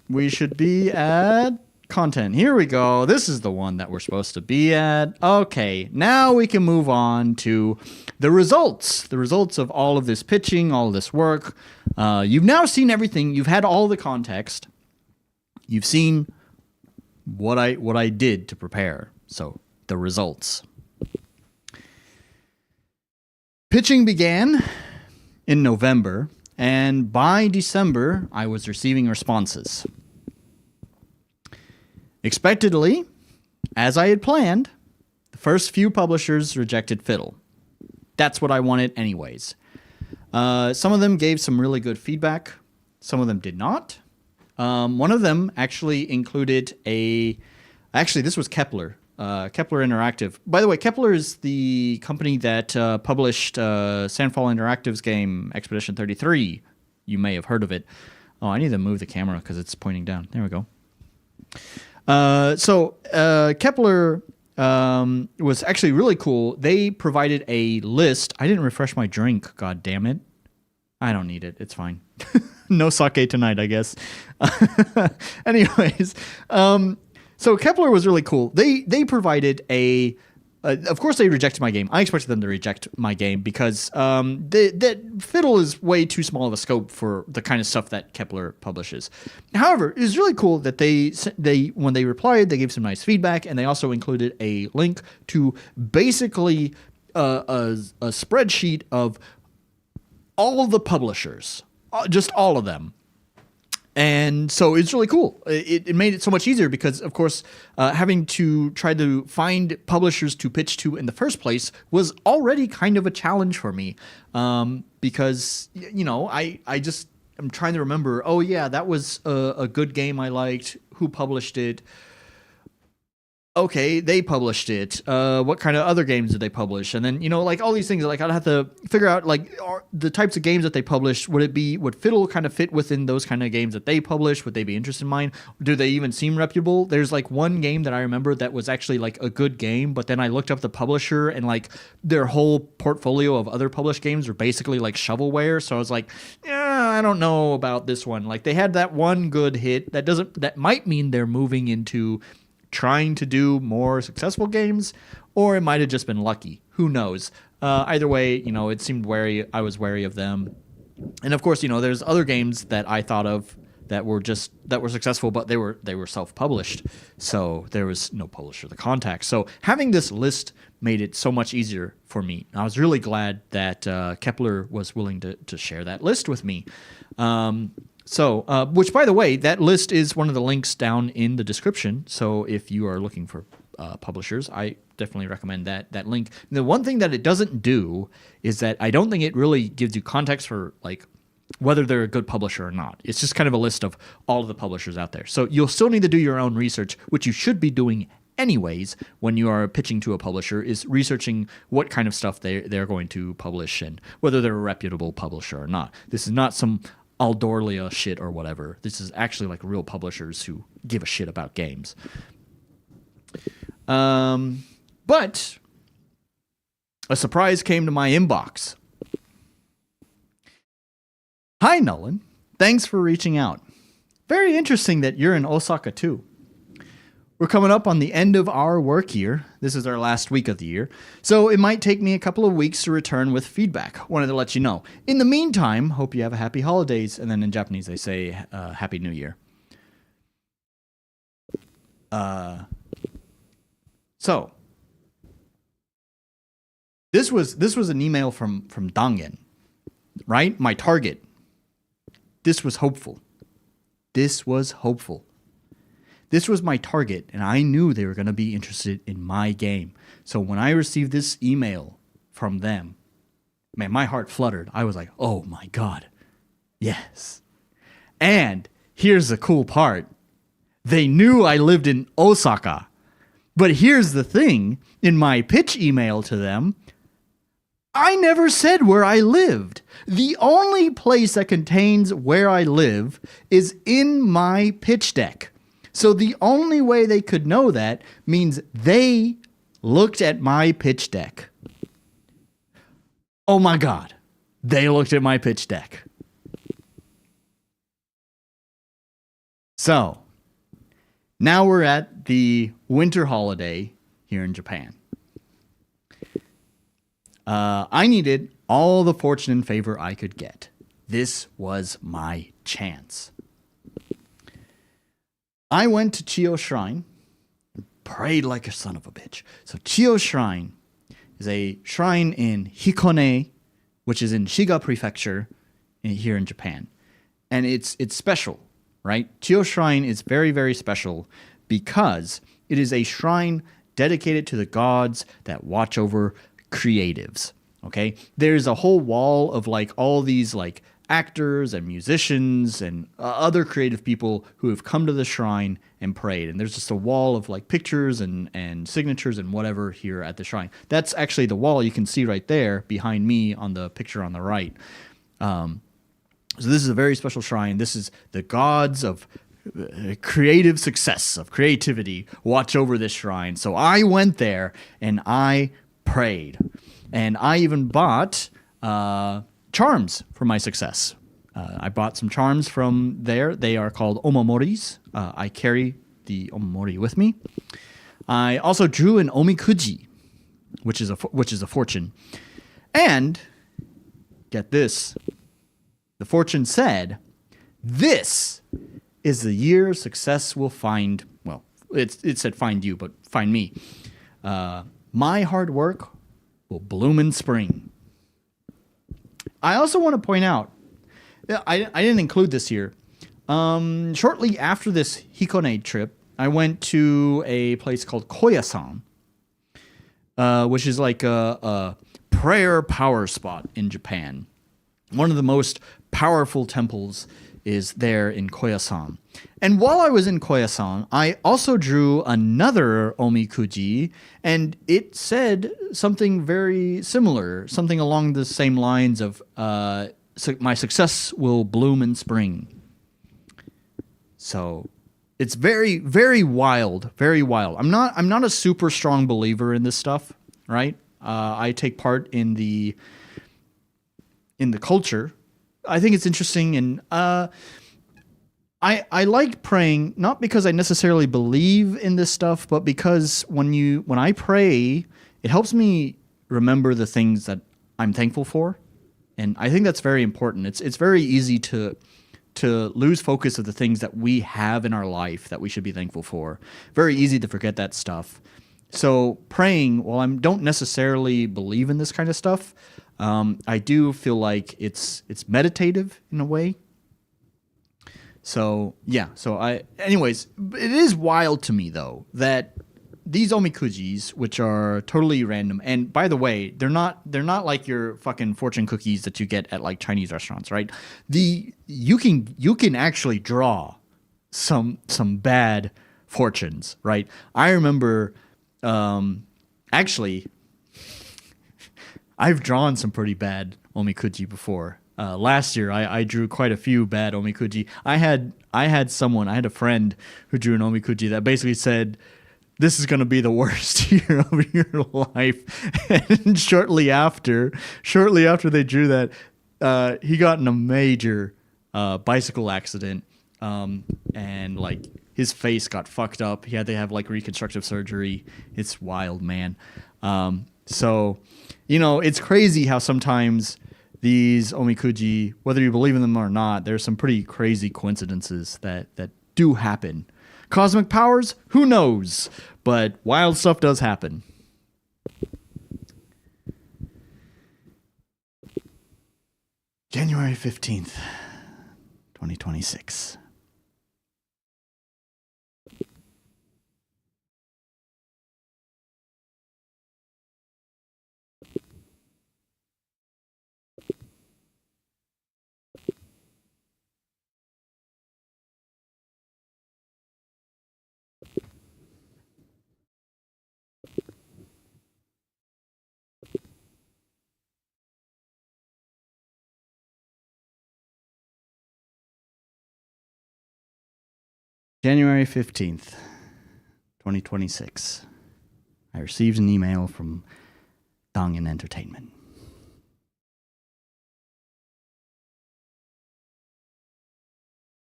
We should be at content. Here we go. This is the one that we're supposed to be at. Okay, now we can move on to the results. The results of all of this pitching, all of this work. You've now seen everything. You've had all the context. You've seen what I did to prepare. So, the results. Pitching began in November, and by December, I was receiving responses. Expectedly, as I had planned, the first few publishers rejected Fiddle. That's what I wanted anyways. Some of them gave some really good feedback. Some of them did not. One of them actually included actually, this was Kepler. Kepler Interactive. By the way, Kepler is the company that published Sandfall Interactive's game Expedition 33. You may have heard of it. Oh, I need to move the camera because it's pointing down. There we go. Kepler was actually really cool. They provided a list. I didn't refresh my drink. God damn it. I don't need it. It's fine. No sake tonight, I guess. Anyways, so Kepler was really cool. They provided of course they rejected my game. I expected them to reject my game because that Fiddle is way too small of a scope for the kind of stuff that Kepler publishes. However, it was really cool that they when they replied, they gave some nice feedback, and they also included a link to basically a spreadsheet of all of the publishers, just all of them. And so it's really cool. It made it so much easier because, of course, having to try to find publishers to pitch to in the first place was already kind of a challenge for me. Because, I'm trying to remember, oh, yeah, that was a good game I liked. Who published it? Okay, they published it. What kind of other games did they publish? And then, like all these things, like I'd have to figure out like the types of games that they published. Would Fiddle kind of fit within those kind of games that they publish? Would they be interested in mine? Do they even seem reputable? There's like one game that I remember that was actually like a good game, but then I looked up the publisher and like their whole portfolio of other published games were basically like shovelware. So I was like, yeah, I don't know about this one. Like they had that one good hit that might mean they're moving into trying to do more successful games, or it might have just been lucky. Who knows? Either way, it seemed I was wary of them. And of course, there's other games that I thought of that were successful, but they were self-published, so there was no publisher to contact. So having this list made it so much easier for me. I was really glad that Kepler was willing to share that list with me. Which, by the way, that list is one of the links down in the description. So if you are looking for publishers, I definitely recommend that link. And the one thing that it doesn't do is that I don't think it really gives you context for like whether they're a good publisher or not. It's just kind of a list of all of the publishers out there. So you'll still need to do your own research, which you should be doing anyways when you are pitching to a publisher, is researching what kind of stuff they're going to publish and whether they're a reputable publisher or not. This is not some Aldorlia shit or whatever. This is actually like real publishers who give a shit about games. But a surprise came to my inbox. Hi, Nolan. Thanks for reaching out. Very interesting that you're in Osaka too. We're coming up on the end of our work year. This is our last week of the year. So it might take me a couple of weeks to return with feedback. Wanted to let you know. In the meantime, hope you have a happy holidays. And then in Japanese, they say Happy New Year. So this was an email from Dangen, right? My target. This was hopeful. This was my target, and I knew they were going to be interested in my game. So when I received this email from them, man, my heart fluttered. I was like, oh my God, yes. And here's the cool part. They knew I lived in Osaka. But here's the thing. In my pitch email to them, I never said where I lived. The only place that contains where I live is in my pitch deck. So the only way they could know that means they looked at my pitch deck. Oh my God. They looked at my pitch deck. So now we're at the winter holiday here in Japan. I needed all the fortune and favor I could get. This was my chance. I went to Chiyo Shrine and prayed like a son of a bitch. So Chiyo Shrine is a shrine in Hikone, which is in Shiga Prefecture here in Japan. And it's special, right? Chiyo Shrine is very, very special because it is a shrine dedicated to the gods that watch over creatives, okay? There's a whole wall of like all these like actors and musicians and other creative people who have come to the shrine and prayed. And there's just a wall of like pictures and signatures and whatever here at the shrine. That's actually the wall you can see right there behind me on the picture on the right. So this is a very special shrine. This is the gods of creative success, of creativity, watch over this shrine. So I went there and I prayed. And I even bought charms for my success. I bought some charms from there. They are called omomoris. I carry the omomori with me. I also drew an omikuji, which is a fortune. And get this, the fortune said, "This is the year success will find." Well, it said find you, but find me. My hard work will bloom in spring. I also want to point out, I didn't include this here. Shortly after this Hikone trip, I went to a place called Koyasan, which is like a prayer power spot in Japan. One of the most powerful temples is there in Koyasan. And while I was in Koyasan, I also drew another omikuji, and it said something very similar, something along the same lines of my success will bloom in spring. So it's very, very wild, very wild. I'm not a super strong believer in this stuff, right? I take part in the culture. I think it's interesting, and I like praying, not because I necessarily believe in this stuff, but because when I pray, it helps me remember the things that I'm thankful for. And I think that's very important. It's very easy to lose focus of the things that we have in our life that we should be thankful for. Very easy to forget that stuff. So praying, while I don't necessarily believe in this kind of stuff, I do feel like it's meditative in a way. So yeah, anyways, it is wild to me though that these omikujis, which are totally random, and by the way, they're not like your fucking fortune cookies that you get at like Chinese restaurants, right? You can actually draw some bad fortunes, right? I remember actually I've drawn some pretty bad omikuji before. Last year, I drew quite a few bad omikuji. I had a friend who drew an omikuji that basically said, "This is going to be the worst year of your life." And shortly after they drew that, he got in a major bicycle accident, and like his face got fucked up. He had to have like reconstructive surgery. It's wild, man. So, it's crazy how sometimes these omikuji, whether you believe in them or not, there's some pretty crazy coincidences that do happen. Cosmic powers? Who knows? But wild stuff does happen. January 15th, 2026. January 15th, 2026. I received an email from Dongan Entertainment.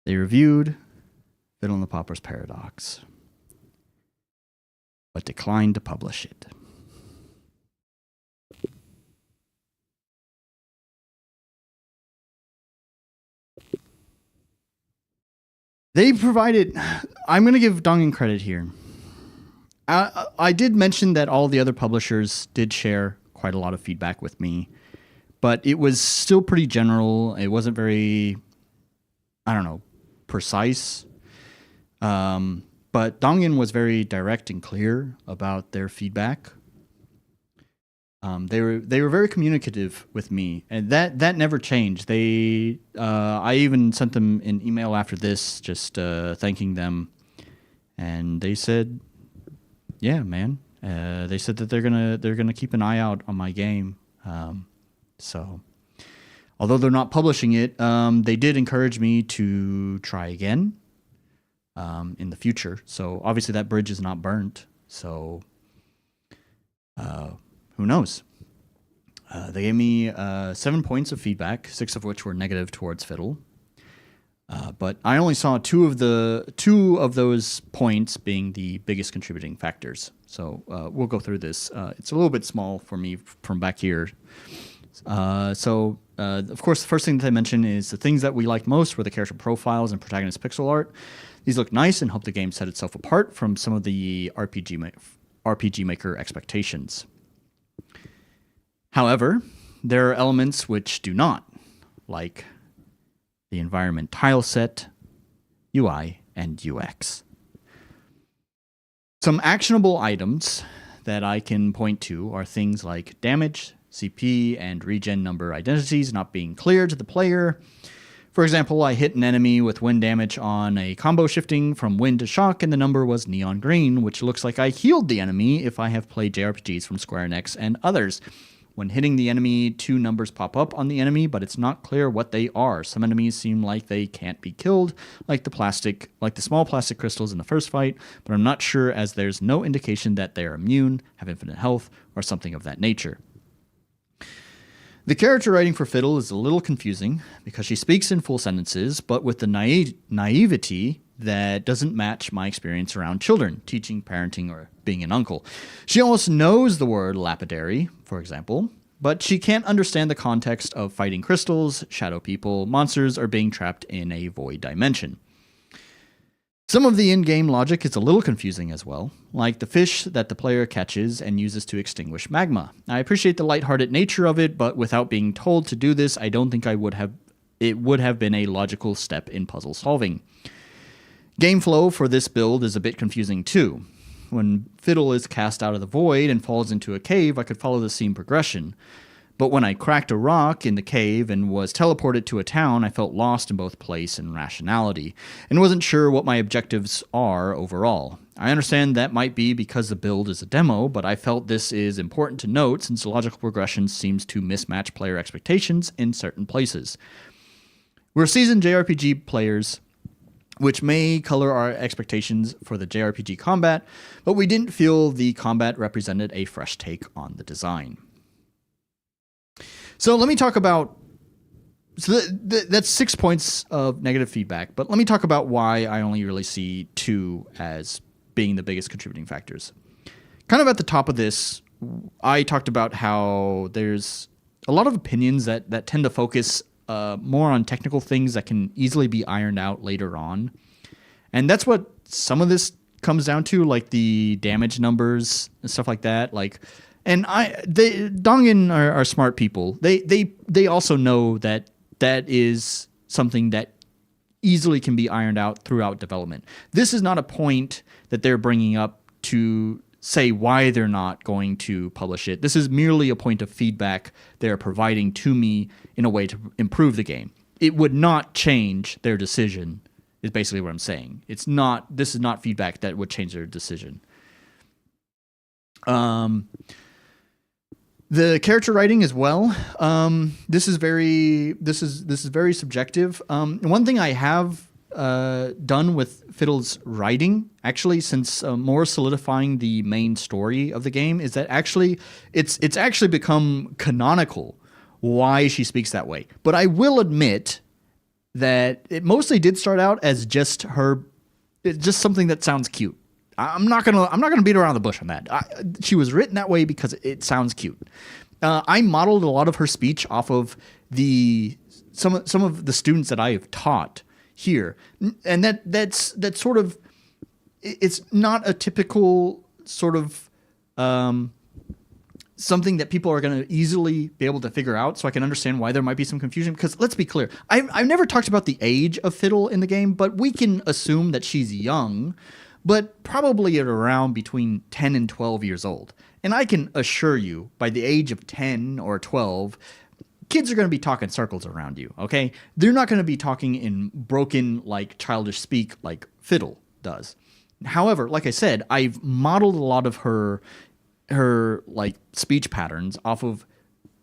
They reviewed Fiddle and the Pauper's Paradox, but declined to publish it. They provided, I'm going to give Dongan credit here. I did mention that all the other publishers did share quite a lot of feedback with me, but it was still pretty general. It wasn't very, precise. But Dongan was very direct and clear about their feedback. They were very communicative with me, and that never changed. I even sent them an email after this, just thanking them, and they said, "Yeah, man." They said that they're gonna keep an eye out on my game. So, although they're not publishing it, they did encourage me to try again in the future. So obviously that bridge is not burnt. So. Who knows? They gave me 7 points of feedback, 6 of which were negative towards Fiddle. But I only saw two of those points being the biggest contributing factors. So we'll go through this. It's a little bit small for me from back here. Of course, the first thing that I mentioned is the things that we liked most were the character profiles and protagonist pixel art. These look nice and help the game set itself apart from some of the RPG Maker expectations. However, there are elements which do not, like the environment tile set, UI, and UX. Some actionable items that I can point to are things like damage, CP, and regen number identities not being clear to the player. For example, I hit an enemy with wind damage on a combo shifting from wind to shock, and the number was neon green, which looks like I healed the enemy if I have played JRPGs from Square Enix and others. When hitting the enemy, 2 numbers pop up on the enemy, but it's not clear what they are. Some enemies seem like they can't be killed, like the small plastic crystals in the first fight, but I'm not sure as there's no indication that they are immune, have infinite health, or something of that nature. The character writing for Fiddle is a little confusing because she speaks in full sentences, but with the naivety that doesn't match my experience around children, teaching, parenting, or being an uncle. She almost knows the word lapidary, for example, but she can't understand the context of fighting crystals, shadow people, monsters, or being trapped in a void dimension. Some of the in-game logic is a little confusing as well, like the fish that the player catches and uses to extinguish magma. I appreciate the lighthearted nature of it, but without being told to do this, I don't think it would have been a logical step in puzzle solving. Game flow for this build is a bit confusing too. When Fiddle is cast out of the void and falls into a cave, I could follow the scene progression. But when I cracked a rock in the cave and was teleported to a town, I felt lost in both place and rationality, and wasn't sure what my objectives are overall. I understand that might be because the build is a demo, but I felt this is important to note since the logical progression seems to mismatch player expectations in certain places. We're seasoned JRPG players, which may color our expectations for the JRPG combat, but we didn't feel the combat represented a fresh take on the design. So let me talk about, that's 6 points of negative feedback, but let me talk about why I only really see 2 as being the biggest contributing factors. Kind of at the top of this, I talked about how there's a lot of opinions that tend to focus more on technical things that can easily be ironed out later on. And that's what some of this comes down to, like the damage numbers and stuff like that. Dongan are smart people. They also know that is something that easily can be ironed out throughout development. This is not a point that they're bringing up to say why they're not going to publish it. This is merely a point of feedback they're providing to me in a way to improve the game. It would not change their decision, is basically what I'm saying. This is not feedback that would change their decision. The character writing as well. This is very subjective. One thing I have done with Fiddle's writing, actually, since more solidifying the main story of the game, is that actually it's actually become canonical why she speaks that way. But I will admit that it mostly did start out as just something that sounds cute. I'm not gonna beat around the bush on that. She was written that way because it sounds cute. I modeled a lot of her speech off of some of the students that I have taught here, and that's sort of, it's not a typical sort of something that people are going to easily be able to figure out. So I can understand why there might be some confusion, because let's be clear, I've never talked about the age of Fiddle in the game, but we can assume that she's young. but probably at around between 10 and 12 years old. And I can assure you, by the age of 10 or 12, kids are going to be talking circles around you, okay? They're not going to be talking in broken, like, childish speak like Fiddle does. However, like I said, I've modeled a lot of her like speech patterns off of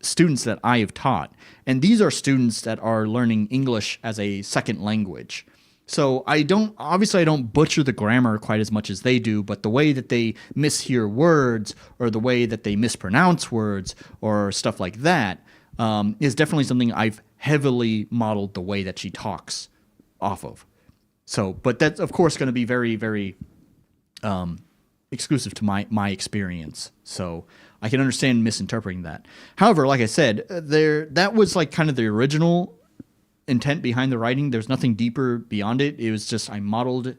students that I have taught. And these are students that are learning English as a second language. So I don't butcher the grammar quite as much as they do, but the way that they mishear words or the way that they mispronounce words or stuff like that is definitely something I've heavily modeled the way that she talks off of. So, but that's of course going to be very, very exclusive to my experience. So I can understand misinterpreting that. However, like I said, that was like kind of the original intent behind the writing. There's nothing deeper beyond it. It was just I modeled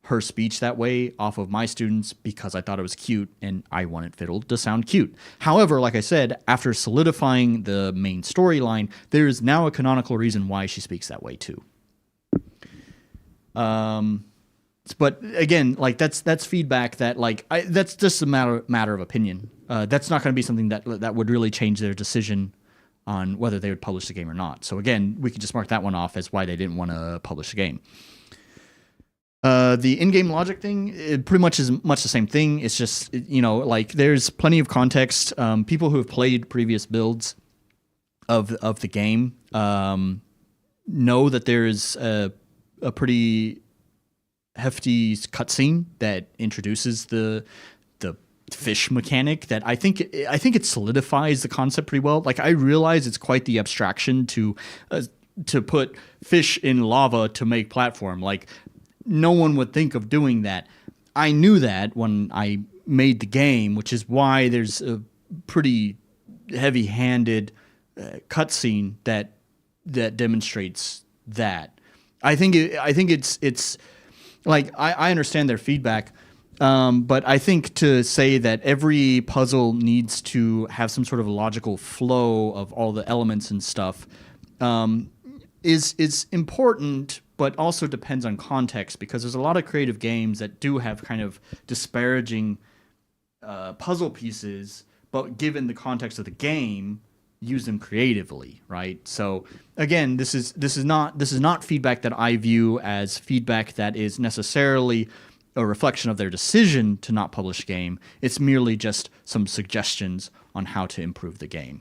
her speech that way off of my students because I thought it was cute and I wanted Fiddle to sound cute. However, like I said, after solidifying the main storyline, there is now a canonical reason why she speaks that way too. But again, like that's feedback that like that's just a matter of opinion. That's not going to be something that would really change their decision on whether they would publish the game or not. So again, we can just mark that one off as why they didn't want to publish the game. The in-game logic thing, it pretty much is much the same thing. It's just, like there's plenty of context. People who have played previous builds of the game know that there's a pretty hefty cutscene that introduces the fish mechanic that I think it solidifies the concept pretty well. Like I realize it's quite the abstraction to put fish in lava to make platform. Like no one would think of doing that. I knew that when I made the game, which is why there's a pretty heavy-handed cutscene that demonstrates that. I think it's like I understand their feedback. But I think to say that every puzzle needs to have some sort of logical flow of all the elements and stuff is important, but also depends on context, because there's a lot of creative games that do have kind of disparaging puzzle pieces, but given the context of the game, use them creatively, right? So again, this is not feedback that I view as feedback that is necessarily a reflection of their decision to not publish a game. It's merely just some suggestions on how to improve the game.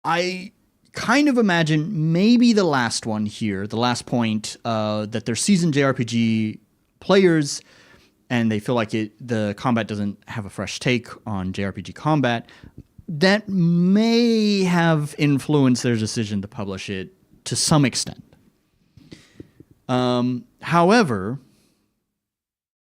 I kind of imagine maybe the last one here, the last point, that they're seasoned JRPG players and they feel like the combat doesn't have a fresh take on JRPG combat. That may have influenced their decision to publish it to some extent. However,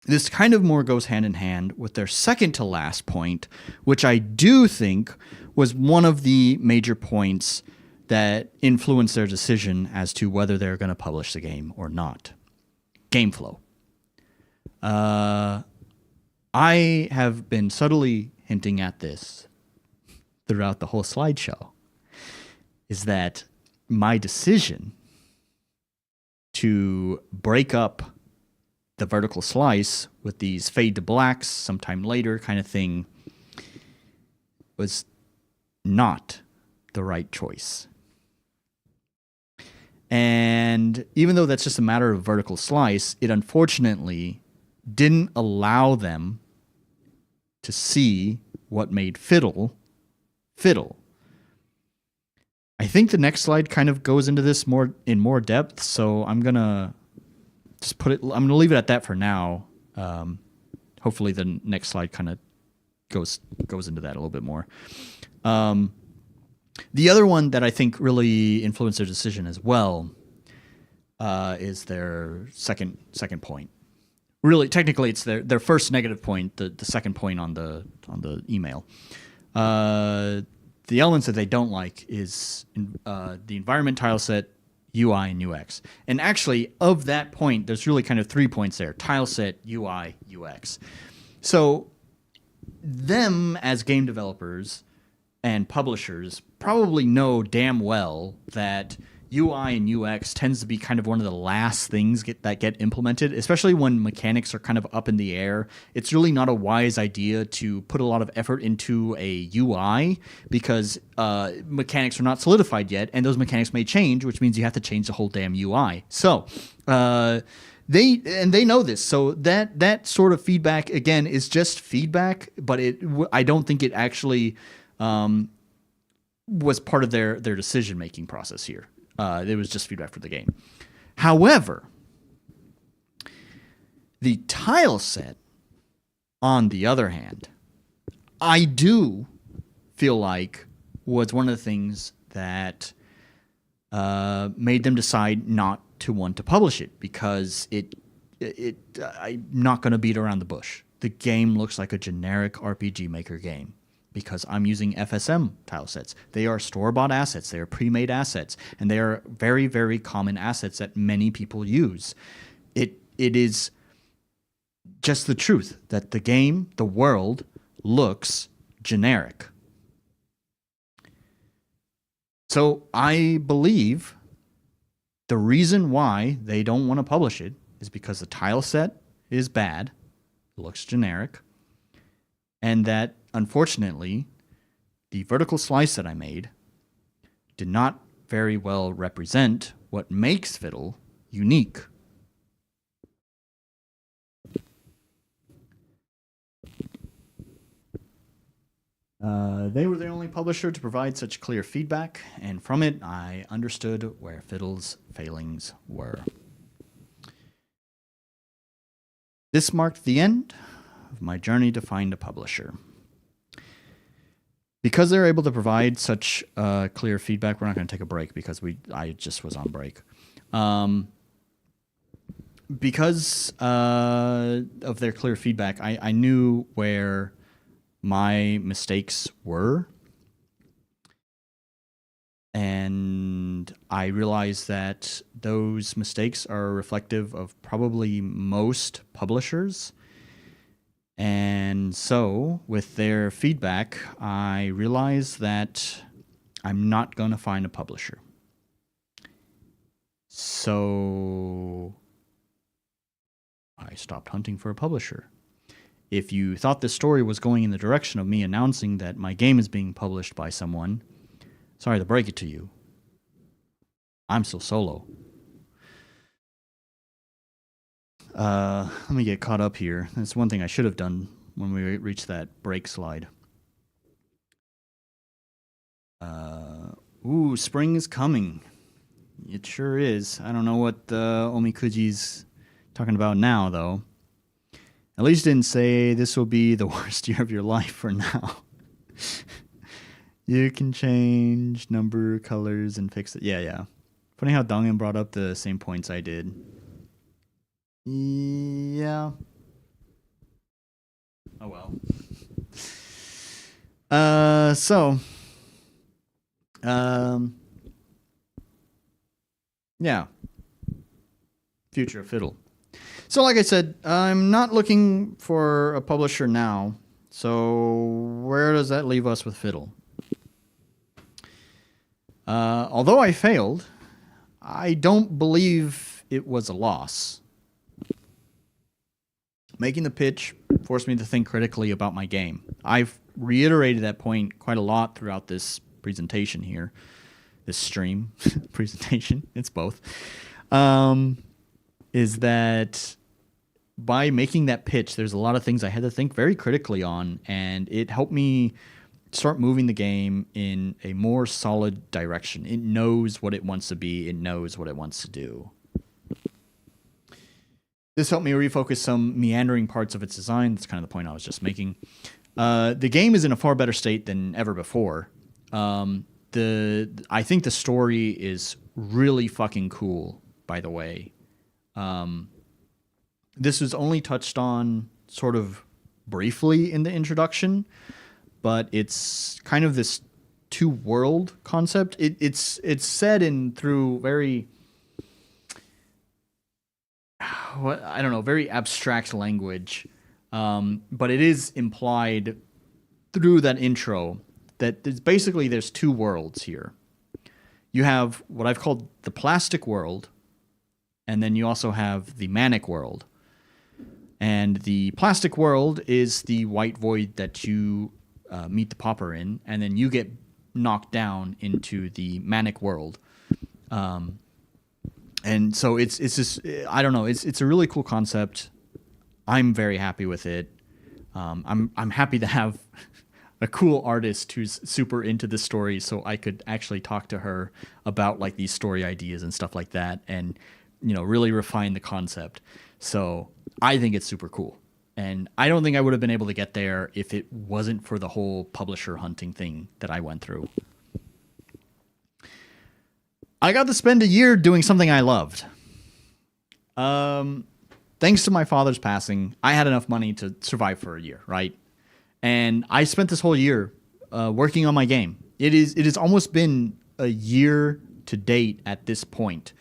this kind of more goes hand in hand with their second to last point, which I do think was one of the major points that influenced their decision as to whether they're going to publish the game or not. Game flow. I have been subtly hinting at this throughout the whole slideshow, is that my decision to break up the vertical slice with these fade to blacks sometime later kind of thing was not the right choice. And even though that's just a matter of vertical slice, it unfortunately didn't allow them to see what made Fiddle. I think the next slide kind of goes into this in more depth, so I'm gonna just I'm gonna leave it at that for now. Hopefully, the next slide kind of goes into that a little bit more. The other one that I think really influenced their decision as well is their second point. Really, technically, it's their first negative point. The second point on the email. The elements that they don't like is the environment tile set, UI, and UX. And actually, of that point, there's really kind of 3 points there: tile set, UI, UX. So them as game developers and publishers probably know damn well that UI and UX tends to be kind of one of the last things that get implemented, especially when mechanics are kind of up in the air. It's really not a wise idea to put a lot of effort into a UI because mechanics are not solidified yet, and those mechanics may change, which means you have to change the whole damn UI. So they know this, so that sort of feedback again is just feedback, but I don't think it actually was part of their decision making process here. It was just feedback for the game. However, the tile set, on the other hand, I do feel like was one of the things that made them decide not to want to publish it, because I'm not going to beat around the bush. The game looks like a generic RPG Maker game, because I'm using FSM tile sets. They are store-bought assets. They are pre-made assets, and they are very, very common assets that many people use. It is just the truth that the game, the world, looks generic. So I believe the reason why they don't want to publish it is because the tile set is bad, looks generic, and that unfortunately, the vertical slice that I made did not very well represent what makes Fiddle unique. They were the only publisher to provide such clear feedback, and from it, I understood where Fiddle's failings were. This marked the end of my journey to find a publisher. Because they're able to provide such clear feedback, we're not going to take a break because I just was on break. Because of their clear feedback, I knew where my mistakes were. And I realized that those mistakes are reflective of probably most publishers. And so, with their feedback, I realized that I'm not going to find a publisher. So, I stopped hunting for a publisher. If you thought this story was going in the direction of me announcing that my game is being published by someone, sorry to break it to you, I'm still solo. Let me get caught up here. That's one thing I should have done when we reached that break slide. Ooh, spring is coming. It sure is. I don't know what Omikuji's talking about now, though. At least didn't say this will be the worst year of your life for now. You can change number, colors, and fix it. Yeah. Funny how Dongan brought up the same points I did. Yeah. Oh well. Yeah. Future of Fiddle. So like I said, I'm not looking for a publisher now. So where does that leave us with Fiddle? Although I failed, I don't believe it was a loss. Making the pitch forced me to think critically about my game. I've reiterated that point quite a lot throughout this presentation here. This stream. Presentation. It's both. Is that by making that pitch, there's a lot of things I had to think very critically on, and it helped me start moving the game in a more solid direction. It knows what it wants to be. It knows what it wants to do. This helped me refocus some meandering parts of its design. That's kind of the point I was just making. The game is in a far better state than ever before. I think the story is really fucking cool, by the way. This was only touched on sort of briefly in the introduction, but it's kind of this two-world concept. It's said in through very... very abstract language, but it is implied through that intro that there's two worlds here. you have what I've called the plastic world, and then you also have the manic world. And the plastic world is the white void that you meet the pauper in, and then you get knocked down into the manic world. And so it's just, I don't know, it's a really cool concept. I'm very happy with it. I'm happy to have a cool artist who's super into this story, so I could actually talk to her about like these story ideas and stuff like that, and really refine the concept. So I think it's super cool, and I don't think I would have been able to get there if it wasn't for the whole publisher hunting thing that I went through. I got to spend a year doing something I loved. Thanks to my father's passing, I had enough money to survive for a year, right? And I spent this whole year working on my game. It has almost been a year to date at this point,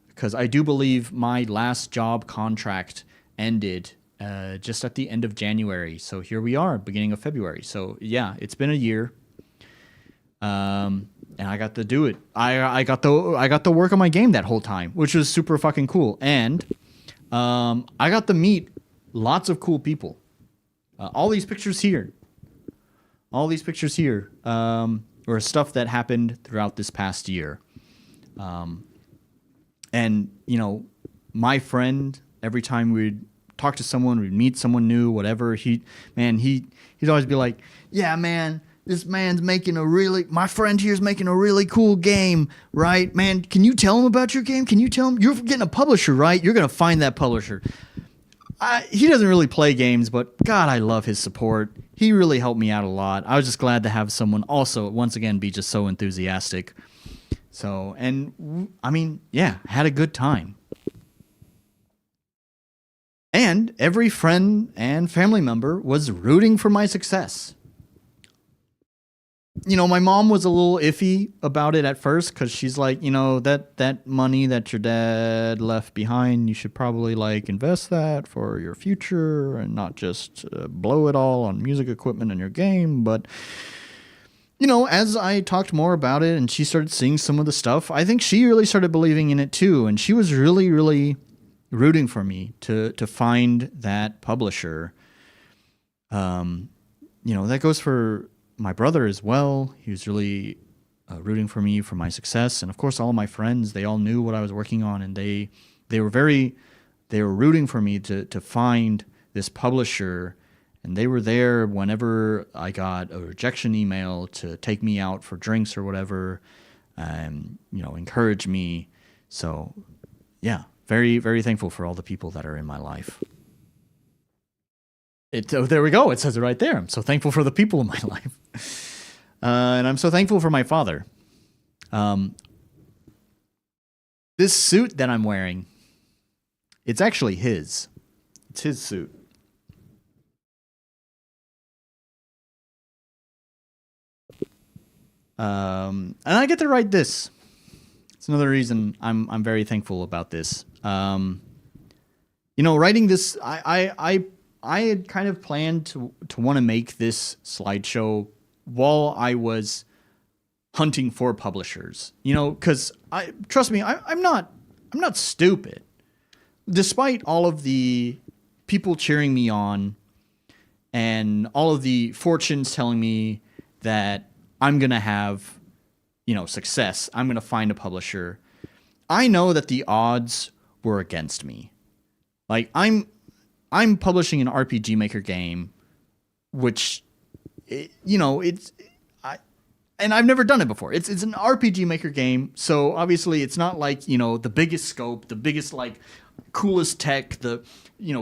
because I do believe my last job contract ended just at the end of January. So here we are, beginning of February. So yeah, it's been a year. And I got to do it. I got to work on my game that whole time, which was super fucking cool. And I got to meet lots of cool people. All these pictures here were stuff that happened throughout this past year. And my friend, every time we'd talk to someone, we'd meet someone new, whatever, he'd always be like, yeah, man, my friend here's making a really cool game, right? Man, can you tell him about your game? Can you tell him you're getting a publisher, right? You're going to find that publisher. He doesn't really play games, but God, I love his support. He really helped me out a lot. I was just glad to have someone also, once again, be just so enthusiastic. So, and I mean, yeah, had a good time. And every friend and family member was rooting for my success. My mom was a little iffy about it at first, because she's like, that money that your dad left behind, you should probably like invest that for your future and not just blow it all on music equipment in your game. But, as I talked more about it and she started seeing some of the stuff, I think she really started believing in it too. And she was really, really rooting for me to find that publisher. That goes for my brother as well. He was really rooting for me for my success, and of course all of my friends, they all knew what I was working on, and they were rooting for me to find this publisher, and they were there whenever I got a rejection email to take me out for drinks or whatever, and encourage me. So yeah, very, very thankful for all the people that are in my life. There we go. It says it right there. I'm so thankful for the people in my life. And I'm so thankful for my father. This suit that I'm wearing, it's actually his. It's his suit. And I get to write this. It's another reason I'm very thankful about this. Writing this, I had kind of planned to want to make this slideshow while I was hunting for publishers, because trust me, I'm not stupid. Despite all of the people cheering me on and all of the fortunes telling me that I'm going to have, success, I'm going to find a publisher, I know that the odds were against me. Like, I'm publishing an RPG Maker game, which, and I've never done it before. It's an RPG Maker game, so obviously it's not like, the biggest scope, the biggest, like, coolest tech, the,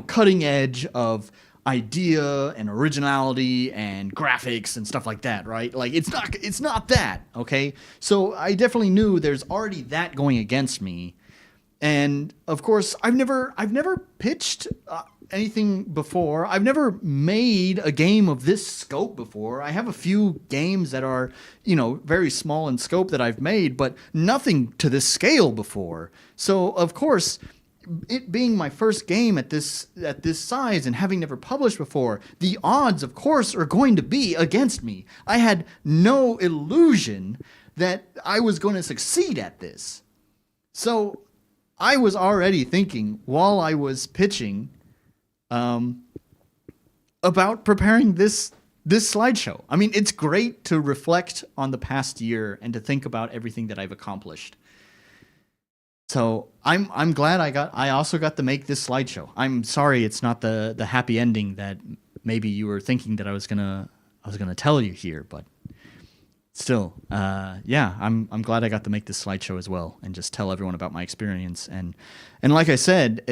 cutting edge of idea and originality and graphics and stuff like that, right? Like, it's not that, okay? So I definitely knew there's already that going against me. And of course, I've never pitched anything before. I've never made a game of this scope before. I have a few games that are, very small in scope that I've made, but nothing to this scale before. So of course, it being my first game at this size and having never published before, the odds, of course, are going to be against me. I had no illusion that I was going to succeed at this. So I was already thinking while I was pitching about preparing this slideshow. I mean, it's great to reflect on the past year and to think about everything that I've accomplished. So I'm glad I also got to make this slideshow. I'm sorry it's not the happy ending that maybe you were thinking that I was gonna tell you here, but still, yeah, I'm glad I got to make this slideshow as well and just tell everyone about my experience. And like I said,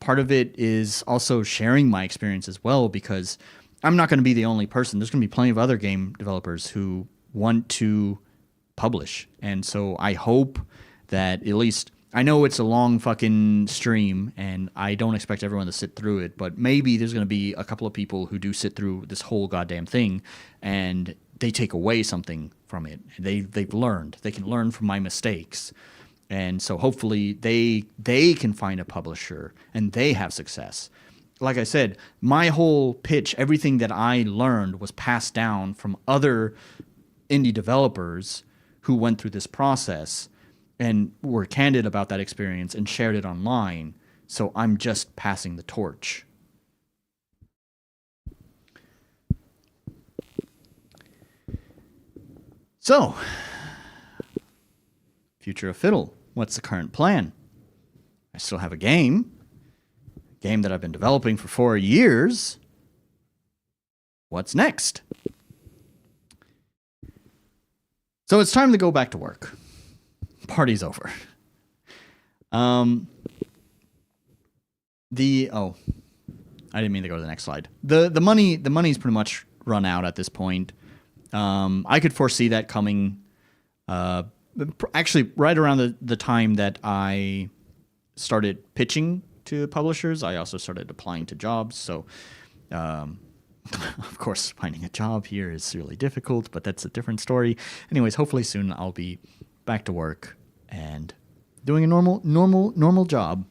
part of it is also sharing my experience as well, because I'm not going to be the only person. There's going to be plenty of other game developers who want to publish. And so I hope that at least, I know it's a long fucking stream and I don't expect everyone to sit through it, but maybe there's going to be a couple of people who do sit through this whole goddamn thing and they take away something from it. They've learned. They can learn from my mistakes. And so hopefully they can find a publisher and they have success. Like I said, my whole pitch, everything that I learned was passed down from other indie developers who went through this process and were candid about that experience and shared it online. So I'm just passing the torch. So, future of Fiddle. What's the current plan? I still have a game that I've been developing for 4 years. What's next? So it's time to go back to work. Party's over. I didn't mean to go to the next slide. The money's pretty much run out at this point. I could foresee that coming actually right around the time that I started pitching to publishers. I also started applying to jobs. So, of course, finding a job here is really difficult, but that's a different story. Anyways, hopefully soon I'll be back to work and doing a normal job.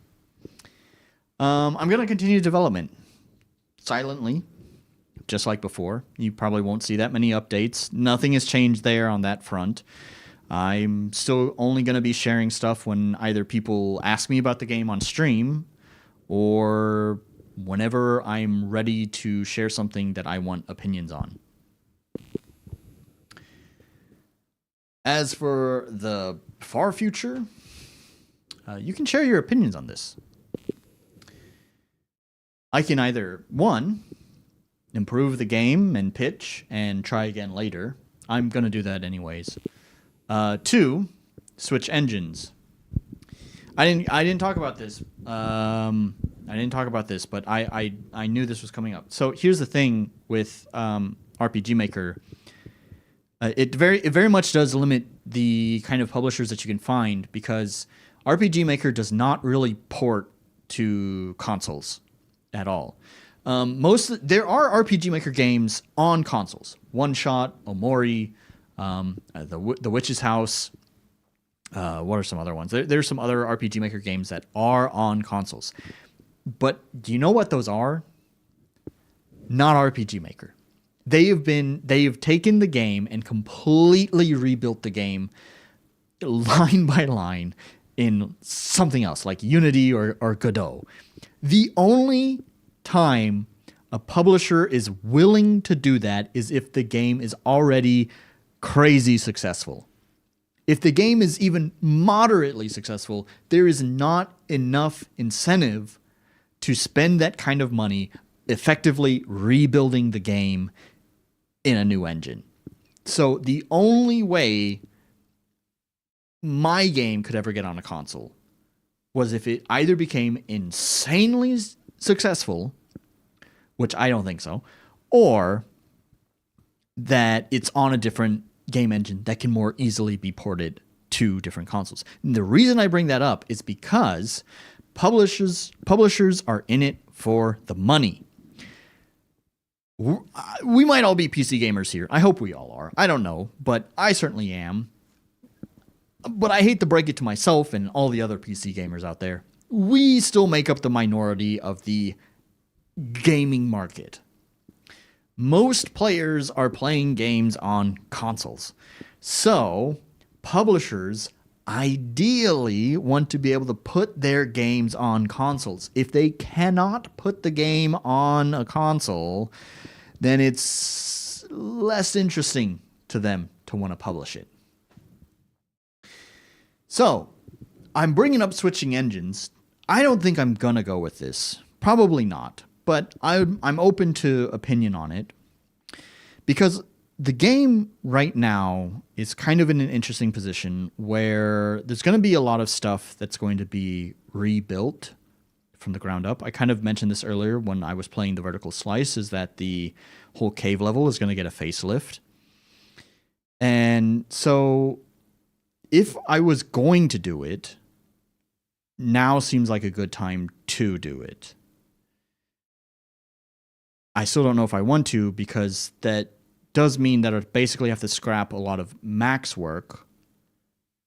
I'm going to continue development silently, just like before. You probably won't see that many updates. Nothing has changed there on that front. I'm still only going to be sharing stuff when either people ask me about the game on stream or whenever I'm ready to share something that I want opinions on. As for the far future, you can share your opinions on this. I can either, one, improve the game and pitch and try again later. I'm going to do that anyways. Two, switch engines. I didn't talk about this. But I knew this was coming up. So here's the thing with RPG Maker. It very much does limit the kind of publishers that you can find, because RPG Maker does not really port to consoles at all. There are RPG Maker games on consoles. One Shot, Omori, the Witch's House. What are some other ones? There's some other RPG Maker games that are on consoles. But do you know what those are? Not RPG Maker. They have taken the game and completely rebuilt the game line by line in something else like Unity or Godot. The only time a publisher is willing to do that is if the game is already crazy successful. If the game is even moderately successful, there is not enough incentive to spend that kind of money effectively rebuilding the game in a new engine. So the only way my game could ever get on a console was if it either became insanely successful, which I don't think so, or that it's on a different game engine that can more easily be ported to different consoles. And the reason I bring that up is because publishers are in it for the money. We might all be PC gamers here. I hope we all are. I don't know, but I certainly am. But I hate to break it to myself and all the other PC gamers out there. We still make up the minority of the gaming market. most players are playing games on consoles. So, publishers ideally want to be able to put their games on consoles. If they cannot put the game on a console, then it's less interesting to them to want to publish it. So, I'm bringing up switching engines. I don't think I'm going to go with this. Probably not. But I'm open to opinion on it. Because the game right now is kind of in an interesting position where there's going to be a lot of stuff that's going to be rebuilt from the ground up. I kind of mentioned this earlier when I was playing the vertical slice, is that the whole cave level is going to get a facelift. And so if I was going to do it, now seems like a good time to do it. I still don't know if I want to, because that does mean that I basically have to scrap a lot of Mac's work.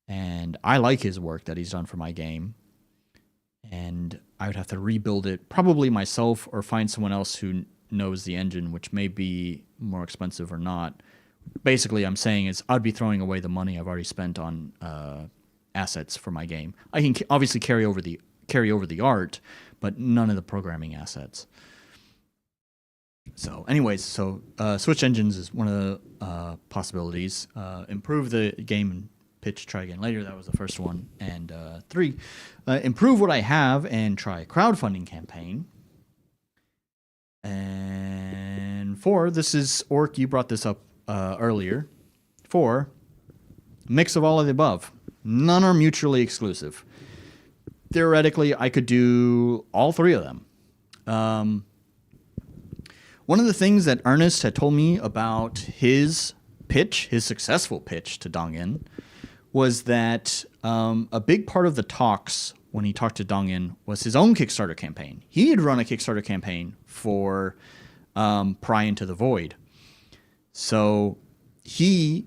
And I like his work that he's done for my game. And I would have to rebuild it probably myself or find someone else who knows the engine, which may be more expensive or not. Basically, I'm saying is I'd be throwing away the money I've already spent on assets for my game. I can obviously carry over the art, but none of the programming assets. So, anyways, switch engines is one of the possibilities. Improve the game and pitch, try again later. That was the first one. And 3, improve what I have and try a crowdfunding campaign. And 4, this is Orc. You brought this up earlier. 4, mix of all of the above. None are mutually exclusive. Theoretically, I could do all 3 of them. One of the things that Ernest had told me about his successful pitch to Dongin, was that a big part of the talks when he talked to Dongin was his own Kickstarter campaign. He had run a Kickstarter campaign for Pry Into the Void. So he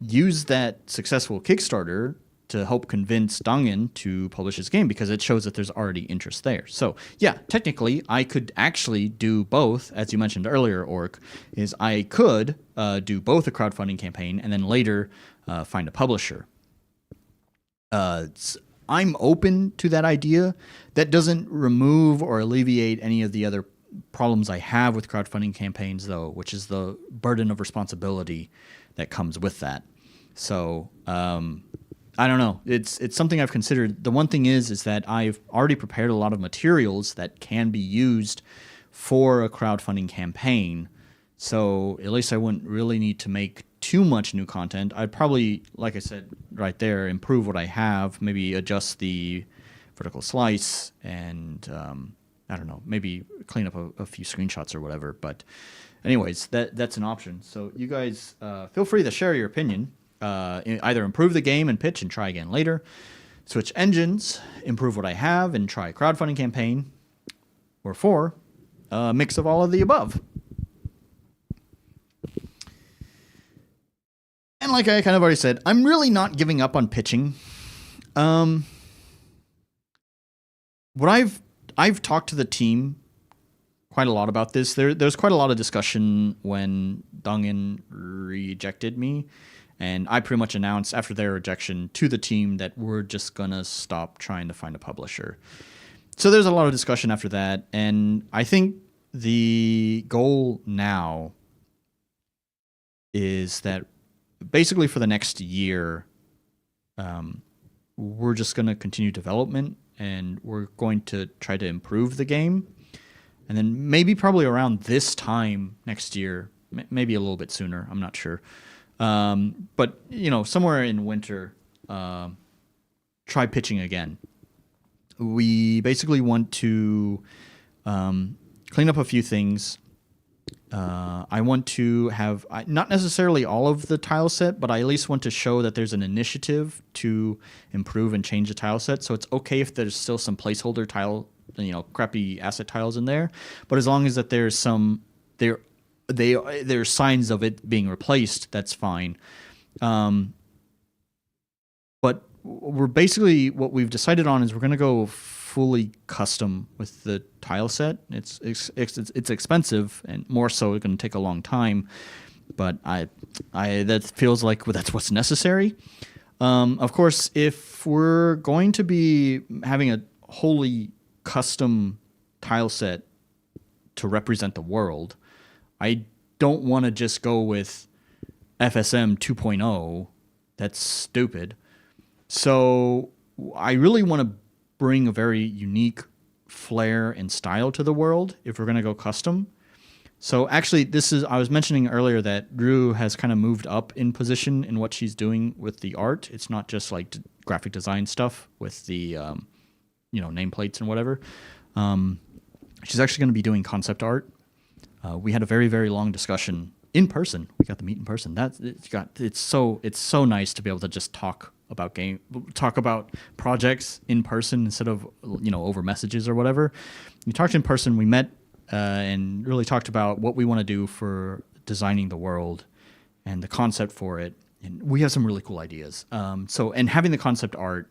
used that successful Kickstarter to help convince Dongin to publish his game, because it shows that there's already interest there. So yeah, technically I could actually do both, as you mentioned earlier, Orc, is I could do both a crowdfunding campaign and then later find a publisher. I'm open to that idea. That doesn't remove or alleviate any of the other problems I have with crowdfunding campaigns, though, which is the burden of responsibility that comes with that. So I don't know. It's something I've considered. The one thing is that I've already prepared a lot of materials that can be used for a crowdfunding campaign. So at least I wouldn't really need to make too much new content. I'd probably, like I said right there, improve what I have, maybe adjust the vertical slice, and I don't know, maybe clean up a few screenshots or whatever. But anyways, that's an option. So you guys feel free to share your opinion. Either improve the game and pitch and try again later, switch engines, improve what I have and try a crowdfunding campaign, or 4, a mix of all of the above. And like I kind of already said, I'm really not giving up on pitching. What I've talked to the team quite a lot about this. There's quite a lot of discussion when Dongin rejected me. And I pretty much announced after their rejection to the team that we're just going to stop trying to find a publisher. So there's a lot of discussion after that. And I think the goal now is that basically for the next year, we're just going to continue development, and we're going to try to improve the game. And then maybe probably around this time next year, maybe a little bit sooner, I'm not sure. But, somewhere in winter, try pitching again. We basically want to clean up a few things. I want to have, not necessarily all of the tile set, but I at least want to show that there's an initiative to improve and change the tile set. So it's okay if there's still some placeholder tile, crappy asset tiles in there. But as long as that there's some, there's signs of it being replaced, that's fine. But we're basically, what we've decided on is we're going to go fully custom with the tile set. It's expensive and more so it's going to take a long time. But I that feels like that's what's necessary. Of course, if we're going to be having a wholly custom tile set to represent the world, I don't want to just go with FSM 2.0. That's stupid. So I really want to bring a very unique flair and style to the world if we're going to go custom. So actually, I was mentioning earlier that Rue has kind of moved up in position in what she's doing with the art. It's not just like graphic design stuff with the, nameplates and whatever. She's actually going to be doing concept art. We had a very, very long discussion in person. We got to meet in person. It's so nice to be able to just talk about projects in person instead of over messages or whatever. We talked in person. We met. And really talked about what we want to do for designing the world and the concept for it. And we have some really cool ideas. And having the concept art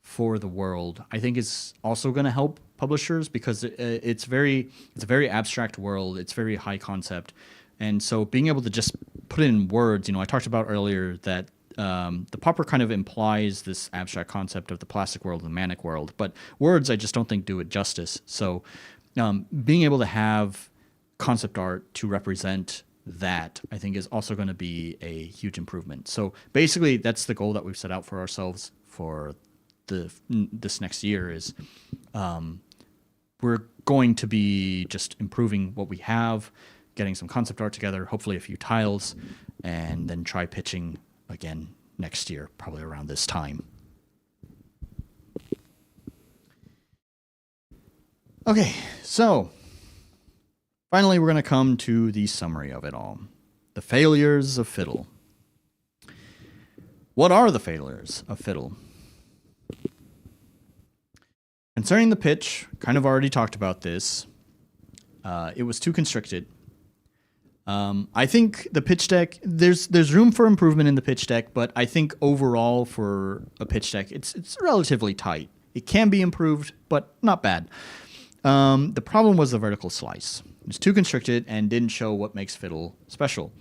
for the world, I think is also going to help publishers because it's a very abstract world. It's very high concept. And so being able to just put it in words, I talked about earlier that the popper kind of implies this abstract concept of the plastic world and the manic world, but words I just don't think do it justice. So being able to have concept art to represent that, I think, is also going to be a huge improvement. So basically, that's the goal that we've set out for ourselves for this next year is we're going to be just improving what we have, getting some concept art together, hopefully a few tiles, and then try pitching again next year, probably around this time. Okay, so finally we're going to come to the summary of it all. The failures of Fiddle. What are the failures of Fiddle? Concerning the pitch, kind of already talked about this. It was too constricted. I think the pitch deck, there's room for improvement in the pitch deck, but I think overall for a pitch deck, it's relatively tight. It can be improved, but not bad. The problem was the vertical slice. It was too constricted and didn't show what makes Fiddle special.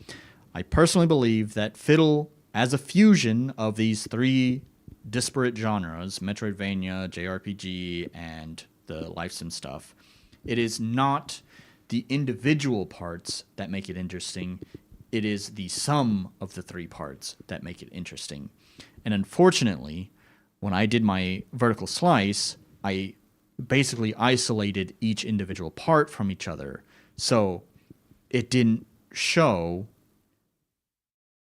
I personally believe that Fiddle, as a fusion of these three disparate genres, Metroidvania, JRPG, and the life sim stuff, it is not the individual parts that make it interesting. It is the sum of the three parts that make it interesting. And unfortunately, when I did my vertical slice, I basically isolated each individual part from each other. So it didn't show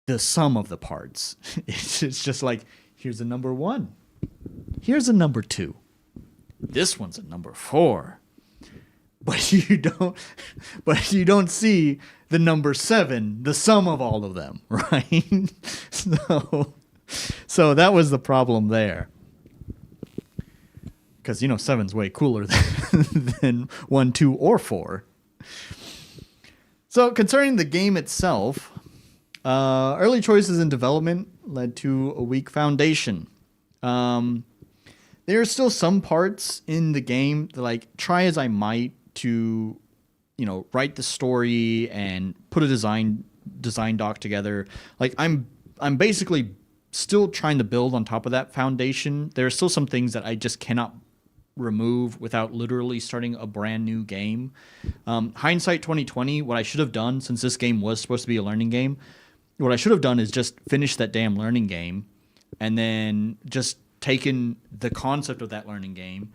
the sum of the parts. It's just like, here's a number 1. Here's a number 2. This one's a number 4. But you don't see the number 7, the sum of all of them, right? So that was the problem there. Because, 7's way cooler than 1, 2, or 4. So concerning the game itself, early choices in development led to a weak foundation. There are still some parts in the game that, try as I might to, write the story and put a design doc together. I'm basically still trying to build on top of that foundation. There are still some things that I just cannot remove without literally starting a brand new game. Hindsight 2020, what I should have done, since this game was supposed to be a learning game, what I should have done is just finish that damn learning game and then just taken the concept of that learning game,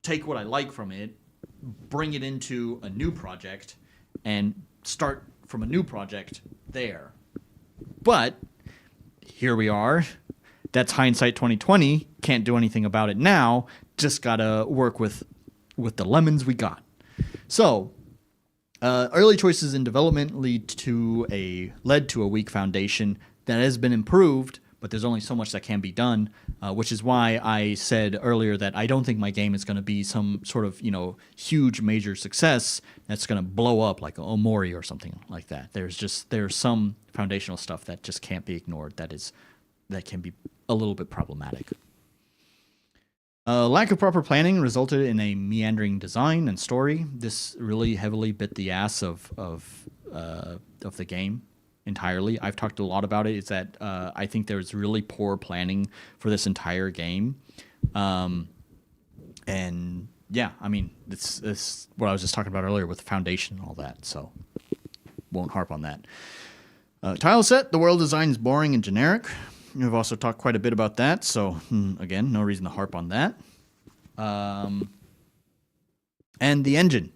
take what I like from it, bring it into a new project, and start from a new project there. But here we are. That's hindsight 2020. Can't do anything about it now. Just gotta work with the lemons we got. So, early choices in development led to a weak foundation that has been improved, but there's only so much that can be done, which is why I said earlier that I don't think my game is going to be some sort of huge major success that's going to blow up like Omori or something like that. There's some foundational stuff that just can't be ignored. That can be a little bit problematic. Lack of proper planning resulted in a meandering design and story. This really heavily bit the ass of the game entirely. I've talked a lot about it. It's that I think there's really poor planning for this entire game, and yeah, I mean it's what I was just talking about earlier with the foundation and all that. So won't harp on that. Tile set. The world design is boring and generic. We've also talked quite a bit about that, so again, no reason to harp on that. And the engine.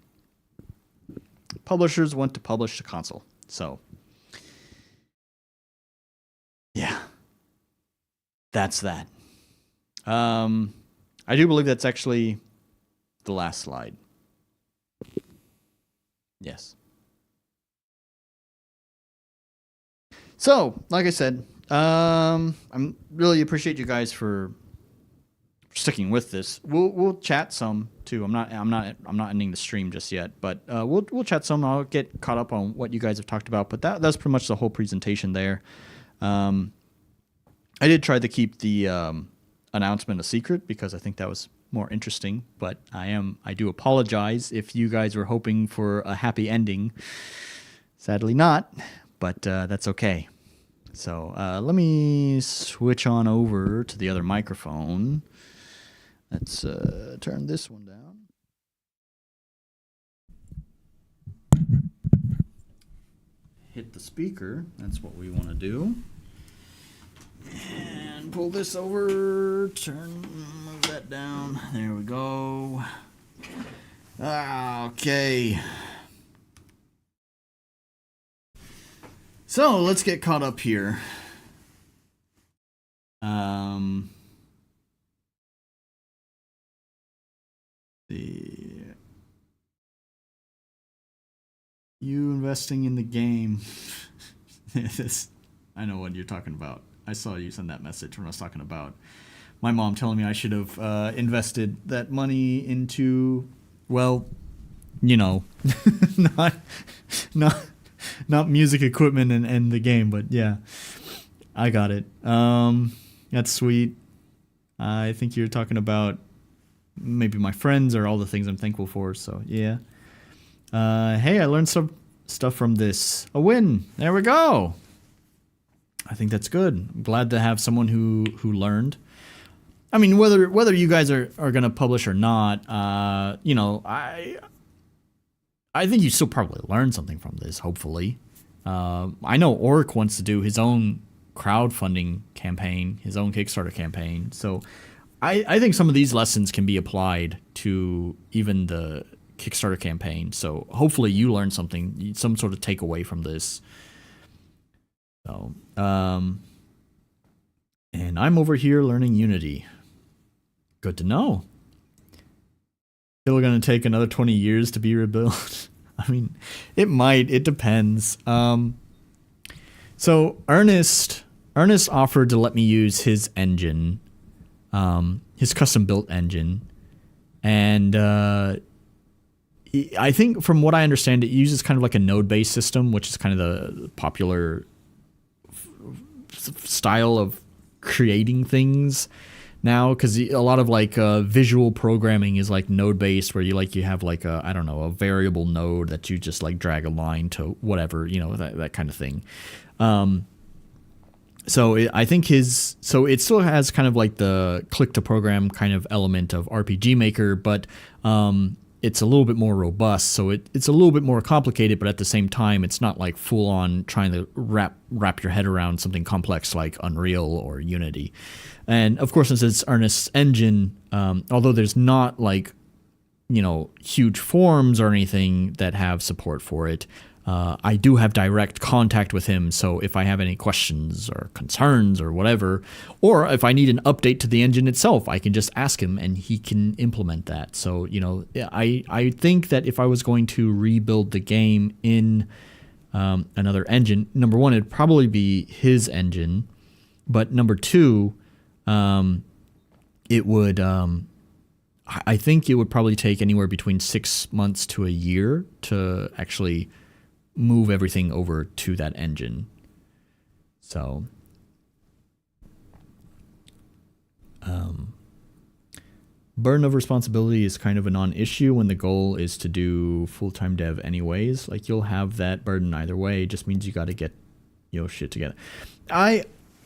Publishers want to publish the console, so yeah, that's that. I do believe that's actually the last slide. Yes. So, like I said, I'm really appreciate you guys for sticking with this. We'll chat some too. I'm not ending the stream just yet, but we'll chat some. I'll get caught up on what you guys have talked about, but that's pretty much the whole presentation there. I did try to keep the announcement a secret because I think that was more interesting, but I do apologize if you guys were hoping for a happy ending. Sadly not, but that's okay. So let me switch on over to the other microphone. Let's turn this one down. Hit the speaker. That's what we want to do. And pull this over. Move that down. There we go. Okay. So let's get caught up here. You investing in the game. I know what you're talking about. I saw you send that message when I was talking about my mom telling me I should have invested that money into, well, you know, not music equipment and the game, but yeah, I got it. That's sweet. I think you're talking about maybe my friends or all the things I'm thankful for. So yeah. Hey, I learned some stuff from this. A win. There we go. I think that's good. I'm glad to have someone who learned. I mean, whether you guys are gonna publish or not, you know, I think you still probably learn something from this, hopefully. I know Oric wants to do his own crowdfunding campaign, his own Kickstarter campaign. So I think some of these lessons can be applied to even the Kickstarter campaign. So hopefully you learn something, some sort of takeaway from this. So, and I'm over here learning Unity. Good to know. Still going to take another 20 years to be rebuilt. I mean, it might. It depends. So Ernest offered to let me use his engine, his custom built engine, and I think from what I understand, it uses kind of like a node-based system, which is kind of the popular style of creating things now, because a lot of like visual programming is like node based, where you have like a, I don't know, a variable node that you just like drag a line to whatever, you know, that kind of thing. I think it still has kind of like the click to program kind of element of RPG Maker, but it's a little bit more robust, so it's a little bit more complicated, but at the same time, it's not like full on trying to wrap your head around something complex like Unreal or Unity. And of course, since it's Ernest's engine, although there's not like, you know, huge forums or anything that have support for it, I do have direct contact with him, so if I have any questions or concerns or whatever, or if I need an update to the engine itself, I can just ask him and he can implement that. So, you know, I think that if I was going to rebuild the game in another engine, number one, it'd probably be his engine, but number two, it would, I think it would probably take anywhere between 6 months to a year to actually move everything over to that engine. So, burden of responsibility is kind of a non-issue when the goal is to do full-time dev anyways. Like, you'll have that burden either way. It just means you got to get your shit together.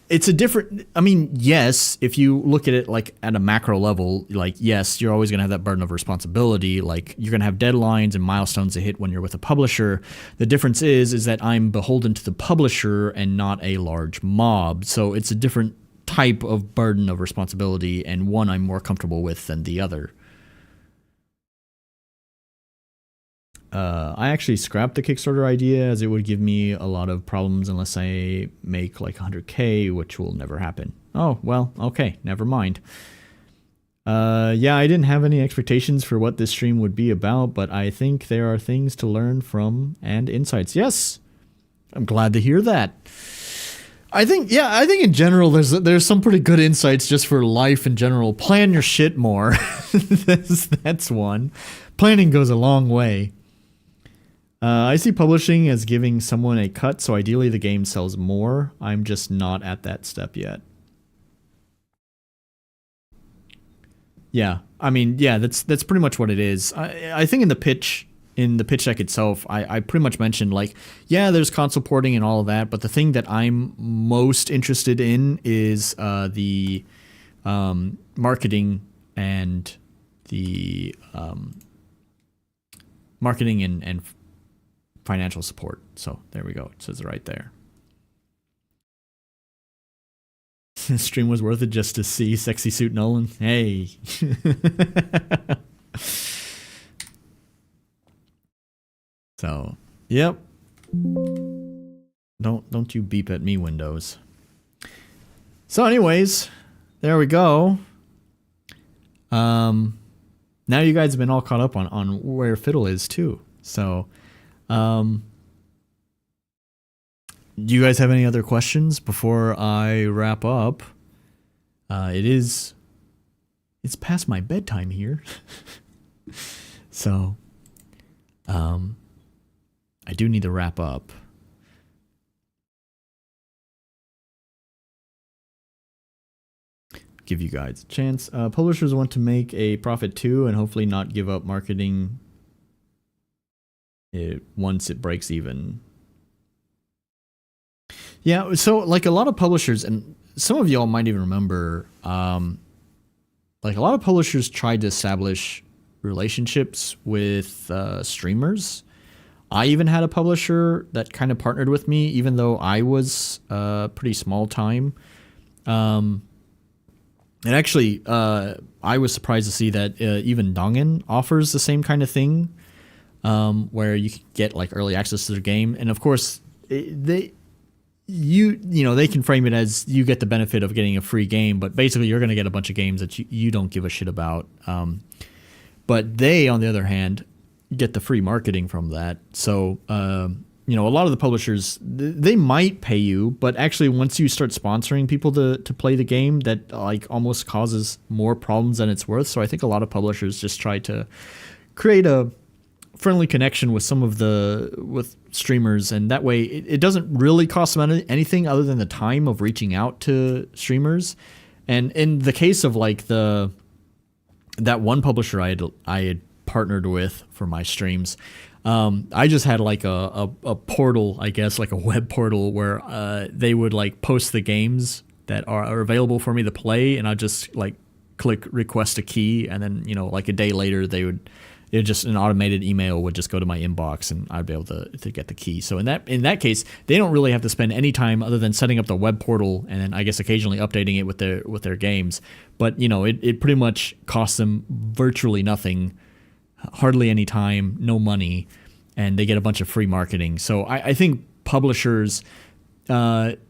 It's a different, I mean, yes, if you look at it like at a macro level, like, yes, you're always going to have that burden of responsibility. Like, you're going to have deadlines and milestones to hit when you're with a publisher. The difference is that I'm beholden to the publisher and not a large mob. So it's a different type of burden of responsibility, and one I'm more comfortable with than the other. I actually scrapped the Kickstarter idea as it would give me a lot of problems unless I make like 100K, which will never happen. Oh, well, okay, never mind. Yeah, I didn't have any expectations for what this stream would be about, but I think there are things to learn from and insights. Yes, I'm glad to hear that. I think in general there's some pretty good insights just for life in general. Plan your shit more. That's one. Planning goes a long way. I see publishing as giving someone a cut, so ideally the game sells more. I'm just not at that step yet. Yeah, I mean, yeah, that's pretty much what it is. I think in the pitch deck itself, I pretty much mentioned, like, yeah, there's console porting and all of that, but the thing that I'm most interested in is the marketing and the marketing and financial support. So there we go. It says it right there. Stream was worth it just to see Sexy Suit Nolan. Hey. So, yep. Don't you beep at me, Windows. So anyways, there we go. Now you guys have been all caught up on where Fiddle is too. So, do you guys have any other questions before I wrap up? It's past my bedtime here. So, I do need to wrap up. Give you guys a chance. Publishers want to make a profit too, and hopefully not give up marketing once it breaks even. Yeah, so like a lot of publishers, and some of y'all might even remember, like a lot of publishers tried to establish relationships with streamers. I even had a publisher that kind of partnered with me, even though I was pretty small time. And actually, I was surprised to see that even Dongen offers the same kind of thing, where you can get like early access to their game. And of course, they can frame it as you get the benefit of getting a free game, but basically you're going to get a bunch of games that you don't give a shit about. But they, on the other hand, get the free marketing from that. So, a lot of the publishers, they might pay you, but actually once you start sponsoring people to play the game, that like almost causes more problems than it's worth. So I think a lot of publishers just try to create a friendly connection with with streamers, and that way it doesn't really cost them anything other than the time of reaching out to streamers. And in the case of like that one publisher I had partnered with for my streams, I just had like a portal, I guess, like a web portal where they would like post the games that are available for me to play, and I just like click request a key, and then like a day later just an automated email would just go to my inbox, and I'd be able to get the key. So in that case, they don't really have to spend any time other than setting up the web portal and then I guess occasionally updating it with their games. But it pretty much costs them virtually nothing, hardly any time, no money, and they get a bunch of free marketing. So I think publishers,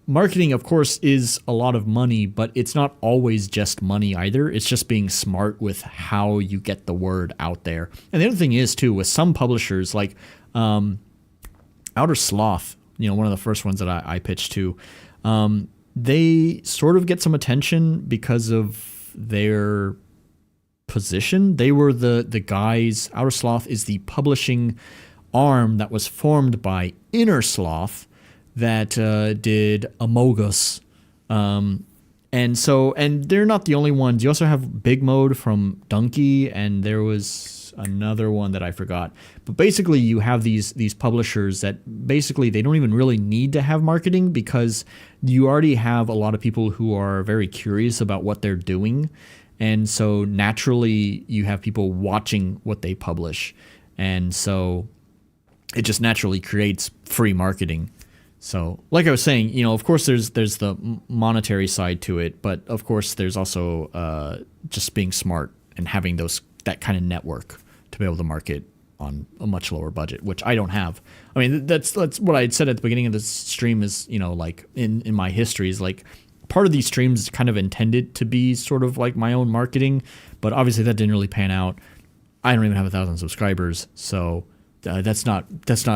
marketing, of course, is a lot of money, but it's not always just money either. It's just being smart with how you get the word out there. And the other thing is, too, with some publishers, like Outer Sloth, one of the first ones that I pitched to, they sort of get some attention because of their position. They were the guys. Outer Sloth is the publishing arm that was formed by Inner Sloth, that did Among Us, And they're not the only ones. You also have Big Mode from Donkey, and there was another one that I forgot. But basically, you have these publishers that basically they don't even really need to have marketing because you already have a lot of people who are very curious about what they're doing. And so naturally, you have people watching what they publish. And so it just naturally creates free marketing. So, like I was saying, of course, there's the monetary side to it, but of course, there's also just being smart and having that kind of network to be able to market on a much lower budget, which I don't have. I mean, that's what I had said at the beginning of this stream is, like in my history is like part of these streams is kind of intended to be sort of like my own marketing, but obviously that didn't really pan out. I don't even have 1,000 subscribers, so. That's not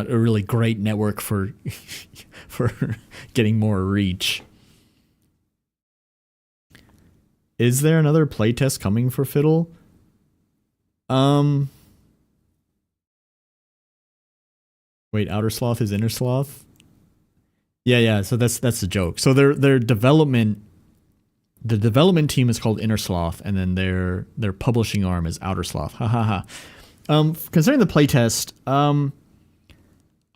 a really great network for for getting more reach. Is there another playtest coming for Fiddle? Wait, Outer Sloth is Inner Sloth? Yeah. So that's the joke. So their development, the development team is called Inner Sloth, and then their publishing arm is Outer Sloth. Ha ha ha. Concerning the playtest,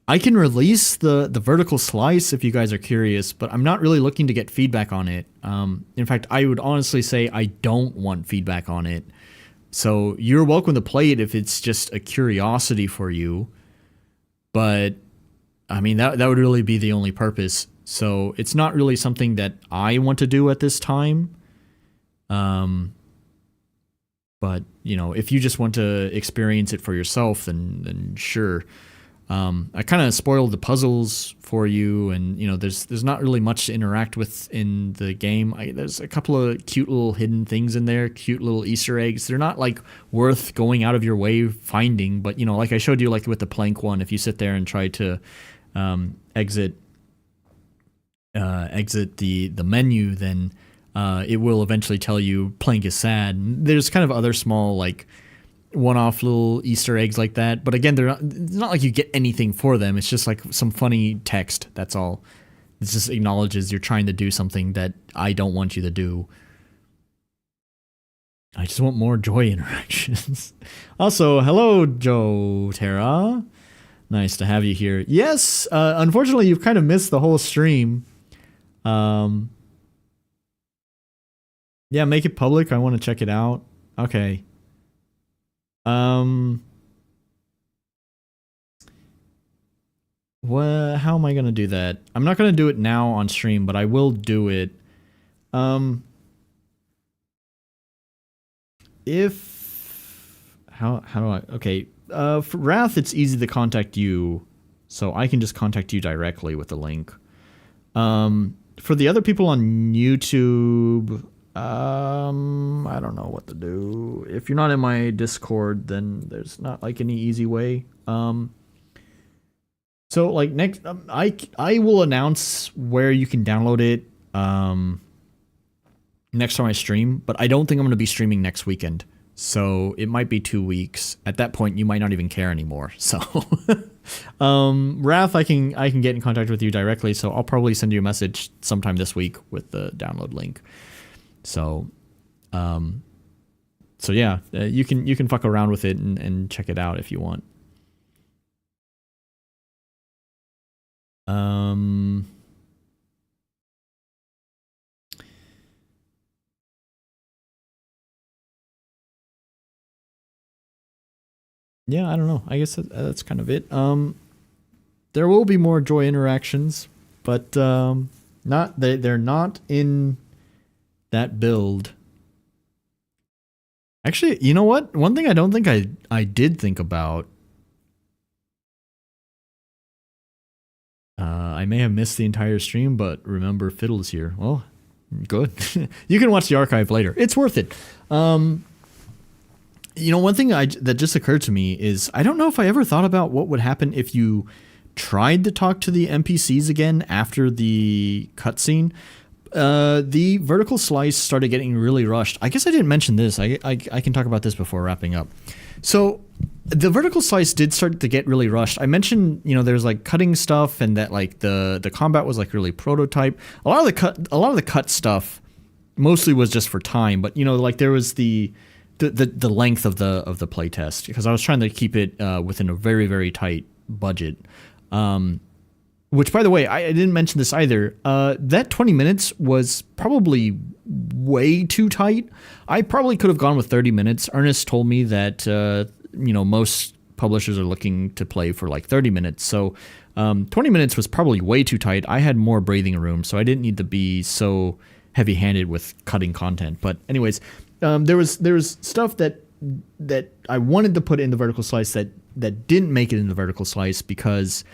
I can release the vertical slice if you guys are curious, but I'm not really looking to get feedback on it. In fact, I would honestly say I don't want feedback on it. So you're welcome to play it if it's just a curiosity for you. But I mean, that would really be the only purpose. So it's not really something that I want to do at this time. But, if you just want to experience it for yourself, then sure. I kind of spoiled the puzzles for you, and, there's not really much to interact with in the game. There's a couple of cute little hidden things in there, cute little Easter eggs. They're not, worth going out of your way finding, but, like I showed you, with the plank one, if you sit there and try to exit the menu, then... it will eventually tell you plank is sad. There's kind of other small one-off little Easter eggs like that, but again, it's not like you get anything for them. It's just some funny text. That's all. It just acknowledges you're trying to do something that I don't want you to do. I just want more joy interactions. Also, hello, Joe Terra. Nice to have you here. Yes, unfortunately, you've kind of missed the whole stream. Yeah, make it public. I want to check it out. Okay. How am I going to do that? I'm not going to do it now on stream, but I will do it. How do I... Okay. For Wrath, it's easy to contact you, so I can just contact you directly with the link. For the other people on YouTube... I don't know what to do. If you're not in my Discord, then there's not any easy way. So next, I will announce where you can download it next time I stream, but I don't think I'm going to be streaming next weekend. So it might be 2 weeks. At that point, you might not even care anymore. So, Wrath, I can get in contact with you directly. So I'll probably send you a message sometime this week with the download link. So, yeah, you can fuck around with it and check it out if you want. Yeah, I don't know. I guess that's kind of it. There will be more joy interactions, but they're not in that build. Actually, you know what? One thing I don't think I did think about. I may have missed the entire stream, but remember Fiddle's here. Well, good. You can watch the archive later. It's worth it. One thing that just occurred to me is I don't know if I ever thought about what would happen if you tried to talk to the NPCs again after the cutscene. The vertical slice started getting really rushed. I guess I didn't mention this. I can talk about this before wrapping up. So the vertical slice did start to get really rushed. I mentioned, there's cutting stuff and that the combat was really prototype. A lot of the cut stuff mostly was just for time. But like there was the length of the playtest, because I was trying to keep it within a very, very tight budget. Which, by the way, I didn't mention this either. That 20 minutes was probably way too tight. I probably could have gone with 30 minutes. Ernest told me that, most publishers are looking to play for like 30 minutes. So 20 minutes was probably way too tight. I had more breathing room, so I didn't need to be so heavy-handed with cutting content. But anyways, there was stuff that I wanted to put in the vertical slice that didn't make it in the vertical slice because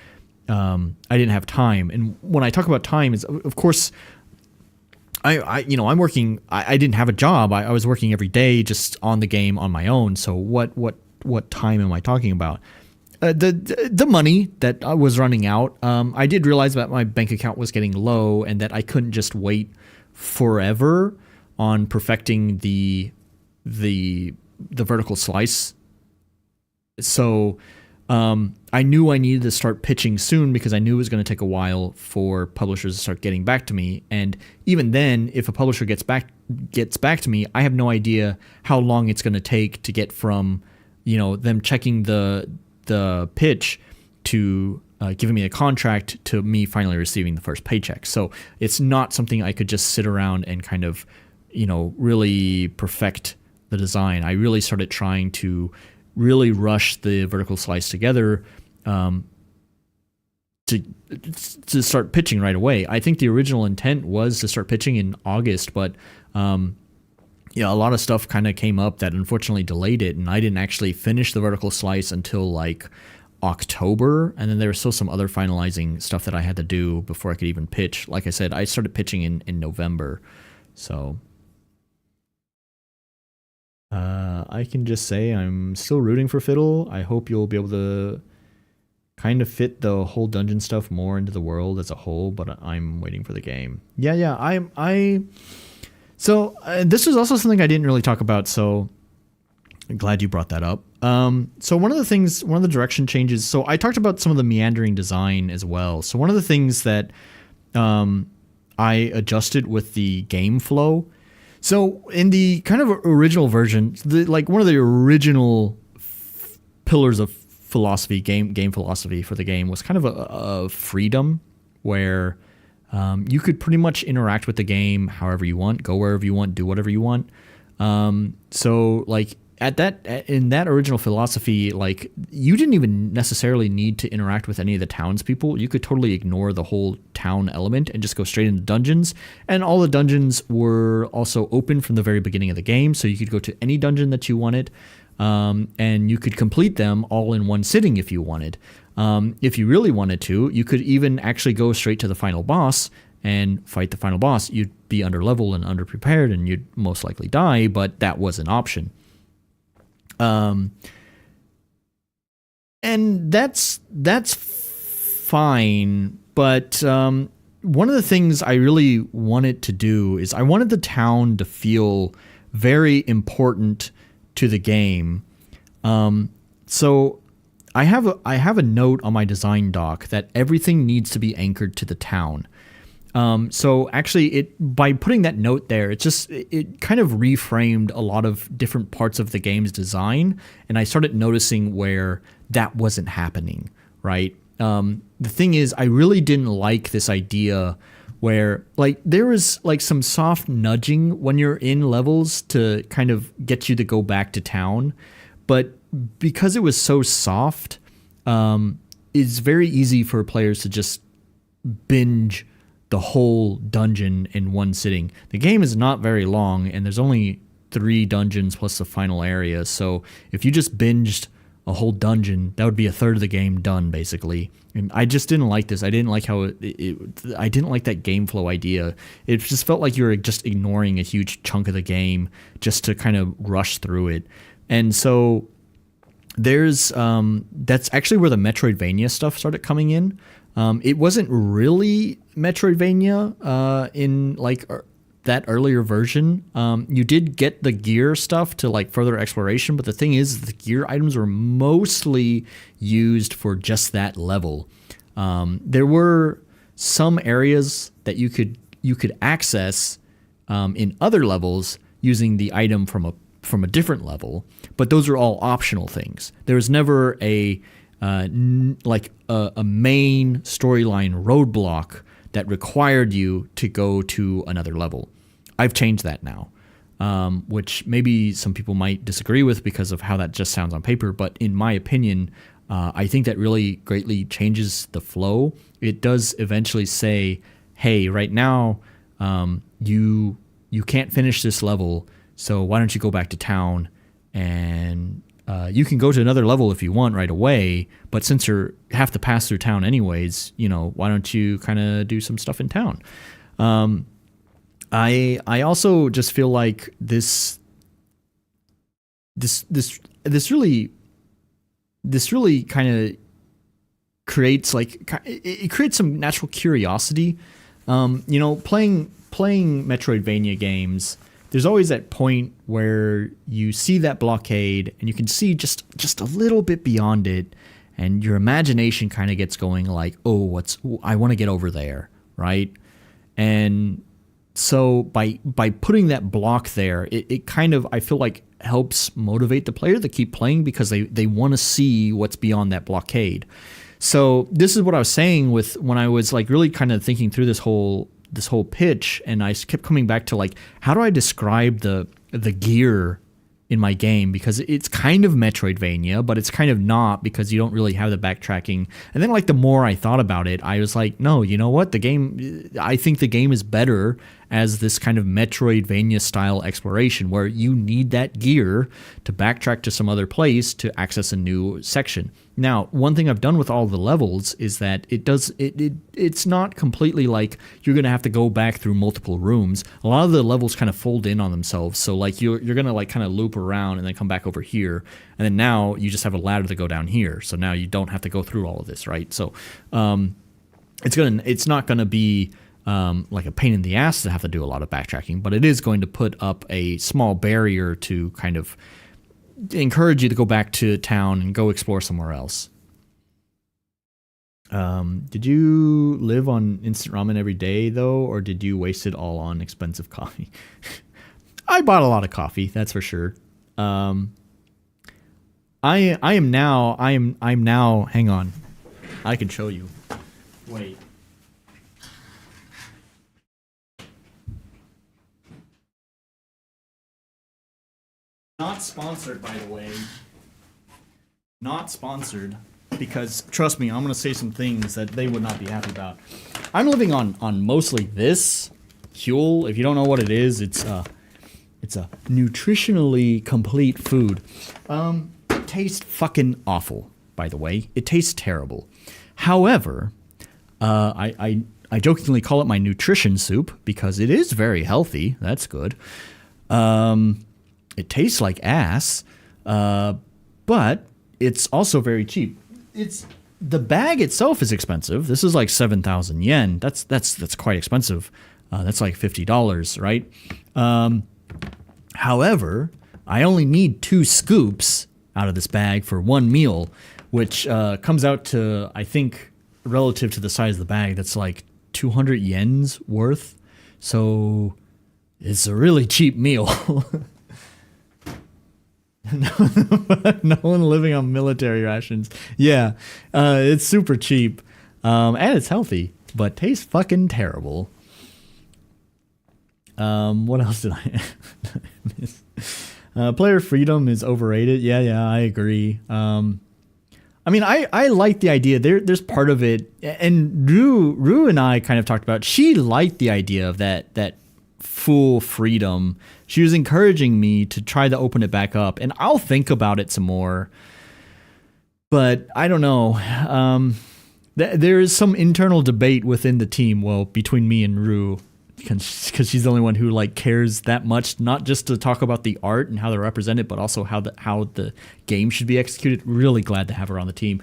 I didn't have time. And when I talk about time, is of course I'm working. I didn't have a job. I was working every day just on the game on my own. So what time am I talking about? The money that I was running out. I did realize that my bank account was getting low and that I couldn't just wait forever on perfecting the vertical slice. So I knew I needed to start pitching soon because I knew it was going to take a while for publishers to start getting back to me. And even then, if a publisher gets back to me, I have no idea how long it's going to take to get from them checking the pitch to giving me a contract to me finally receiving the first paycheck. So it's not something I could just sit around and kind of really perfect the design. I really started trying to really rush the vertical slice together to start pitching right away. I think the original intent was to start pitching in August, but a lot of stuff kind of came up that unfortunately delayed it, and I didn't actually finish the vertical slice until like October, and then there was still some other finalizing stuff that I had to do before I could even pitch. Like I said, I started pitching in November, so I can just say I'm still rooting for Fiddle. I hope you'll be able to kind of fit the whole dungeon stuff more into the world as a whole, but I'm waiting for the game. So this was also something I didn't really talk about, so I'm glad you brought that up. So one of the direction changes, so I talked about some of the meandering design as well. So one of the things that I adjusted with the game flow, so in the kind of original version, one of the original pillars of philosophy, game philosophy for the game was kind of a freedom where you could pretty much interact with the game however you want, go wherever you want, do whatever you want. So like in that original philosophy, like you didn't even necessarily need to interact with any of the townspeople. You could totally ignore the whole town element and just go straight into dungeons. And all the dungeons were also open from the very beginning of the game, so you could go to any dungeon that you wanted, and you could complete them all in one sitting if you wanted. If you really wanted to, you could even actually go straight to the final boss and fight the final boss. You'd be underleveled and underprepared, and you'd most likely die, but that was an option. And that's fine, but one of the things I really wanted to do is I wanted the town to feel very important to the game. So I have a note on my design doc that everything needs to be anchored to the town. So actually, by putting that note there, it kind of reframed a lot of different parts of the game's design, and I started noticing where that wasn't happening, right? The thing is, I really didn't like this idea where like there was like some soft nudging when you're in levels to kind of get you to go back to town, but because it was so soft, it's very easy for players to just binge the whole dungeon in one sitting. The game is not very long, and there's only 3 dungeons plus the final area, so if you just binged a whole dungeon, that would be a third of the game done, basically. And I just didn't like this. I didn't like how I didn't like that game flow idea. It just felt like you were just ignoring a huge chunk of the game just to kind of rush through it. And so there's that's actually where the Metroidvania stuff started coming in. It wasn't really Metroidvania in like that earlier version. You did get the gear stuff to like further exploration, but the thing is, the gear items were mostly used for just that level. There were some areas that you could access in other levels using the item from a different level, but those are all optional things. There's never a main storyline roadblock that required you to go to another level. I've changed that now, which maybe some people might disagree with because of how that just sounds on paper, but in my opinion, I think that really greatly changes the flow. It does eventually say, hey, right now, you can't finish this level, so why don't you go back to town, and you can go to another level if you want right away, but since you have to pass through town anyways, why don't you kind of do some stuff in town? I also just feel like this really kind of creates it creates some natural curiosity. Playing Metroidvania games, there's always that point where you see that blockade and you can see just a little bit beyond it, and your imagination kind of gets going like, I want to get over there, right? And so by putting that block there, it kind of, I feel like, helps motivate the player to keep playing because they want to see what's beyond that blockade. So this is what I was saying with when I was like really kind of thinking through this whole pitch, and I kept coming back to like, how do I describe the gear in my game, because it's kind of Metroidvania, but it's kind of not, because you don't really have the backtracking. And then like the more I thought about it, I was like, no, you know what? I think the game is better as this kind of Metroidvania style exploration where you need that gear to backtrack to some other place to access a new section. Now, one thing I've done with all the levels is that it's not completely like you're going to have to go back through multiple rooms. A lot of the levels kind of fold in on themselves. So like you're going to like kind of loop around and then come back over here. And then now you just have a ladder to go down here. So now you don't have to go through all of this, right? So it's not going to be like a pain in the ass to have to do a lot of backtracking, but it is going to put up a small barrier to kind of encourage you to go back to town and go explore somewhere else. Did you live on instant ramen every day though, or did you waste it all on expensive coffee? I bought a lot of coffee, that's for sure. I'm now hang on. I can show you. Wait. Not sponsored, by the way. Not sponsored, because trust me, I'm going to say some things that they would not be happy about. I'm living on mostly this Huel. If you don't know what it is, it's a nutritionally complete food. It tastes fucking awful, by the way. It tastes terrible. However, I jokingly call it my nutrition soup because it is very healthy. That's good. It tastes like ass, but it's also very cheap. The bag itself is expensive. This is like 7,000 yen. That's quite expensive. That's like $50, right? However, I only need 2 scoops out of this bag for one meal, which comes out to, I think, relative to the size of the bag, that's like 200 yens worth. So it's a really cheap meal. No one living on military rations. Yeah, it's super cheap, and it's healthy, but tastes fucking terrible. What else did I miss? Player freedom is overrated. Yeah, I agree. I mean, I like the idea. There's part of it, and Rue and I kind of talked about. She liked the idea of that full freedom. She was encouraging me to try to open it back up, and I'll think about it some more. But I don't know. There is some internal debate within the team, well, between me and Rue, because she's the only one who like cares that much, not just to talk about the art and how they represent it, but also how the game should be executed. Really glad to have her on the team.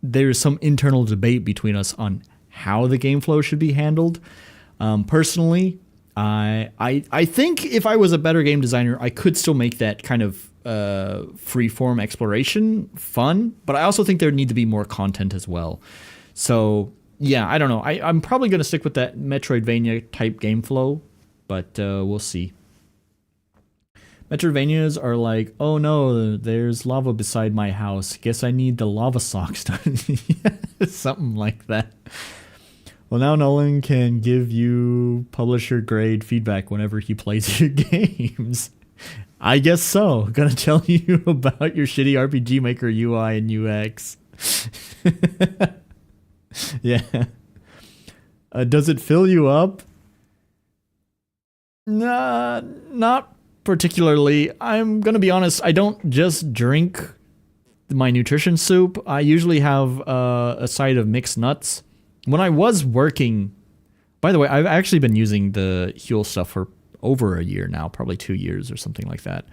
There's some internal debate between us on how the game flow should be handled. Personally, I think if I was a better game designer, I could still make that kind of free-form exploration fun, but I also think there would need to be more content as well. So, yeah, I don't know. I'm probably going to stick with that Metroidvania type game flow but we'll see. Metroidvanias are like, oh no, there's lava beside my house. Guess I need the lava socks done. Something like that. Well, now Nolan can give you publisher grade feedback whenever he plays your games. I guess so. Gonna tell you about your shitty RPG Maker UI and UX. Yeah. Does it fill you up? Nah, not particularly. I'm gonna be honest, I don't just drink my nutrition soup. I usually have a side of mixed nuts. When I was working, by the way, I've actually been using the Huel stuff for over a year now, probably 2 years or something like that.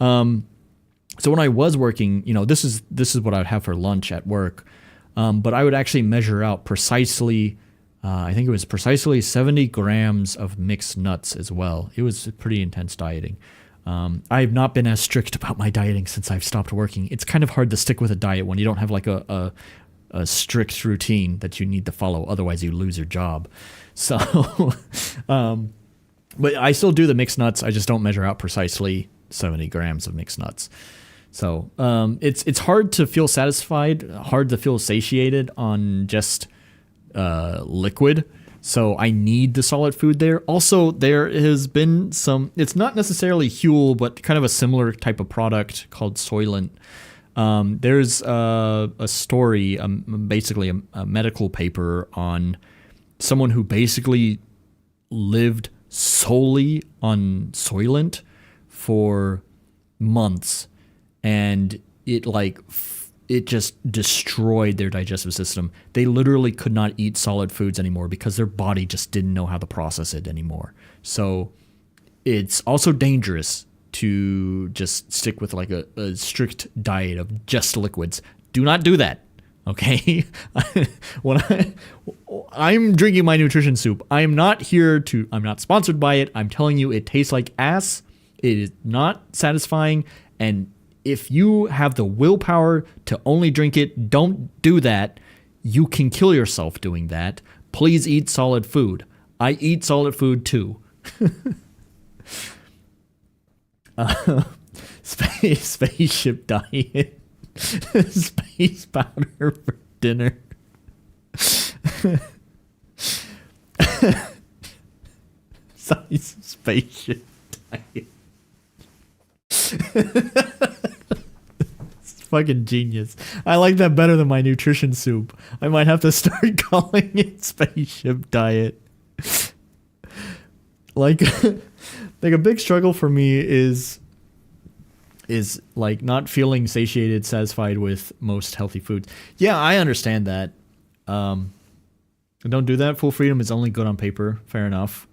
So when I was working, this is what I would have for lunch at work. But I would actually measure out precisely, I think it was precisely 70 grams of mixed nuts as well. It was pretty intense dieting. I've not been as strict about my dieting since I've stopped working. It's kind of hard to stick with a diet when you don't have like a strict routine that you need to follow. Otherwise, you lose your job. So, but I still do the mixed nuts. I just don't measure out precisely 70 grams of mixed nuts. So it's hard to feel satisfied, hard to feel satiated on just liquid. So I need the solid food there. Also, there has been some, it's not necessarily Huel, but kind of a similar type of product called Soylent. There's a story, basically a medical paper on someone who basically lived solely on Soylent for months, and it just destroyed their digestive system. They literally could not eat solid foods anymore because their body just didn't know how to process it anymore. So it's also dangerous to just stick with like a strict diet of just liquids. Do not do that. Okay. When I'm drinking my nutrition soup, I'm not sponsored by it. I'm telling you, it tastes like ass. It is not satisfying. And if you have the willpower to only drink it, don't do that. You can kill yourself doing that. Please eat solid food. I eat solid food too. Spaceship diet. Space powder for dinner. Size spaceship diet. It's fucking genius. I like that better than my nutrition soup. I might have to start calling it spaceship diet. Like a big struggle for me is like not feeling satiated, satisfied with most healthy foods. Yeah, I understand that. Don't do that. Full freedom is only good on paper. Fair enough.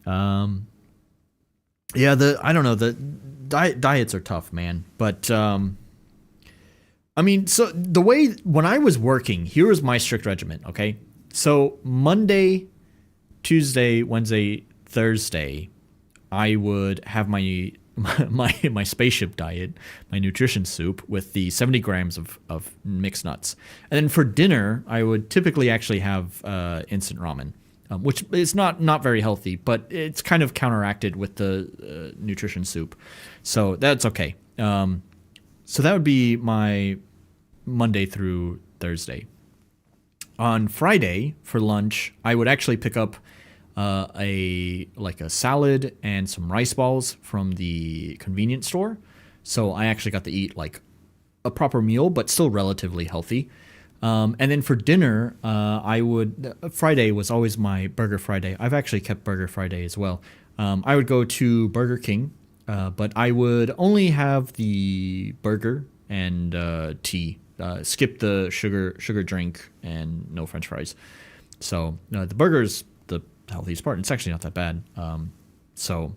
Yeah, I don't know. The diets are tough, man. But I mean, so the way when I was working, here was my strict regimen. Okay, so Monday, Tuesday, Wednesday, Thursday, I would have my spaceship diet, my nutrition soup with the 70 grams of mixed nuts. And then for dinner, I would typically actually have instant ramen, which is not very healthy, but it's kind of counteracted with the nutrition soup. So that's okay. So that would be my Monday through Thursday. On Friday for lunch, I would actually pick up a salad and some rice balls from the convenience store. So I actually got to eat like a proper meal, but still relatively healthy. And then for dinner, Friday was always my Burger Friday. I've actually kept Burger Friday as well. I would go to Burger King, but I would only have the burger and tea. Skip the sugar drink and no French fries. So the burger's the healthiest part. It's actually not that bad. So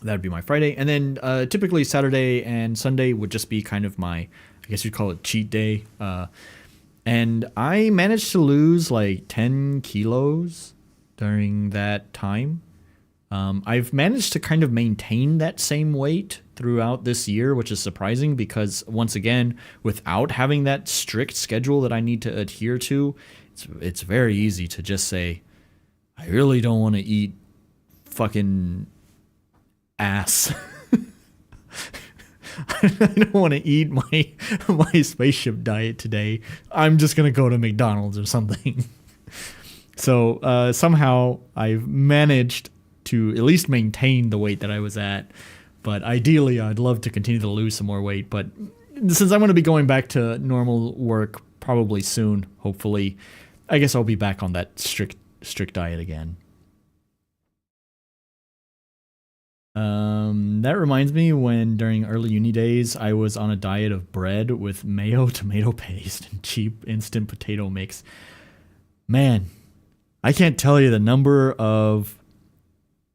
that would be my Friday. And then typically Saturday and Sunday would just be kind of my, I guess you'd call it cheat day. And I managed to lose like 10 kilos during that time. I've managed to kind of maintain that same weight throughout this year, which is surprising because, once again, without having that strict schedule that I need to adhere to, it's very easy to just say, I really don't want to eat fucking ass. I don't want to eat my spaceship diet today. I'm just gonna go to McDonald's or something. So somehow I've managed to at least maintain the weight that I was at. But ideally, I'd love to continue to lose some more weight. But since I'm going to be going back to normal work probably soon, hopefully, I guess I'll be back on that strict diet again. That reminds me when during early uni days, I was on a diet of bread with mayo, tomato paste, and cheap instant potato mix. Man, I can't tell you the number of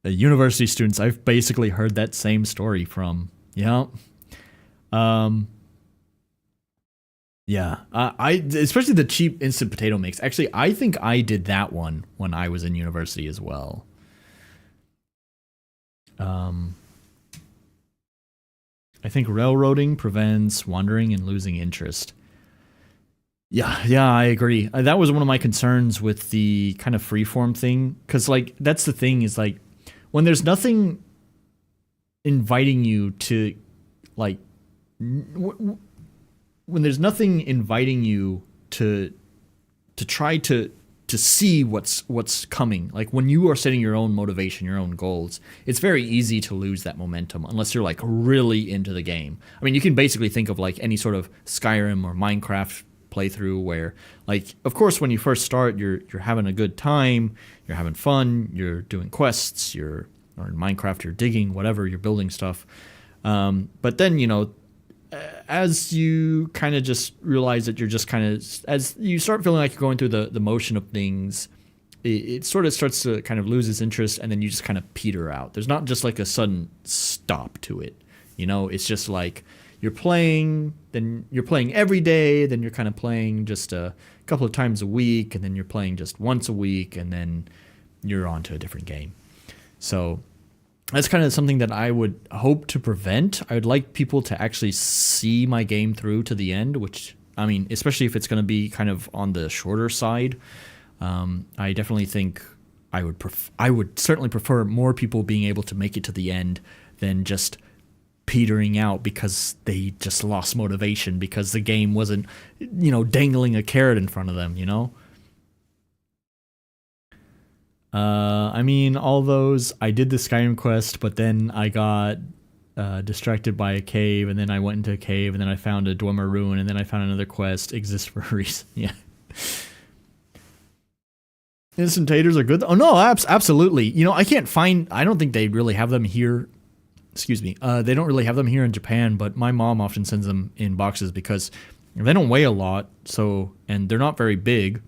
university students I've basically heard that same story from. Yeah. Yeah. I especially the cheap instant potato mix. Actually, I think I did that one when I was in university as well. I think railroading prevents wandering and losing interest. Yeah, I agree. That was one of my concerns with the kind of freeform thing, because like that's the thing is like when there's nothing inviting you to like when there's nothing inviting you to try to see what's coming. Like when you are setting your own motivation, your own goals, it's very easy to lose that momentum unless you're like really into the game. I mean, you can basically think of like any sort of Skyrim or Minecraft playthrough where like of course when you first start you're having a good time, you're having fun, you're doing quests, or in Minecraft you're digging, whatever, you're building stuff. But then, you know, as you kind of just realize that you're just kind of, as you start feeling like you're going through the motion of things, it sort of starts to kind of lose its interest, and then you just kind of peter out. There's not just like a sudden stop to it. You know, it's just like you're playing, then you're playing every day, then you're kind of playing just a couple of times a week, and then you're playing just once a week, and then you're on to a different game. So that's kind of something that I would hope to prevent. I would like people to actually see my game through to the end, which, I mean, especially if it's going to be kind of on the shorter side. I definitely think I would certainly prefer more people being able to make it to the end than just petering out because they just lost motivation because the game wasn't, you know, dangling a carrot in front of them, you know? I mean, all those, I did the Skyrim quest, but then I got distracted by a cave, and then I went into a cave, and then I found a Dwemer ruin, and then I found another quest, exists for a reason. Yeah. Instant taters are good. Oh, no, absolutely. You know, I don't think they really have them here. Excuse me. They don't really have them here in Japan, but my mom often sends them in boxes because they don't weigh a lot, and they're not very big.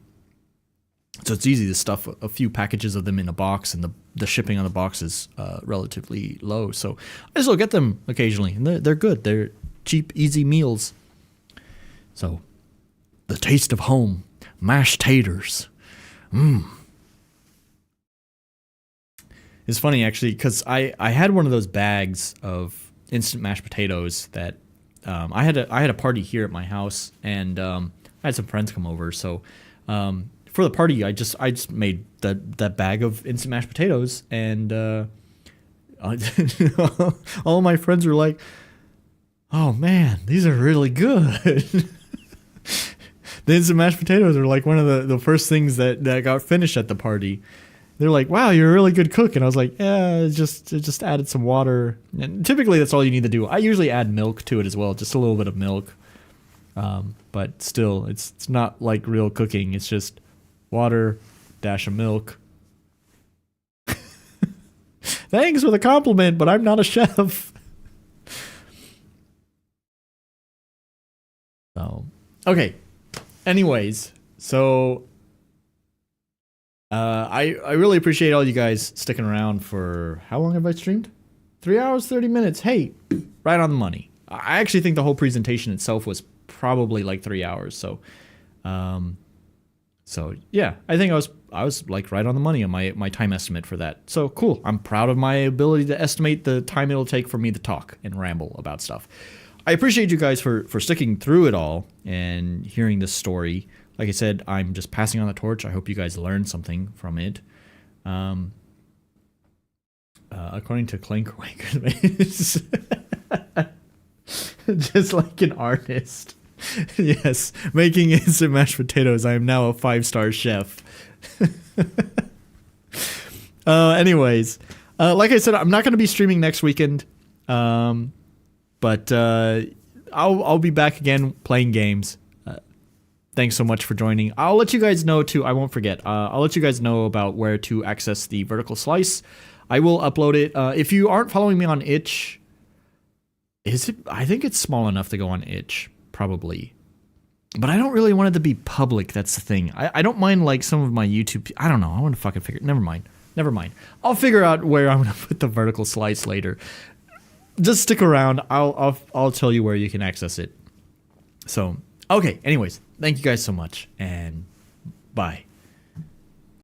So it's easy to stuff a few packages of them in a box, and the shipping on the box is relatively low. So I still get them occasionally, and they're good. They're cheap, easy meals. So the taste of home, mashed taters. It's funny actually because I had one of those bags of instant mashed potatoes that I had a party here at my house, and I had some friends come over. So for the party, I just made that bag of instant mashed potatoes, and all my friends were like, "Oh man, these are really good." The instant mashed potatoes are like one of the first things that got finished at the party. They're like, "Wow, you're a really good cook," and I was like, "Yeah, it just added some water." And typically, that's all you need to do. I usually add milk to it as well, just a little bit of milk. But still, it's not like real cooking. It's just water, dash of milk. Thanks for the compliment, but I'm not a chef. So, okay. Anyways, so I really appreciate all you guys sticking around for, how long have I streamed? 3 hours, 30 minutes. Hey, right on the money. I actually think the whole presentation itself was probably like 3 hours. So yeah, I think I was like right on the money on my time estimate for that. So cool. I'm proud of my ability to estimate the time it'll take for me to talk and ramble about stuff. I appreciate you guys for sticking through it all and hearing this story. Like I said, I'm just passing on the torch. I hope you guys learned something from it. according to Clank just like an artist. Yes, making instant mashed potatoes. I am now a 5-star chef. Anyways, like I said, I'm not going to be streaming next weekend, but I'll be back again playing games. Thanks so much for joining. I'll let you guys know too. I won't forget. I'll let you guys know about where to access the vertical slice. I will upload it. If you aren't following me on Itch, is it? I think it's small enough to go on Itch, probably. But I don't really want it to be public. That's the thing. I don't mind like some of my YouTube. I don't know. I want to fucking figure. Never mind. I'll figure out where I'm gonna put the vertical slice later. Just stick around. I'll tell you where you can access it. So okay. Anyways, thank you guys so much, and bye.